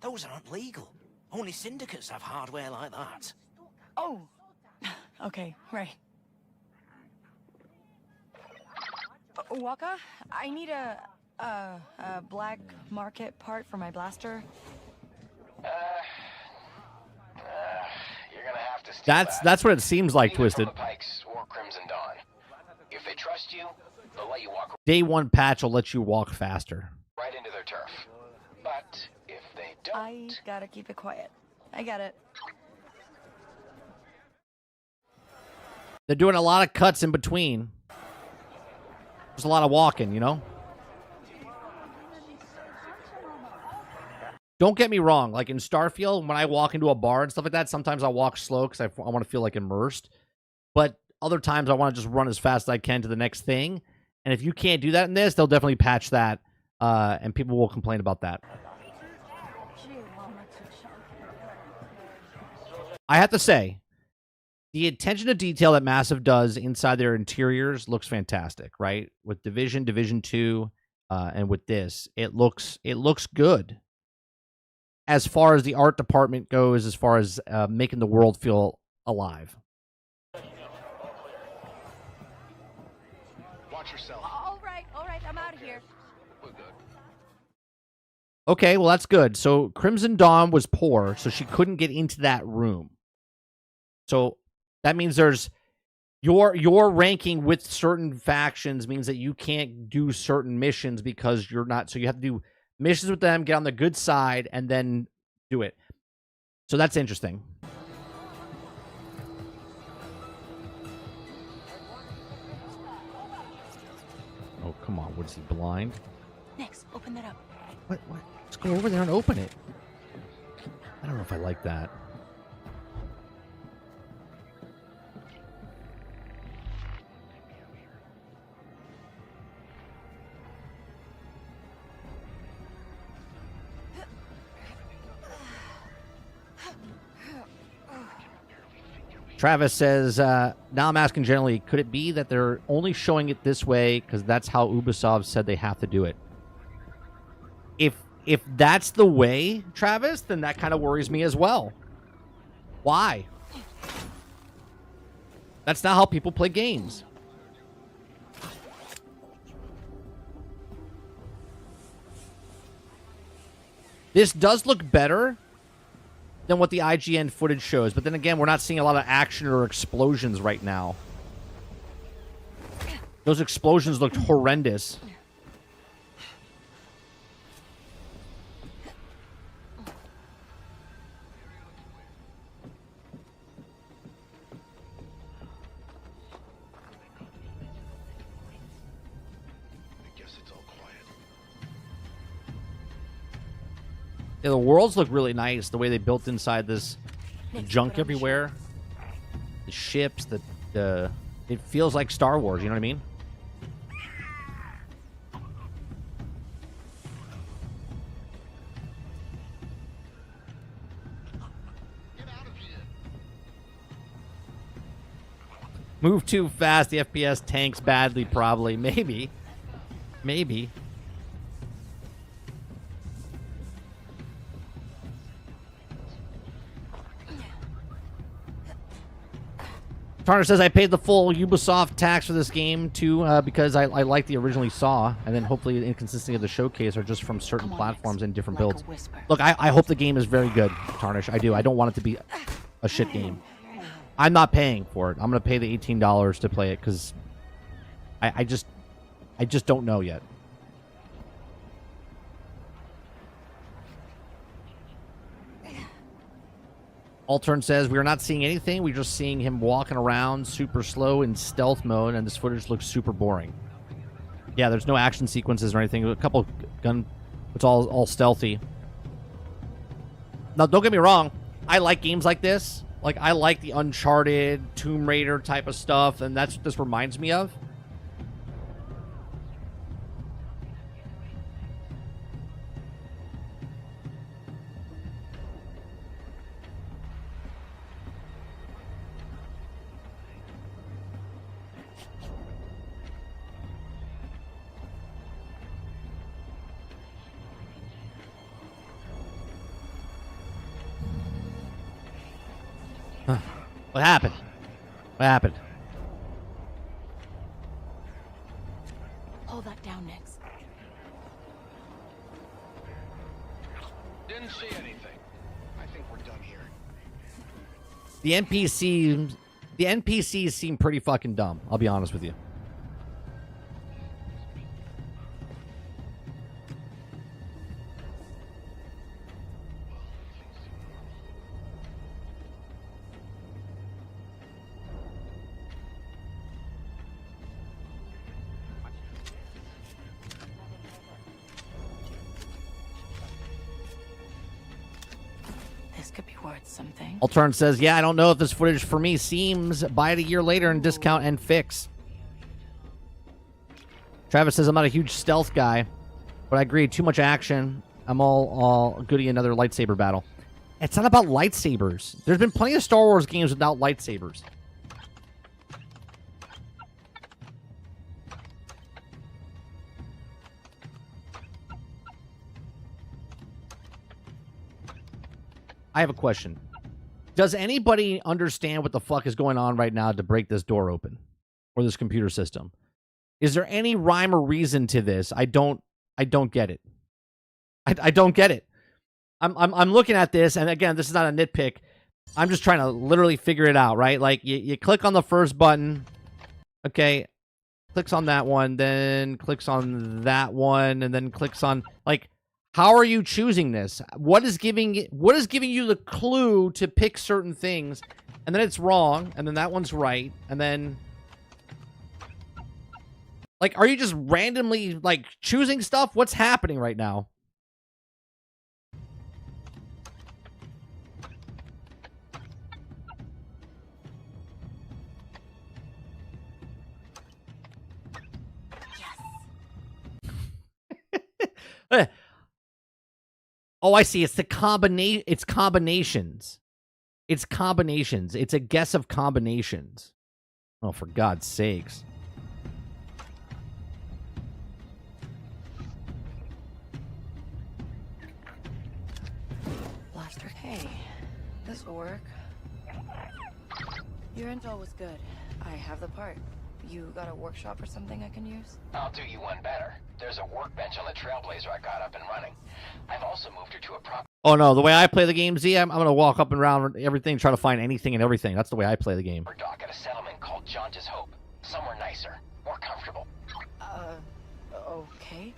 Those aren't legal. Only syndicates have hardware like that. Oh. Okay, right. Waka, I need a black market part for my blaster. You're gonna have to steal That's what it seems like, either Twisted. from the Pikes or Crimson Dawn. If they trust you, they'll let you walk Day 1 patch will let you walk faster. right into their turf. But if they don't, I gotta keep it quiet. I get it. They're doing a lot of cuts in between. There's a lot of walking, you know? Don't get me wrong. Like in Starfield, when I walk into a bar and stuff like that, sometimes I'll walk slow because I want to feel like immersed. But other times I want to just run as fast as I can to the next thing. And if you can't do that in this, they'll definitely patch that. And people will complain about that. I have to say, the attention to detail that Massive does inside their interiors looks fantastic, right? With Division 2, and with this, it looks good. As far as the art department goes, as far as making the world feel alive. Watch yourself. All right, I'm out of here. We're good. Okay, well, that's good. So Crimson Dawn was poor, so she couldn't get into that room. So that means there's your ranking with certain factions means that you can't do certain missions because you're not. So you have to do missions with them, get on the good side, and then do it. So that's interesting. Oh, come on. What is he, blind? Next, open that up. What? Let's go over there and open it. I don't know if I like that. Travis says, now I'm asking generally, could it be that they're only showing it this way because that's how Ubisoft said they have to do it? If that's the way, Travis, then that kind of worries me as well. Why? That's not how people play games. This does look better than what the IGN footage shows. But then again, we're not seeing a lot of action or explosions right now. Those explosions looked horrendous. I guess it's all quiet. Yeah, the worlds look really nice. The way they built inside this Next, junk put on the everywhere. The ships, the it feels like Star Wars, you know what I mean? Move too fast, the FPS tanks badly, probably. Maybe. Maybe. Turner says, I paid the full Ubisoft tax for this game, too, because I like the originally Saw, and then hopefully the inconsistency of the showcase are just from certain platforms and different builds. Look, I hope the game is very good, Tarnish. I do. I don't want it to be a shit game. I'm not paying for it. I'm going to pay the $18 to play it, because I just don't know yet. Altern says, we are not seeing anything. We're just seeing him walking around super slow in stealth mode, and this footage looks super boring. Yeah, there's no action sequences or anything. A couple gun... It's all stealthy. Now, don't get me wrong. I like games like this. Like, I like the Uncharted, Tomb Raider type of stuff, and that's what this reminds me of. What happened? What happened? Hold that down, Nix. Didn't see anything. I think we're done here. The NPCs seem pretty fucking dumb. I'll be honest with you. Something. Altern says, yeah, I don't know if this footage for me seems buy it a year later and discount and fix. Travis says, I'm not a huge stealth guy, but I agree, too much action. I'm all goody another lightsaber battle. It's not about lightsabers. There's been plenty of Star Wars games without lightsabers. I have a question. Does anybody understand what the fuck is going on right now to break this door open? Or this computer system? Is there any rhyme or reason to this? I don't get it. I don't get it. I'm looking at this, and again, this is not a nitpick. I'm just trying to literally figure it out, right? Like, you click on the first button. Okay. Clicks on that one, then clicks on that one, and then clicks on... Like... How are you choosing this? What is giving you the clue to pick certain things, and then it's wrong, and then that one's right, and then like, are you just randomly like choosing stuff? What's happening right now? Yes. Oh, I see. It's the combination. It's combinations. It's combinations. It's a guess of combinations. Oh, for God's sakes. Blaster. Hey, this will work. Your intel was good. I have the part. You got a workshop or something I can use? I'll do you one better. There's a workbench on the Trailblazer I got up and running. I've also moved her to a prop. Oh, no. The way I play the game, Z, I'm going to walk up and around everything, try to find anything and everything. That's the way I play the game. Dock at a settlement called Jauntis Hope. Somewhere nicer. More comfortable. Okay.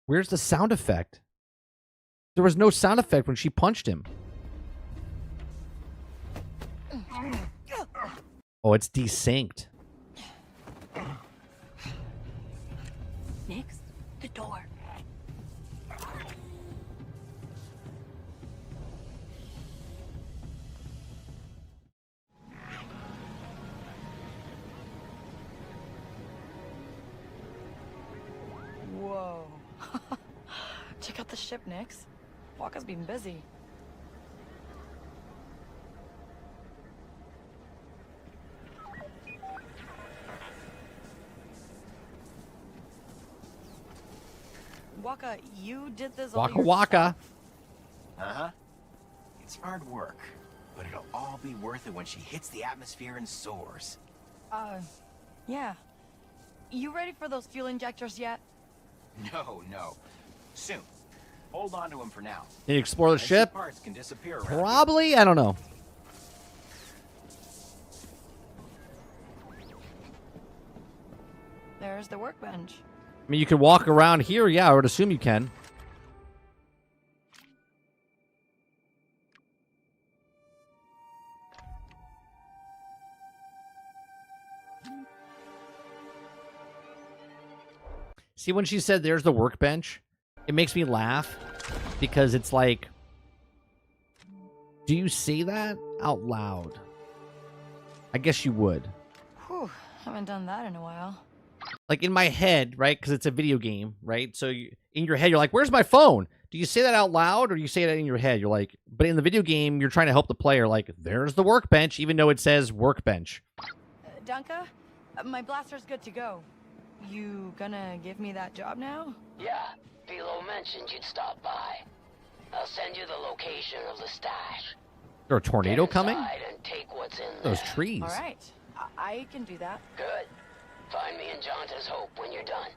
Where's the sound effect? There was no sound effect when she punched him. Oh, it's desynced. Next, the door. Whoa. Check out the ship, Nix. Walker's been busy. Waka, you did this all Waka yourself? waka. Uh-huh. It's hard work, but it'll all be worth it when she hits the atmosphere and soars. Yeah. You ready for those fuel injectors yet? No, no. Soon. Hold on to him for now. Can you explore the Fancy ship? parts can disappear around here. Probably. I don't know. There's the workbench. I mean, you can walk around here. Yeah, I would assume you can. See, when she said there's the workbench, it makes me laugh because it's like, do you say that out loud? I guess you would. Whew, haven't done that in a while. Like in my head, right? Because it's a video game, right? So in your head, you're like, where's my phone? Do you say that out loud or do you say that in your head? You're like, but in the video game, you're trying to help the player. Like, there's the workbench, even though it says workbench. Dunka, my blaster's good to go. You gonna give me that job now? Yeah, Philo mentioned you'd stop by. I'll send you the location of the stash. Is there a tornado Get coming? inside and take what's in Those there. trees. All right, I can do that. Good. Find me in Jonta's Hope when you're done.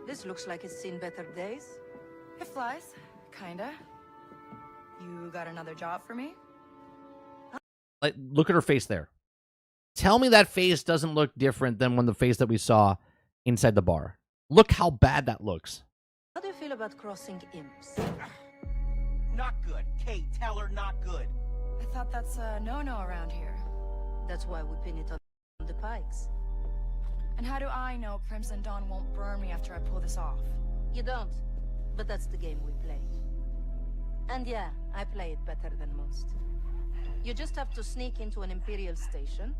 This looks like it's seen better days. It flies, kinda. You got another job for me? Like, look at her face there. Tell me that face doesn't look different than when the face that we saw inside the bar. Look how bad that looks. How do you feel about crossing imps? Not good. Kate, tell her not good. I thought that's a no-no around here. That's why we pin it on the pikes. And how do I know Crimson Dawn won't burn me after I pull this off? You don't, but that's the game we play. And yeah, I play it better than most. You just have to sneak into an Imperial station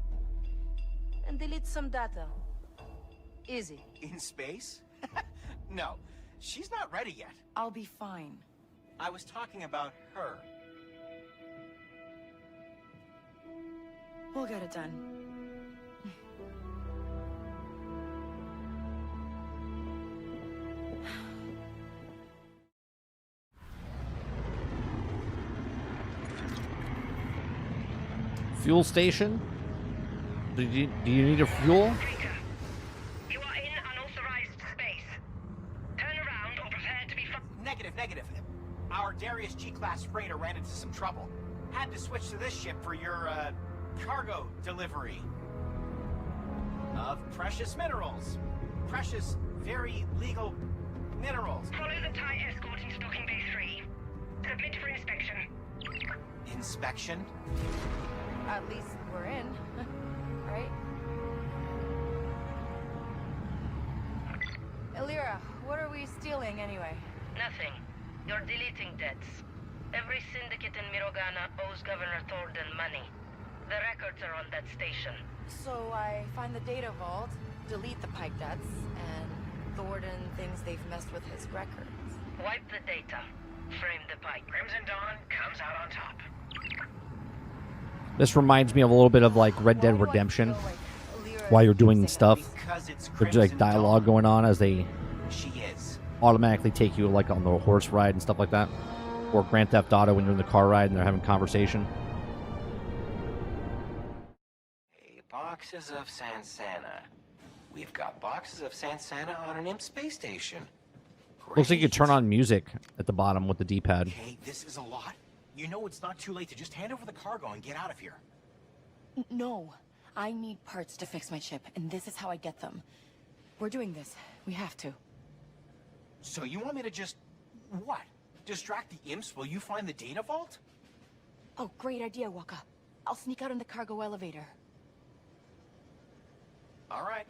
and delete some data. Easy. In space? No, she's not ready yet. I'll be fine. I was talking about her. We'll get it done. Fuel station? Do you need a fuel? You are in unauthorized space. Turn around or prepare to be Negative. Our Darius G-class freighter ran into some trouble. Had to switch to this ship for your, cargo delivery. Of precious minerals. Precious, very legal minerals. Follow the TIE escort into docking bay 3. Submit for inspection. Inspection? At least we're in, right? Elira, what are we stealing anyway? Nothing. You're deleting debts. Every syndicate in Mirogana owes Governor Thornton money. The records are on that station. So I find the data vault, delete the pike debts, and Thornton thinks they've messed with his records. Wipe the data. Frame the pike. Crimson Dawn comes out on top. This reminds me of a little bit of like Red Dead Redemption. While you're doing stuff, Because it's there's like dialogue going on as they She is. automatically take you like on the horse ride and stuff like that. Or Grand Theft Auto when you're in the car ride and they're having conversation. Hey, boxes of Sansana. We've got boxes of Sansana on an imp space station. Looks like you Great. turn on music at the bottom with the D-pad. Okay, this is a lot. You know it's not too late to just hand over the cargo and get out of here. No, I need parts to fix my ship, and this is how I get them. We're doing this. We have to. So you want me to just... what? Distract the imps while you find the data vault? Oh, great idea, Waka. I'll sneak out in the cargo elevator. All right.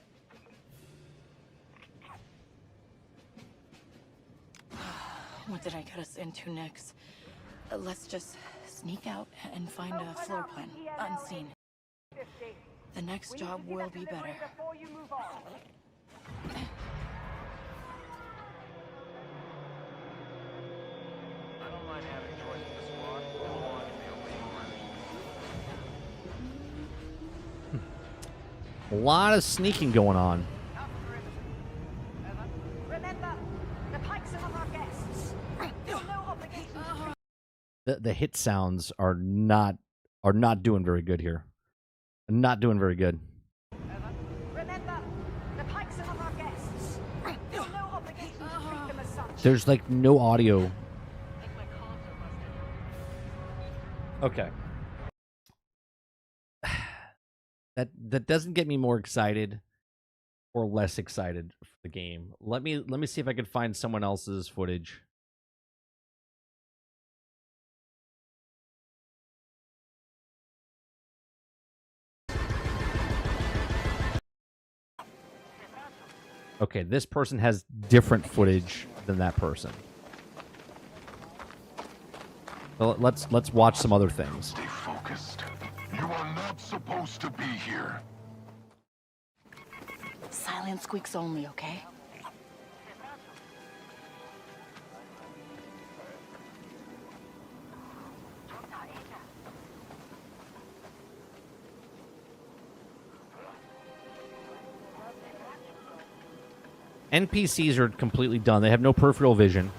What did I get us into next? Let's just sneak out and find a floor plan, unseen. The next job will be better. I don't mind having choice in the squad. I don't want to be a A lot of sneaking going on. Remember, the pikes are not our guests. Feel no obligation to treat The hit sounds are not doing very good here. Not doing very good. Remember, the pikes are not our guests. Feel no obligation to treat them as such. There's like no audio. Okay. That doesn't get me more excited or less excited for the game. Let me see if I can find someone else's footage. Okay, this person has different footage than that person. Well, let's watch some other things. Stay focused. You are not supposed to be here. Silent squeaks only, okay? NPCs are completely done. They have no peripheral vision.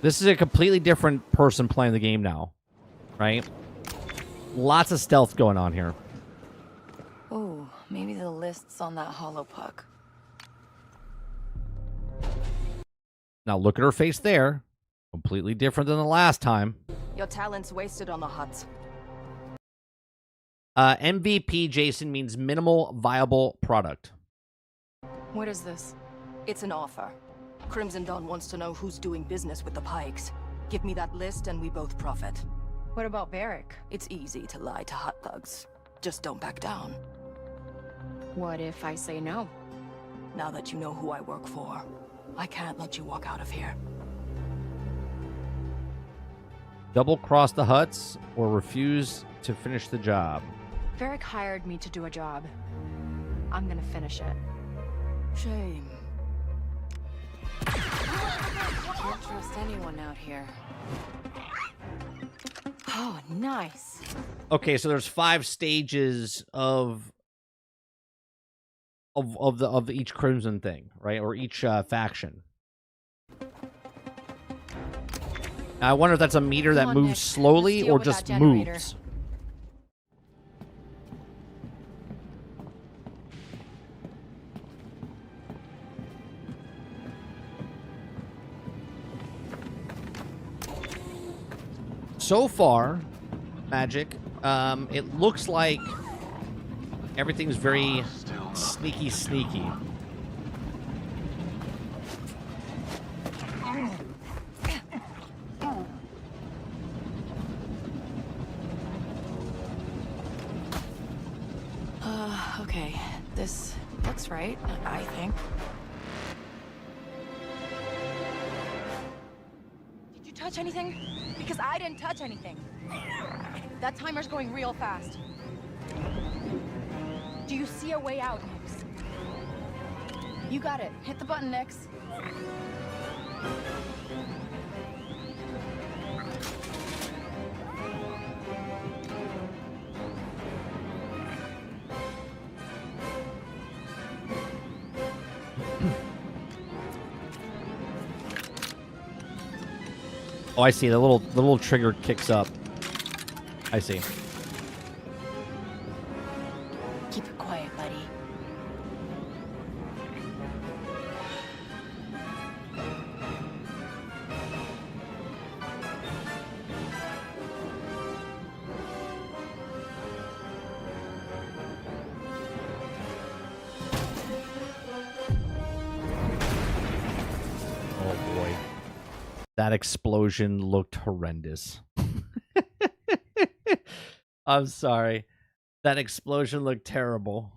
This is a completely different person playing the game now, right? Lots of stealth going on here. Oh, maybe the list's on that hollow puck. Now look at her face there. Completely different than the last time. Your talent's wasted on the huts. MVP, Jason, means minimal viable product. What is this? It's an offer. Crimson Dawn wants to know who's doing business with the Pikes. Give me that list and we both profit. What about Varric? It's easy to lie to hot thugs. Just don't back down. What if I say no? Now that you know who I work for, I can't let you walk out of here. Double cross the huts or refuse to finish the job. Varric hired me to do a job. I'm gonna finish it. Shame. Can't trust anyone out here. Oh, nice. Okay, so there's 5 stages of each Crimson thing, right? Or each faction. I wonder if that's a meter that moves slowly or just moves. So far, Magic, it looks like everything's very sneaky. Okay. This looks right, I think. Did you touch anything? Because I didn't touch anything. That timer's going real fast. Do you see a way out, Nix? You got it. Hit the button, Nix. Oh, I see. The little trigger kicks up. I see. Keep it quiet, buddy. Oh boy. That explosion looked horrendous. I'm sorry. That explosion looked terrible.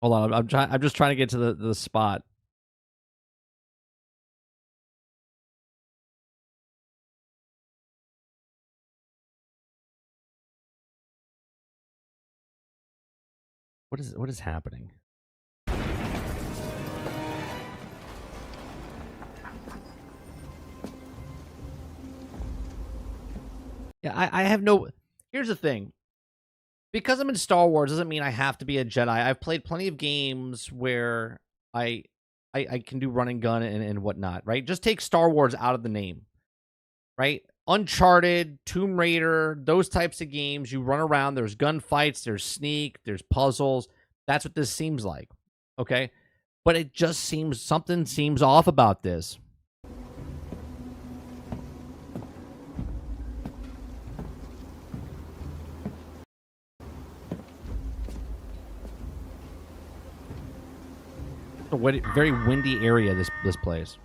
Hold on, I'm just trying to get to the spot. What is happening? Yeah, I have no. Here's the thing. Because I'm in Star Wars doesn't mean I have to be a Jedi. I've played plenty of games where I can do run and gun and whatnot, right? Just take Star Wars out of the name, right? Uncharted, Tomb Raider, those types of games, you run around, there's gunfights, there's sneak, there's puzzles. That's what this seems like, okay? But it just seems, something seems off about this. A very windy area, this place.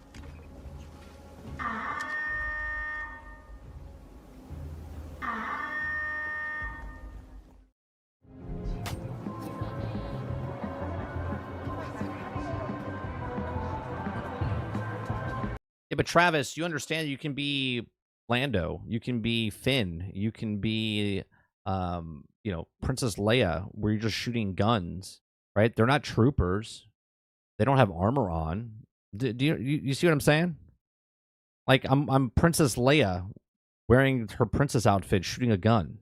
Yeah, but Travis, you understand you can be Lando, you can be Finn, you can be, you know, Princess Leia, where you're just shooting guns, right? They're not troopers. They don't have armor on. Do you see what I'm saying? Like I'm Princess Leia, wearing her princess outfit, shooting a gun.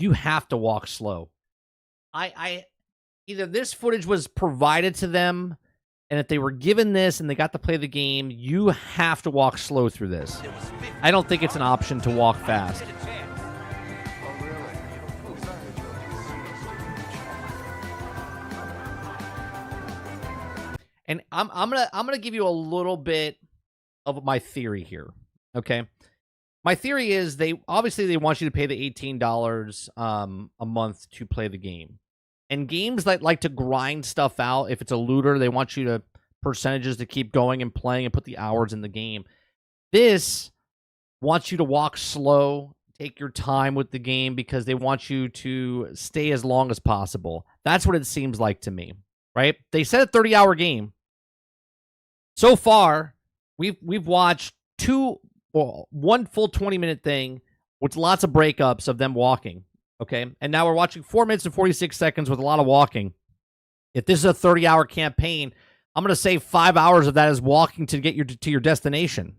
You have to walk slow. I either this footage was provided to them, and if they were given this and they got to play the game, you have to walk slow through this. I don't think it's an option to walk fast. And I'm gonna give you a little bit of my theory here. Okay. My theory is they obviously want you to pay the $18 a month to play the game. And games that like to grind stuff out, if it's a looter, they want you to percentages to keep going and playing and put the hours in the game. This wants you to walk slow, take your time with the game because they want you to stay as long as possible. That's what it seems like to me, right? They said a 30-hour game. So far, we've watched one full 20-minute thing with lots of breakups of them walking, okay? And now we're watching 4 minutes and 46 seconds with a lot of walking. If this is a 30-hour campaign, I'm going to say 5 hours of that is walking to get to your destination.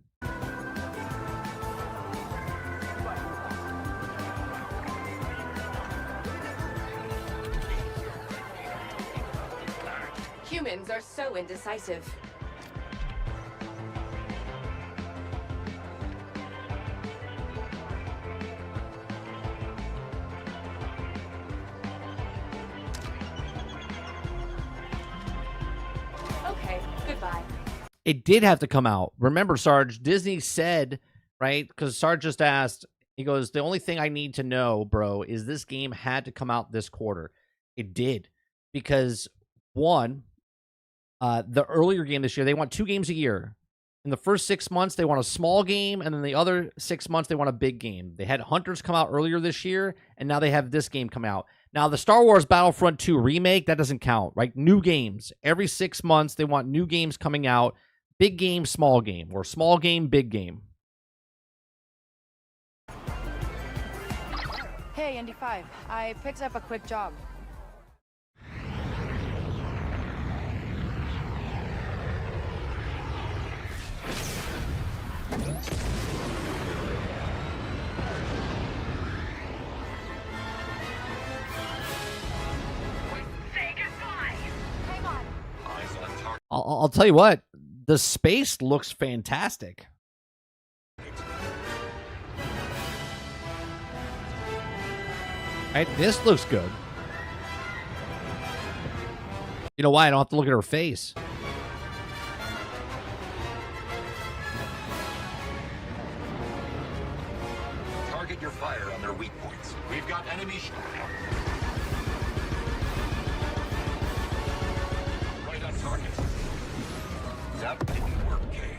Humans are so indecisive. Okay, goodbye. It did have to come out. Remember, Sarge, Disney said, right? Because Sarge just asked, he goes, the only thing I need to know, bro, is this game had to come out this quarter. It did. Because, one, the earlier game this year, they want 2 games a year. In the first 6 months, they want a small game, and then the other 6 months, they want a big game. They had Hunters come out earlier this year, and now they have this game come out. Now, the Star Wars Battlefront 2 remake, that doesn't count, right? New games. Every 6 months, they want new games coming out. Big game, small game, or small game, big game. Hey, Indy 5. I picked up a quick job. I'll tell you what, the space looks fantastic. Right, this looks good. You know why? I don't have to look at her face. Target your fire on their weak points. We Right on target. That didn't work, Kay.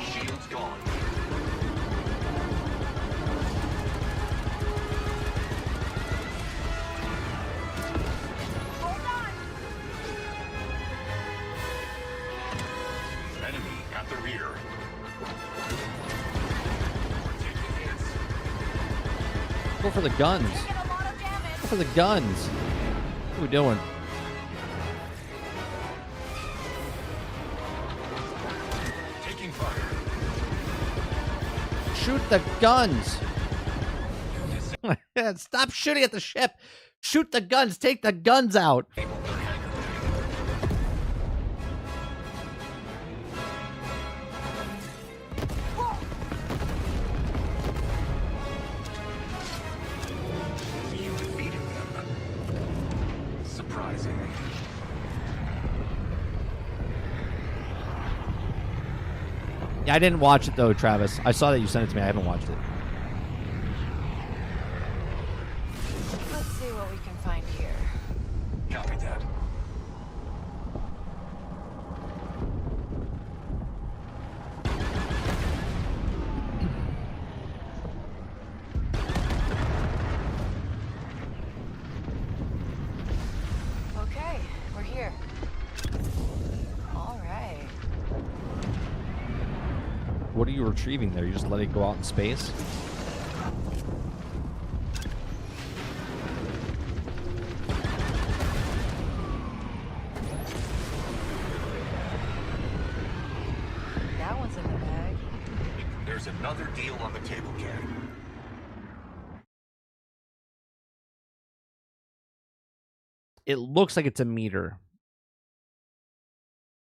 Shield's gone. Enemy at the rear. Go for the guns. Go for the guns. What are we doing? Taking fire. Shoot the guns. Stop shooting at the ship. Shoot the guns. Take the guns out. You defeated them. Surprising. Yeah, I didn't watch it though, Travis. I saw that you sent it to me. I haven't watched it. Let's see what we can find here. Copy that. Okay, we're here. All right. What are you retrieving there? You just let it go out in space? That one's in the bag. There's another deal on the table, Kay. It looks like it's a meter.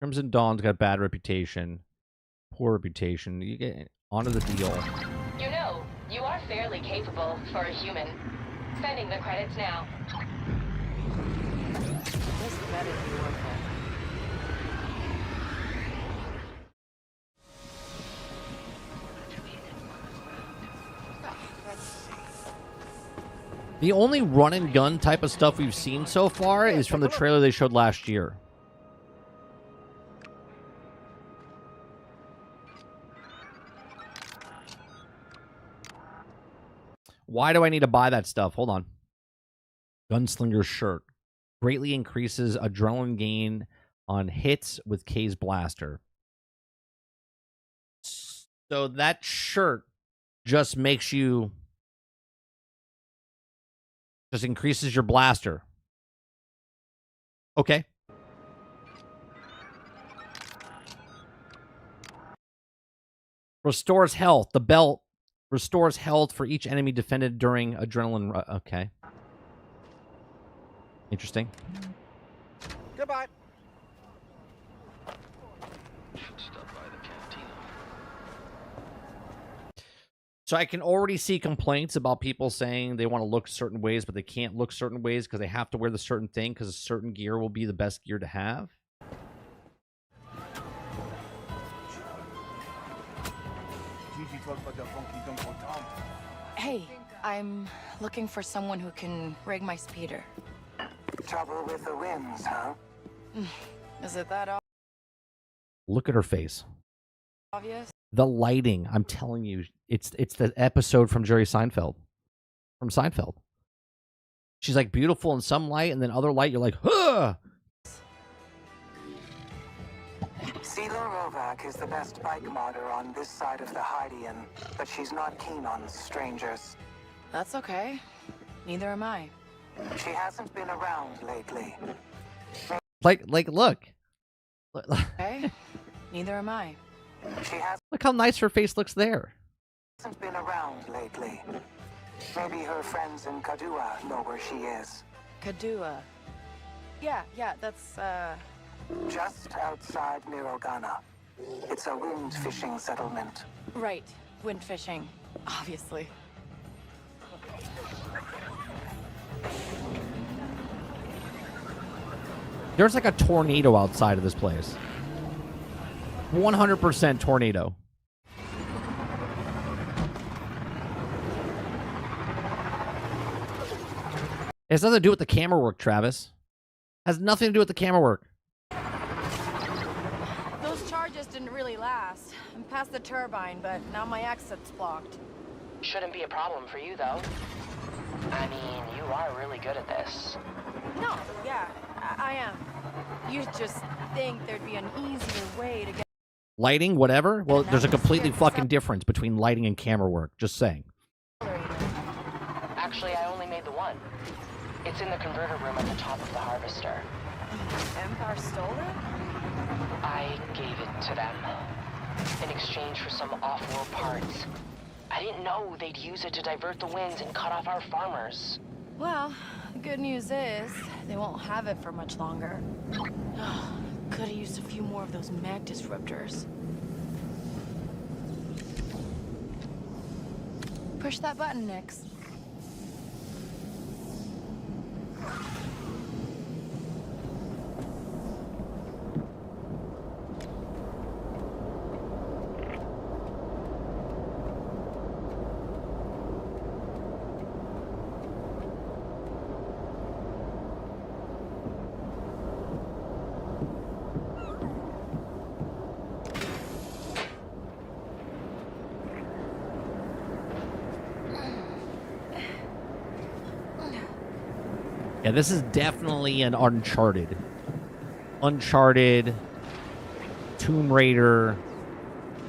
Crimson Dawn's got bad reputation. Poor reputation. You get onto the deal. You know, you are fairly capable for a human. Spending the credits now. This better be worth it. The only run and gun type of stuff we've seen so far is from the trailer they showed last year. Why do I need to buy that stuff? Hold on. Gunslinger's shirt. Greatly increases adrenaline gain on hits with Kay's blaster. So that shirt just makes you... just increases your blaster. Okay. Restores health. The belt restores health for each enemy defended during adrenaline. Okay. Interesting. Goodbye. So I can already see complaints about people saying they want to look certain ways, but they can't look certain ways because they have to wear the certain thing because a certain gear will be the best gear to have. Hey, I'm looking for someone who can rig my speeder. Trouble with the winds, huh? Is it that Look at her face. obvious? The lighting, I'm telling you, it's the episode from Jerry Seinfeld. From Seinfeld. She's like beautiful in some light, and then other light, you're like, huh! Sela Rovak is the best bike modder on this side of the Hydian, but she's not keen on strangers. That's okay. Neither am I. She hasn't been around lately. Like, look. Okay? Neither am I. She hasn't Look how nice her face looks there. been around lately. Maybe her friends in Kadua know where she is. Kadua. Yeah, that's, Just outside Mirogana. It's a wind fishing settlement. right. Wind fishing. Obviously. There's like a tornado outside of this place. 100% tornado. has nothing to do with the camera work, Travis. Has nothing to do with the camera work. Those charges didn't really last. I'm past the turbine, but now my exit's blocked. Shouldn't be a problem for you, though. I mean, you are really good at this. No, yeah, I am. You just think there'd be an easier way to get... Lighting, whatever? Well, there's a completely fucking difference between lighting and camera work. Just saying. Actually, I only made the one. It's in the converter room at the top of the harvester. Empire stole it? I gave it to them in exchange for some off-world parts. I didn't know they'd use it to divert the winds and cut off our farmers. Well, the good news is they won't have it for much longer. Could have used a few more of those mag disruptors. Push that button, Nix. Yeah, this is definitely an Uncharted, Tomb Raider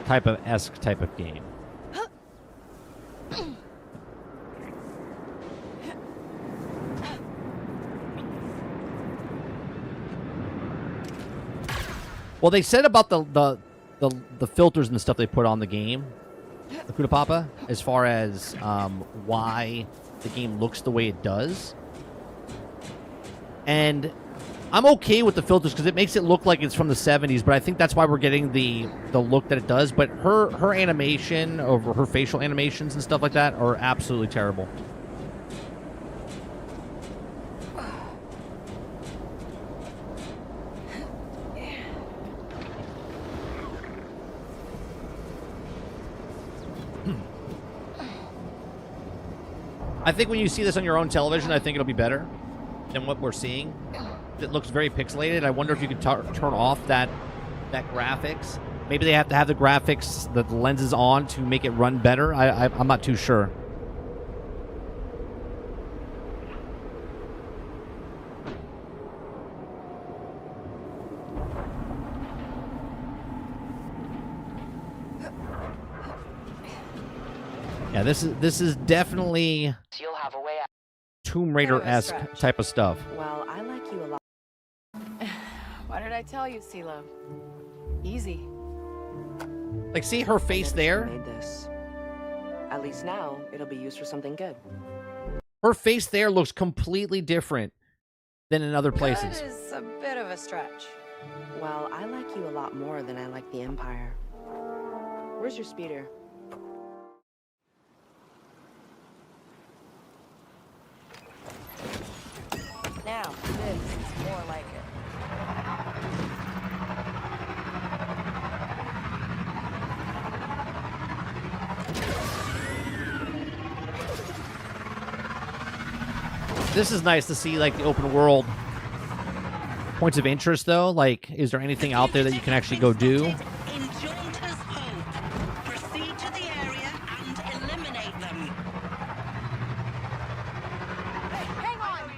type of game. Well, they said about the filters and the stuff they put on the game, the Kuda Papa, as far as why the game looks the way it does. And I'm okay with the filters because it makes it look like it's from the 70s, but I think that's why we're getting the look that it does. But her animation, over her facial animations and stuff like that, are absolutely terrible. I think when you see this on your own television, I think it'll be better than what we're seeing. It looks very pixelated. I wonder if you could turn off that graphics. Maybe they have to have the graphics, the lenses on to make it run better. I'm not too sure. Yeah, this is definitely You'll have a way out. Tomb Raider-esque type of stuff. Well, I like you a lot. What did I tell you, CeeLo? Easy. Like, see her face there? Made this. At least now, it'll be used for something good. Her face there looks completely different than in other places. That is a bit of a stretch. Well, I like you a lot more than I like the Empire. Where's your speeder? Now, this is more like it. This is nice to see, like, the open world points of interest, though. Like, is there anything out there that you can actually go do? Proceed to the area and eliminate them. Hang on!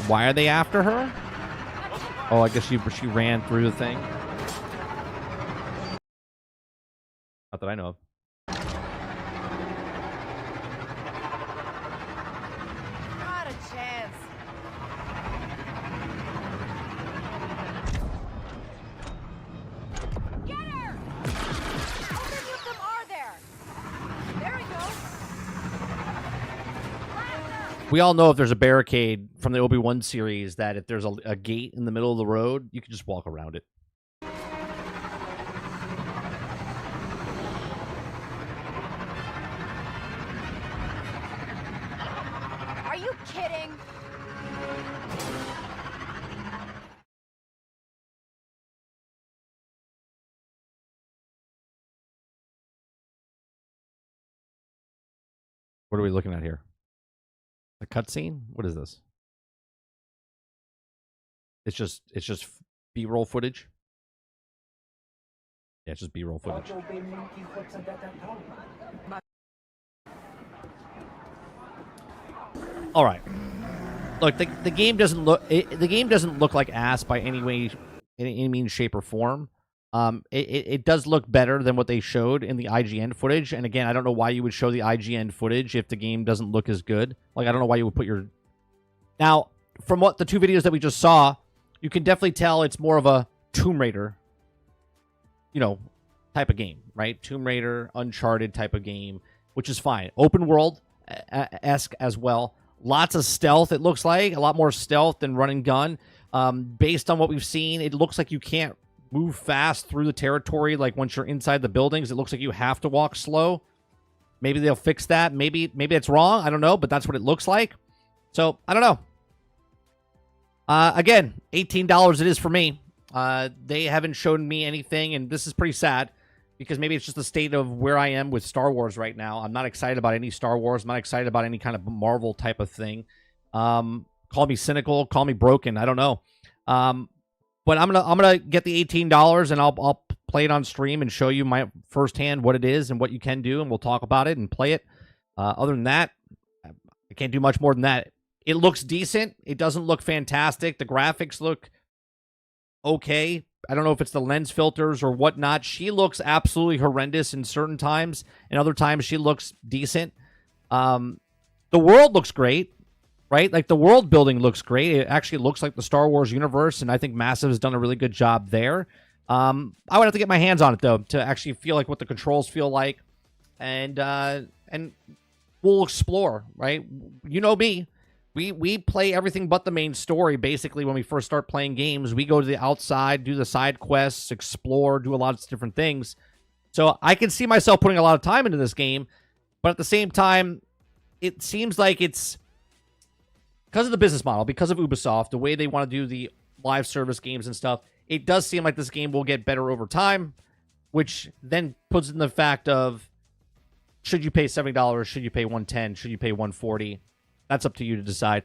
Why are they after her? Oh, I guess she ran through the thing. Not that I know of. Not a chance. Get her! How many of them are there? There we go. We all know if there's a barricade from the Obi-Wan series that if there's a gate in the middle of the road, you can just walk around it. Are you kidding? What are we looking at here? A cutscene? What is this? It's just B-roll footage. Yeah, it's just B-roll footage. All right. Look, the game doesn't look like ass by any way, in any means, shape, or form. It does look better than what they showed in the IGN footage. And again, I don't know why you would show the IGN footage if the game doesn't look as good. Like, I don't know why you would put your... Now, from what the two videos that we just saw, you can definitely tell it's more of a Tomb Raider, type of game, right? Tomb Raider, Uncharted type of game, which is fine. Open world-esque as well. Lots of stealth, it looks like. A lot more stealth than run and gun. Based on what we've seen, it looks like you can't move fast through the territory. Like, once you're inside the buildings, it looks like you have to walk slow. Maybe they'll fix that. Maybe it's wrong. I don't know, but that's what it looks like. So, I don't know. Again, $18 it is for me. They haven't shown me anything, and this is pretty sad because maybe it's just the state of where I am with Star Wars right now. I'm not excited about any Star Wars. I'm not excited about any kind of Marvel type of thing. Call me cynical, call me broken. I don't know. But I'm gonna get the $18 and I'll play it on stream and show you my firsthand what it is and what you can do, and we'll talk about it and play it. Other than that, I can't do much more than that. It looks decent. It doesn't look fantastic. The graphics look okay. I don't know if it's the lens filters or whatnot. She looks absolutely horrendous in certain times, and other times she looks decent. The world looks great, right? Like, the world building looks great. It actually looks like the Star Wars universe, and I think Massive has done a really good job there. I would have to get my hands on it, though, to actually feel like what the controls feel like, and we'll explore, right? You know me. We play everything but the main story, basically, when we first start playing games. We go to the outside, do the side quests, explore, do a lot of different things. So I can see myself putting a lot of time into this game, but at the same time, it seems like it's because of the business model, because of Ubisoft, the way they want to do the live service games and stuff, it does seem like this game will get better over time, which then puts in the fact of, should you pay $70? Should you pay $110? Should you pay $140? That's up to you to decide.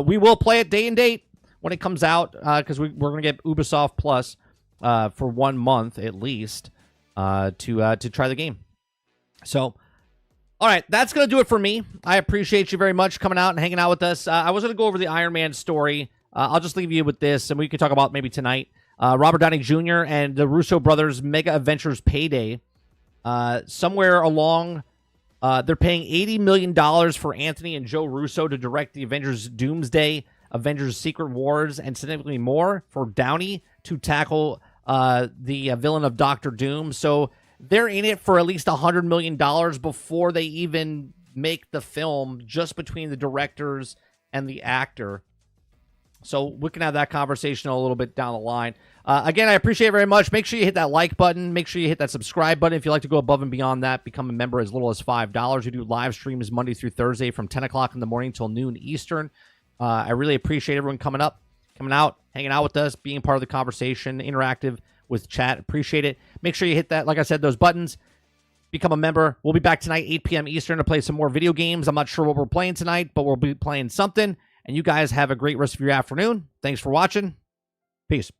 We will play it day and date when it comes out, because we're going to get Ubisoft Plus for 1 month at least to try the game. So, all right, that's going to do it for me. I appreciate you very much coming out and hanging out with us. I was going to go over the Iron Man story. I'll just leave you with this, and we can talk about maybe tonight. Robert Downey Jr. and the Russo brothers' Mega Adventures Payday. Somewhere along... they're paying $80 million for Anthony and Joe Russo to direct the Avengers Doomsday, Avengers Secret Wars, and significantly more for Downey to tackle the villain of Doctor Doom. So they're in it for at least $100 million before they even make the film, just between the directors and the actor. So we can have that conversation a little bit down the line. Again, I appreciate it very much. Make sure you hit that like button. Make sure you hit that subscribe button. If you'd like to go above and beyond that, become a member as little as $5. We do live streams Monday through Thursday from 10 o'clock in the morning till noon Eastern. I really appreciate everyone coming out, hanging out with us, being part of the conversation, interactive with chat. Appreciate it. Make sure you hit that, like I said, those buttons. Become a member. We'll be back tonight, 8 p.m. Eastern, to play some more video games. I'm not sure what we're playing tonight, but we'll be playing something. And you guys have a great rest of your afternoon. Thanks for watching. Peace.